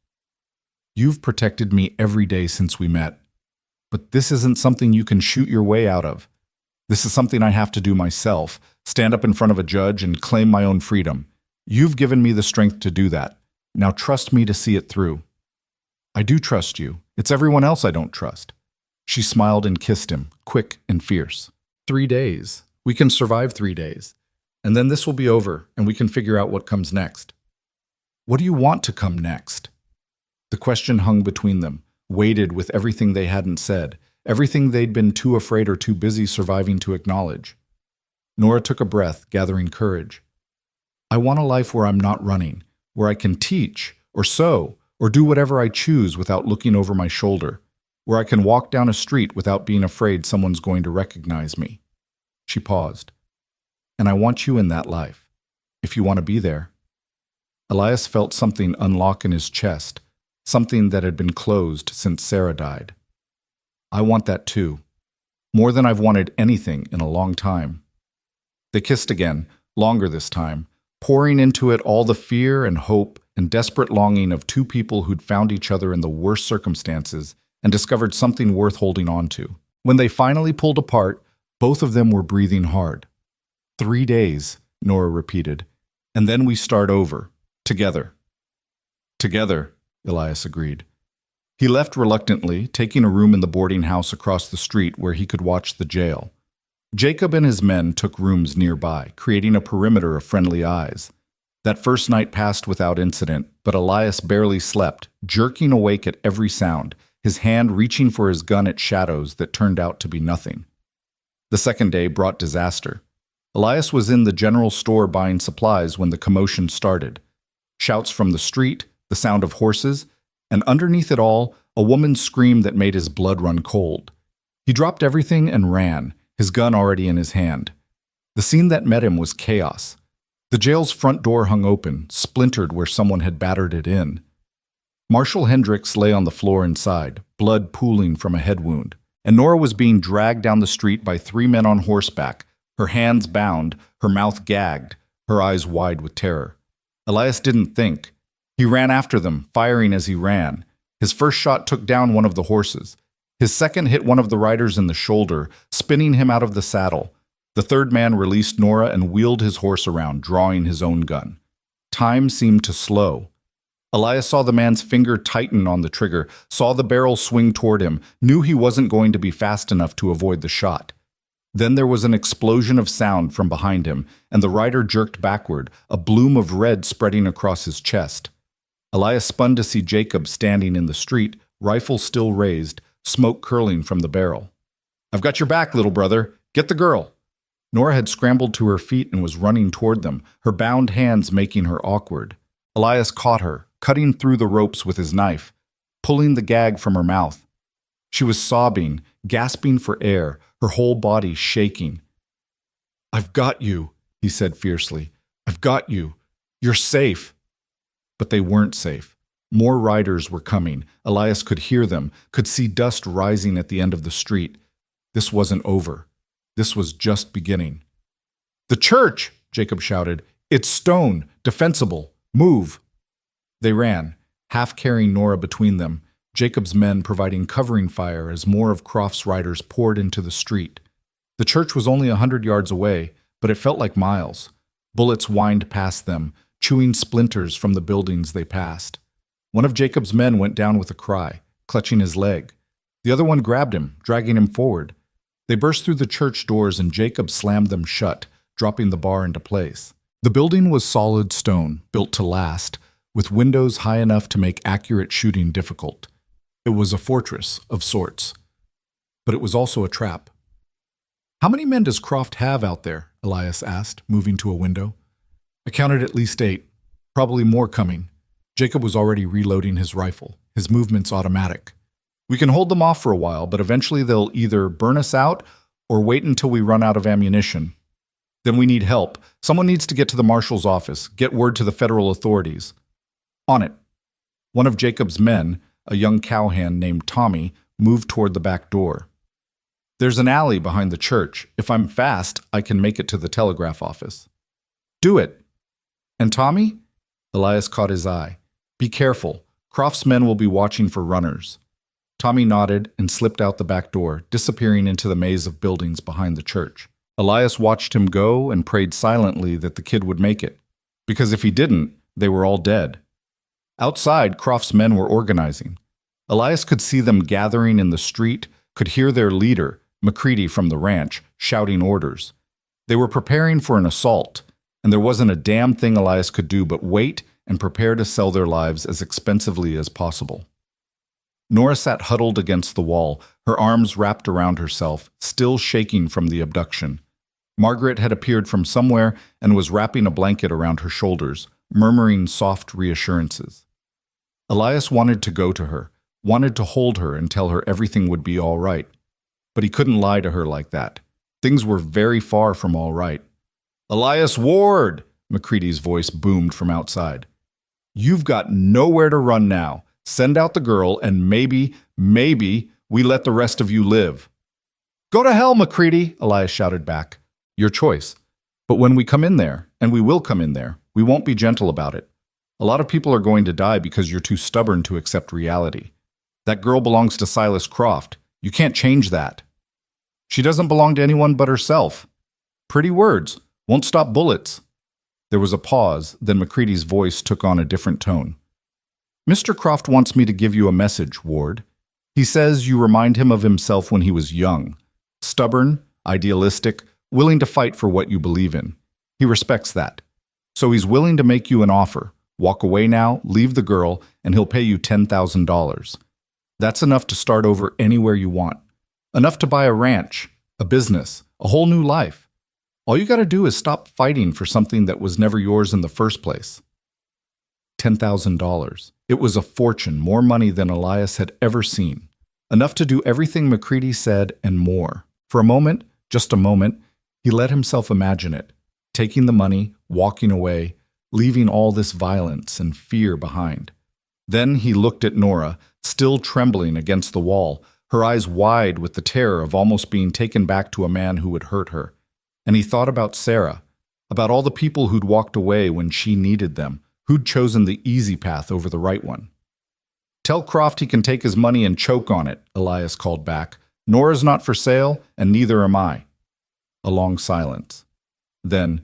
You've protected me every day since we met. But this isn't something you can shoot your way out of. This is something I have to do myself, stand up in front of a judge and claim my own freedom. You've given me the strength to do that. Now trust me to see it through." "I do trust you. It's everyone else I don't trust." She smiled and kissed him, quick and fierce. 3 days. We can survive 3 days. And then this will be over, and we can figure out what comes next. What do you want to come next? The question hung between them, weighted with everything they hadn't said, everything they'd been too afraid or too busy surviving to acknowledge. Nora took a breath, gathering courage. "I want a life where I'm not running, where I can teach, or sew, or do whatever I choose without looking over my shoulder, where I can walk down a street without being afraid someone's going to recognize me." She paused. "And I want you in that life, if you want to be there." Elias felt something unlock in his chest, something that had been closed since Sarah died. "I want that too, more than I've wanted anything in a long time." They kissed again, longer this time, pouring into it all the fear and hope and desperate longing of two people who'd found each other in the worst circumstances and discovered something worth holding on to. When they finally pulled apart, both of them were breathing hard. 3 days, Nora repeated, "and then we start over, together." "Together," Elias agreed. He left reluctantly, taking a room in the boarding house across the street where he could watch the jail. Jacob and his men took rooms nearby, creating a perimeter of friendly eyes. That first night passed without incident, but Elias barely slept, jerking awake at every sound, his hand reaching for his gun at shadows that turned out to be nothing. The second day brought disaster. Elias was in the general store buying supplies when the commotion started. Shouts from the street, the sound of horses, and underneath it all, a woman's scream that made his blood run cold. He dropped everything and ran, his gun already in his hand. The scene that met him was chaos. The jail's front door hung open, splintered where someone had battered it in. Marshal Hendricks lay on the floor inside, blood pooling from a head wound, and Nora was being dragged down the street by 3 men on horseback, her hands bound, her mouth gagged, her eyes wide with terror. Elias didn't think. He ran after them, firing as he ran. His first shot took down one of the horses. His second hit one of the riders in the shoulder, spinning him out of the saddle. The third man released Nora and wheeled his horse around, drawing his own gun. Time seemed to slow. Elias saw the man's finger tighten on the trigger, saw the barrel swing toward him, knew he wasn't going to be fast enough to avoid the shot. Then there was an explosion of sound from behind him, and the rider jerked backward, a bloom of red spreading across his chest. Elias spun to see Jacob standing in the street, rifle still raised, smoke curling from the barrel. "I've got your back, little brother. Get the girl." Nora had scrambled to her feet and was running toward them, her bound hands making her awkward. Elias caught her, cutting through the ropes with his knife, pulling the gag from her mouth. She was sobbing, gasping for air, her whole body shaking. "I've got you," he said fiercely. "I've got you. You're safe." But they weren't safe. More riders were coming. Elias could hear them, could see dust rising at the end of the street. This wasn't over. This was just beginning. "The church!" Jacob shouted. "It's stone, defensible. Move!" They ran, half carrying Nora between them, Jacob's men providing covering fire as more of Croft's riders poured into the street. The church was only 100 yards away, but it felt like miles. Bullets whined past them, chewing splinters from the buildings they passed. One of Jacob's men went down with a cry, clutching his leg. The other one grabbed him, dragging him forward. They burst through the church doors and Jacob slammed them shut, dropping the bar into place. The building was solid stone, built to last, with windows high enough to make accurate shooting difficult. It was a fortress of sorts. But it was also a trap. "How many men does Croft have out there?" Elias asked, moving to a window. "I counted at least 8, probably more coming." Jacob was already reloading his rifle, his movements automatic. "We can hold them off for a while, but eventually they'll either burn us out or wait until we run out of ammunition. Then we need help. Someone needs to get to the marshal's office, get word to the federal authorities." "On it." One of Jacob's men, a young cowhand named Tommy, moved toward the back door. "There's an alley behind the church. If I'm fast, I can make it to the telegraph office." "Do it." "And Tommy?" Elias caught his eye. "Be careful. Croft's men will be watching for runners." Tommy nodded and slipped out the back door, disappearing into the maze of buildings behind the church. Elias watched him go and prayed silently that the kid would make it, because if he didn't, they were all dead. Outside, Croft's men were organizing. Elias could see them gathering in the street, could hear their leader, McCready from the ranch, shouting orders. They were preparing for an assault, and there wasn't a damn thing Elias could do but wait and prepare to sell their lives as expensively as possible. Nora sat huddled against the wall, her arms wrapped around herself, still shaking from the abduction. Margaret had appeared from somewhere and was wrapping a blanket around her shoulders, murmuring soft reassurances. Elias wanted to go to her, wanted to hold her and tell her everything would be all right. But he couldn't lie to her like that. Things were very far from all right. "Elias Ward!" McCready's voice boomed from outside. "You've got nowhere to run now. Send out the girl, and maybe we let the rest of you live." "Go to hell, McCready!" Elias shouted back. "Your choice. But when we come in there, and we will come in there, we won't be gentle about it. A lot of people are going to die because you're too stubborn to accept reality. That girl belongs to Silas Croft. You can't change that. She doesn't belong to anyone but herself. Pretty words. Won't stop bullets." There was a pause, then McCready's voice took on a different tone. "Mr. Croft wants me to give you a message, Ward. He says you remind him of himself when he was young. Stubborn, idealistic, willing to fight for what you believe in. He respects that. So he's willing to make you an offer. Walk away now, leave the girl, and he'll pay you $10,000. That's enough to start over anywhere you want. Enough to buy a ranch, a business, a whole new life. All you gotta do is stop fighting for something that was never yours in the first place." $10,000. It was a fortune, more money than Elias had ever seen. Enough to do everything McCready said and more. For a moment, just a moment, he let himself imagine it. Taking the money, walking away, leaving all this violence and fear behind. Then he looked at Nora, still trembling against the wall, her eyes wide with the terror of almost being taken back to a man who would hurt her. And he thought about Sarah, about all the people who'd walked away when she needed them, who'd chosen the easy path over the right one. "Tell Croft he can take his money and choke on it," Elias called back. "Nora's not for sale, and neither am I." A long silence. Then,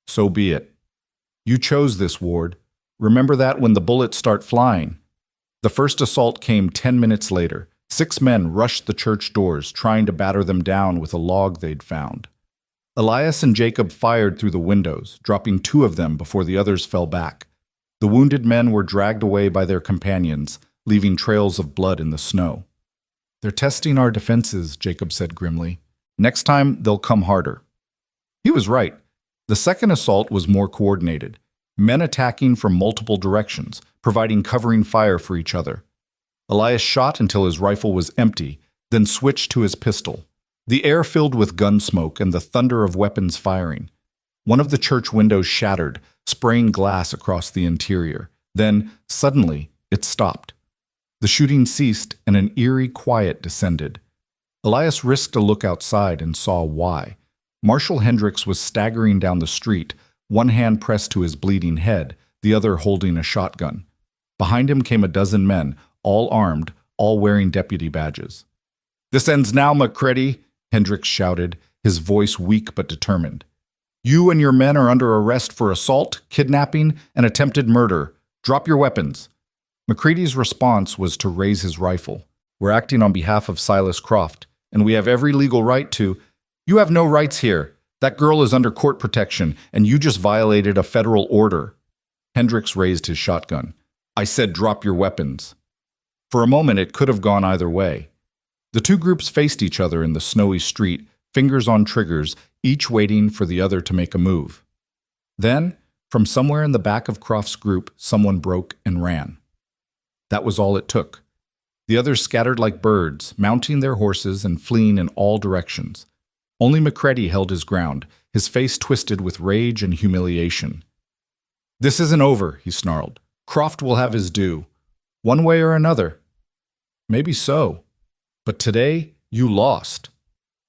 "So be it. You chose this, Ward. Remember that when the bullets start flying." The first assault came 10 minutes later. 6 men rushed the church doors, trying to batter them down with a log they'd found. Elias and Jacob fired through the windows, dropping 2 of them before the others fell back. The wounded men were dragged away by their companions, leaving trails of blood in the snow. "They're testing our defenses," Jacob said grimly. "Next time, they'll come harder." He was right. The second assault was more coordinated. Men attacking from multiple directions, providing covering fire for each other. Elias shot until his rifle was empty, then switched to his pistol. The air filled with gun smoke and the thunder of weapons firing. One of the church windows shattered, spraying glass across the interior. Then, suddenly, it stopped. The shooting ceased and an eerie quiet descended. Elias risked a look outside and saw why. Marshal Hendricks was staggering down the street, one hand pressed to his bleeding head, the other holding a shotgun. Behind him came a dozen men, all armed, all wearing deputy badges. "This ends now, McCready," Hendricks shouted, his voice weak but determined. "You and your men are under arrest for assault, kidnapping, and attempted murder. Drop your weapons." McCready's response was to raise his rifle. "We're acting on behalf of Silas Croft, and we have every legal right to—" "You have no rights here. That girl is under court protection, and you just violated a federal order." Hendricks raised his shotgun. "I said drop your weapons." For a moment, it could have gone either way. The 2 groups faced each other in the snowy street, fingers on triggers, each waiting for the other to make a move. Then, from somewhere in the back of Croft's group, someone broke and ran. That was all it took. The others scattered like birds, mounting their horses and fleeing in all directions. Only McCready held his ground, his face twisted with rage and humiliation. "This isn't over," he snarled. "Croft will have his due. One way or another." "Maybe so. But today, you lost."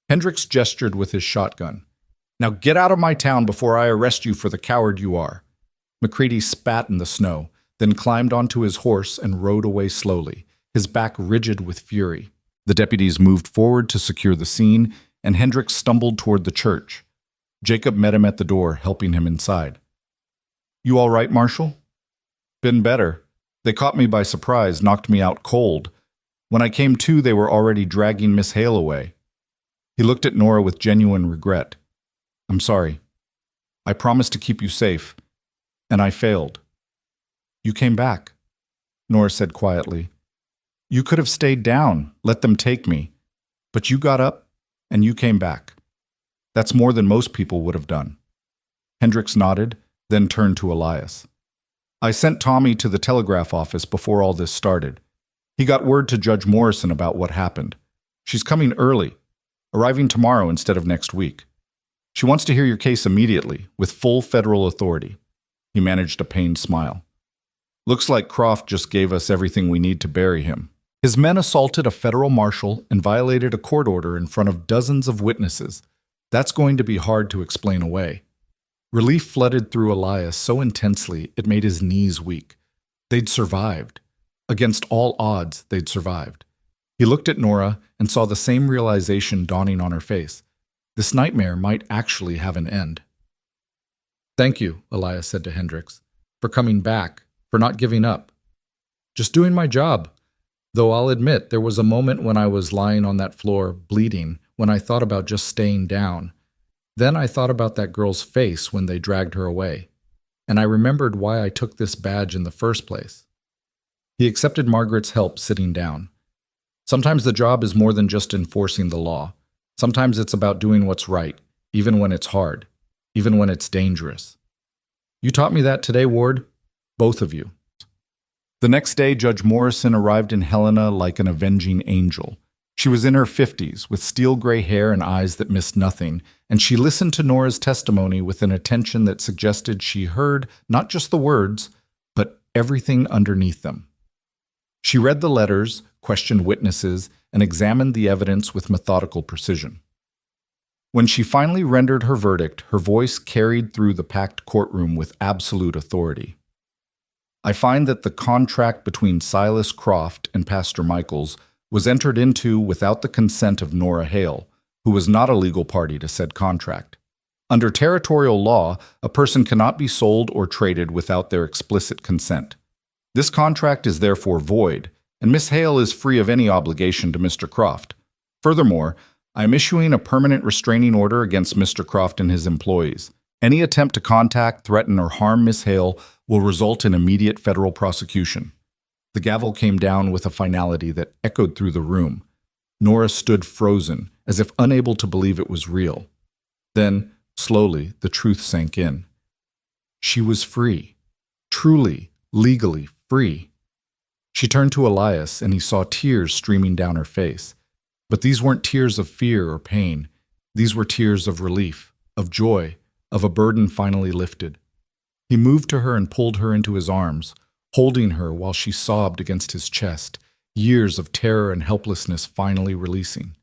Hendricks gestured with his shotgun. "Now get out of my town before I arrest you for the coward you are." McCready spat in the snow, then climbed onto his horse and rode away slowly, his back rigid with fury. The deputies moved forward to secure the scene, and Hendricks stumbled toward the church. Jacob met him at the door, helping him inside. "You all right, Marshal?" "Been better. They caught me by surprise, knocked me out cold. When I came to, they were already dragging Miss Hale away." He looked at Nora with genuine regret. "I'm sorry. I promised to keep you safe, and I failed." "You came back," Nora said quietly. "You could have stayed down, let them take me. But you got up, and you came back. That's more than most people would have done." Hendricks nodded, then turned to Elias. "I sent Tommy to the telegraph office before all this started. He got word to Judge Morrison about what happened. She's coming early, arriving tomorrow instead of next week. She wants to hear your case immediately, with full federal authority." He managed a pained smile. "Looks like Croft just gave us everything we need to bury him." His men assaulted a federal marshal and violated a court order in front of dozens of witnesses. That's going to be hard to explain away. Relief flooded through Elias so intensely it made his knees weak. They'd survived. Against all odds, they'd survived. He looked at Nora and saw the same realization dawning on her face. This nightmare might actually have an end. "Thank you," Elias said to Hendricks, "for coming back, for not giving up. Just doing my job. Though I'll admit there was a moment when I was lying on that floor, bleeding, when I thought about just staying down. Then I thought about that girl's face when they dragged her away. And I remembered why I took this badge in the first place." He accepted Margaret's help sitting down. "Sometimes the job is more than just enforcing the law. Sometimes it's about doing what's right, even when it's hard, even when it's dangerous. You taught me that today, Ward. Both of you." The next day, Judge Morrison arrived in Helena like an avenging angel. She was in her 50s, with steel-gray hair and eyes that missed nothing, and she listened to Nora's testimony with an attention that suggested she heard not just the words, but everything underneath them. She read the letters, questioned witnesses, and examined the evidence with methodical precision. When she finally rendered her verdict, her voice carried through the packed courtroom with absolute authority. "I find that the contract between Silas Croft and Pastor Michaels was entered into without the consent of Nora Hale, who was not a legal party to said contract. Under territorial law, a person cannot be sold or traded without their explicit consent. This contract is therefore void, and Miss Hale is free of any obligation to Mr. Croft. Furthermore, I am issuing a permanent restraining order against Mr. Croft and his employees. Any attempt to contact, threaten, or harm Miss Hale will result in immediate federal prosecution." The gavel came down with a finality that echoed through the room. Nora stood frozen, as if unable to believe it was real. Then, slowly, the truth sank in. She was free. Truly, legally free. She turned to Elias, and he saw tears streaming down her face. But these weren't tears of fear or pain. These were tears of relief, of joy, of a burden finally lifted. He moved to her and pulled her into his arms, holding her while she sobbed against his chest, years of terror and helplessness finally releasing.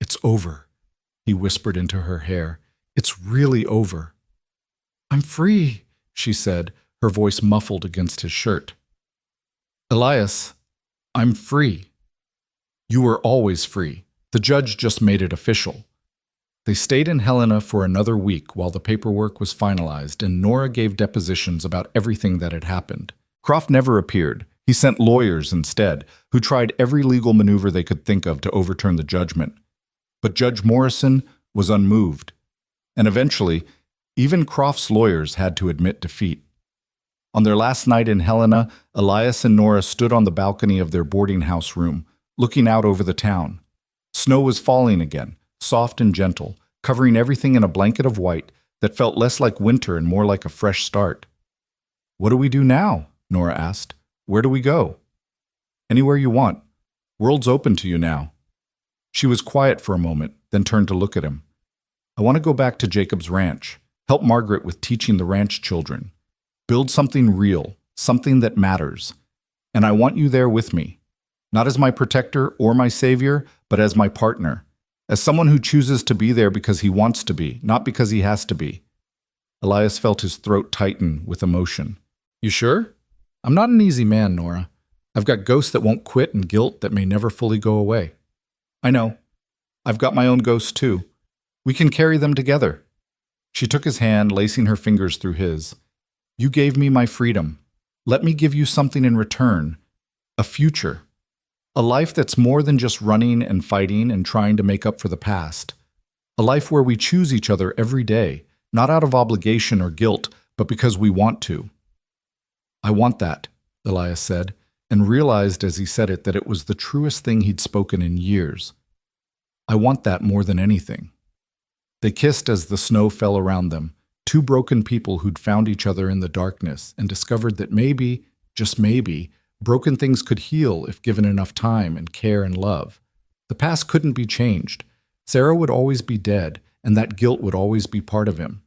"It's over," he whispered into her hair. "It's really over." "I'm free," she said, her voice muffled against his shirt. "Elias, I'm free." "You were always free. The judge just made it official." They stayed in Helena for another week while the paperwork was finalized, and Nora gave depositions about everything that had happened. Croft never appeared. He sent lawyers instead, who tried every legal maneuver they could think of to overturn the judgment. But Judge Morrison was unmoved. And eventually, even Croft's lawyers had to admit defeat. On their last night in Helena, Elias and Nora stood on the balcony of their boarding house room, looking out over the town. Snow was falling again, soft and gentle, covering everything in a blanket of white that felt less like winter and more like a fresh start. "What do we do now?" Nora asked. "Where do we go?" "Anywhere you want. World's open to you now." She was quiet for a moment, then turned to look at him. "I want to go back to Jacob's ranch, help Margaret with teaching the ranch children. Build something real, something that matters. And I want you there with me. Not as my protector or my savior, but as my partner. As someone who chooses to be there because he wants to be, not because he has to be." Elias felt his throat tighten with emotion. "You sure?" "I'm not an easy man, Nora. I've got ghosts that won't quit and guilt that may never fully go away. I know. I've got my own ghosts too. We can carry them together. She took his hand, lacing her fingers through his. You gave me my freedom. Let me give you something in return. A future. A life that's more than just running and fighting and trying to make up for the past. A life where we choose each other every day, not out of obligation or guilt, but because we want to. I want that, Elias said, and realized as he said it that it was the truest thing he'd spoken in years. I want that more than anything. They kissed as the snow fell around them, two broken people who'd found each other in the darkness and discovered that maybe, just maybe, broken things could heal if given enough time and care and love. The past couldn't be changed. Sarah would always be dead, and that guilt would always be part of him.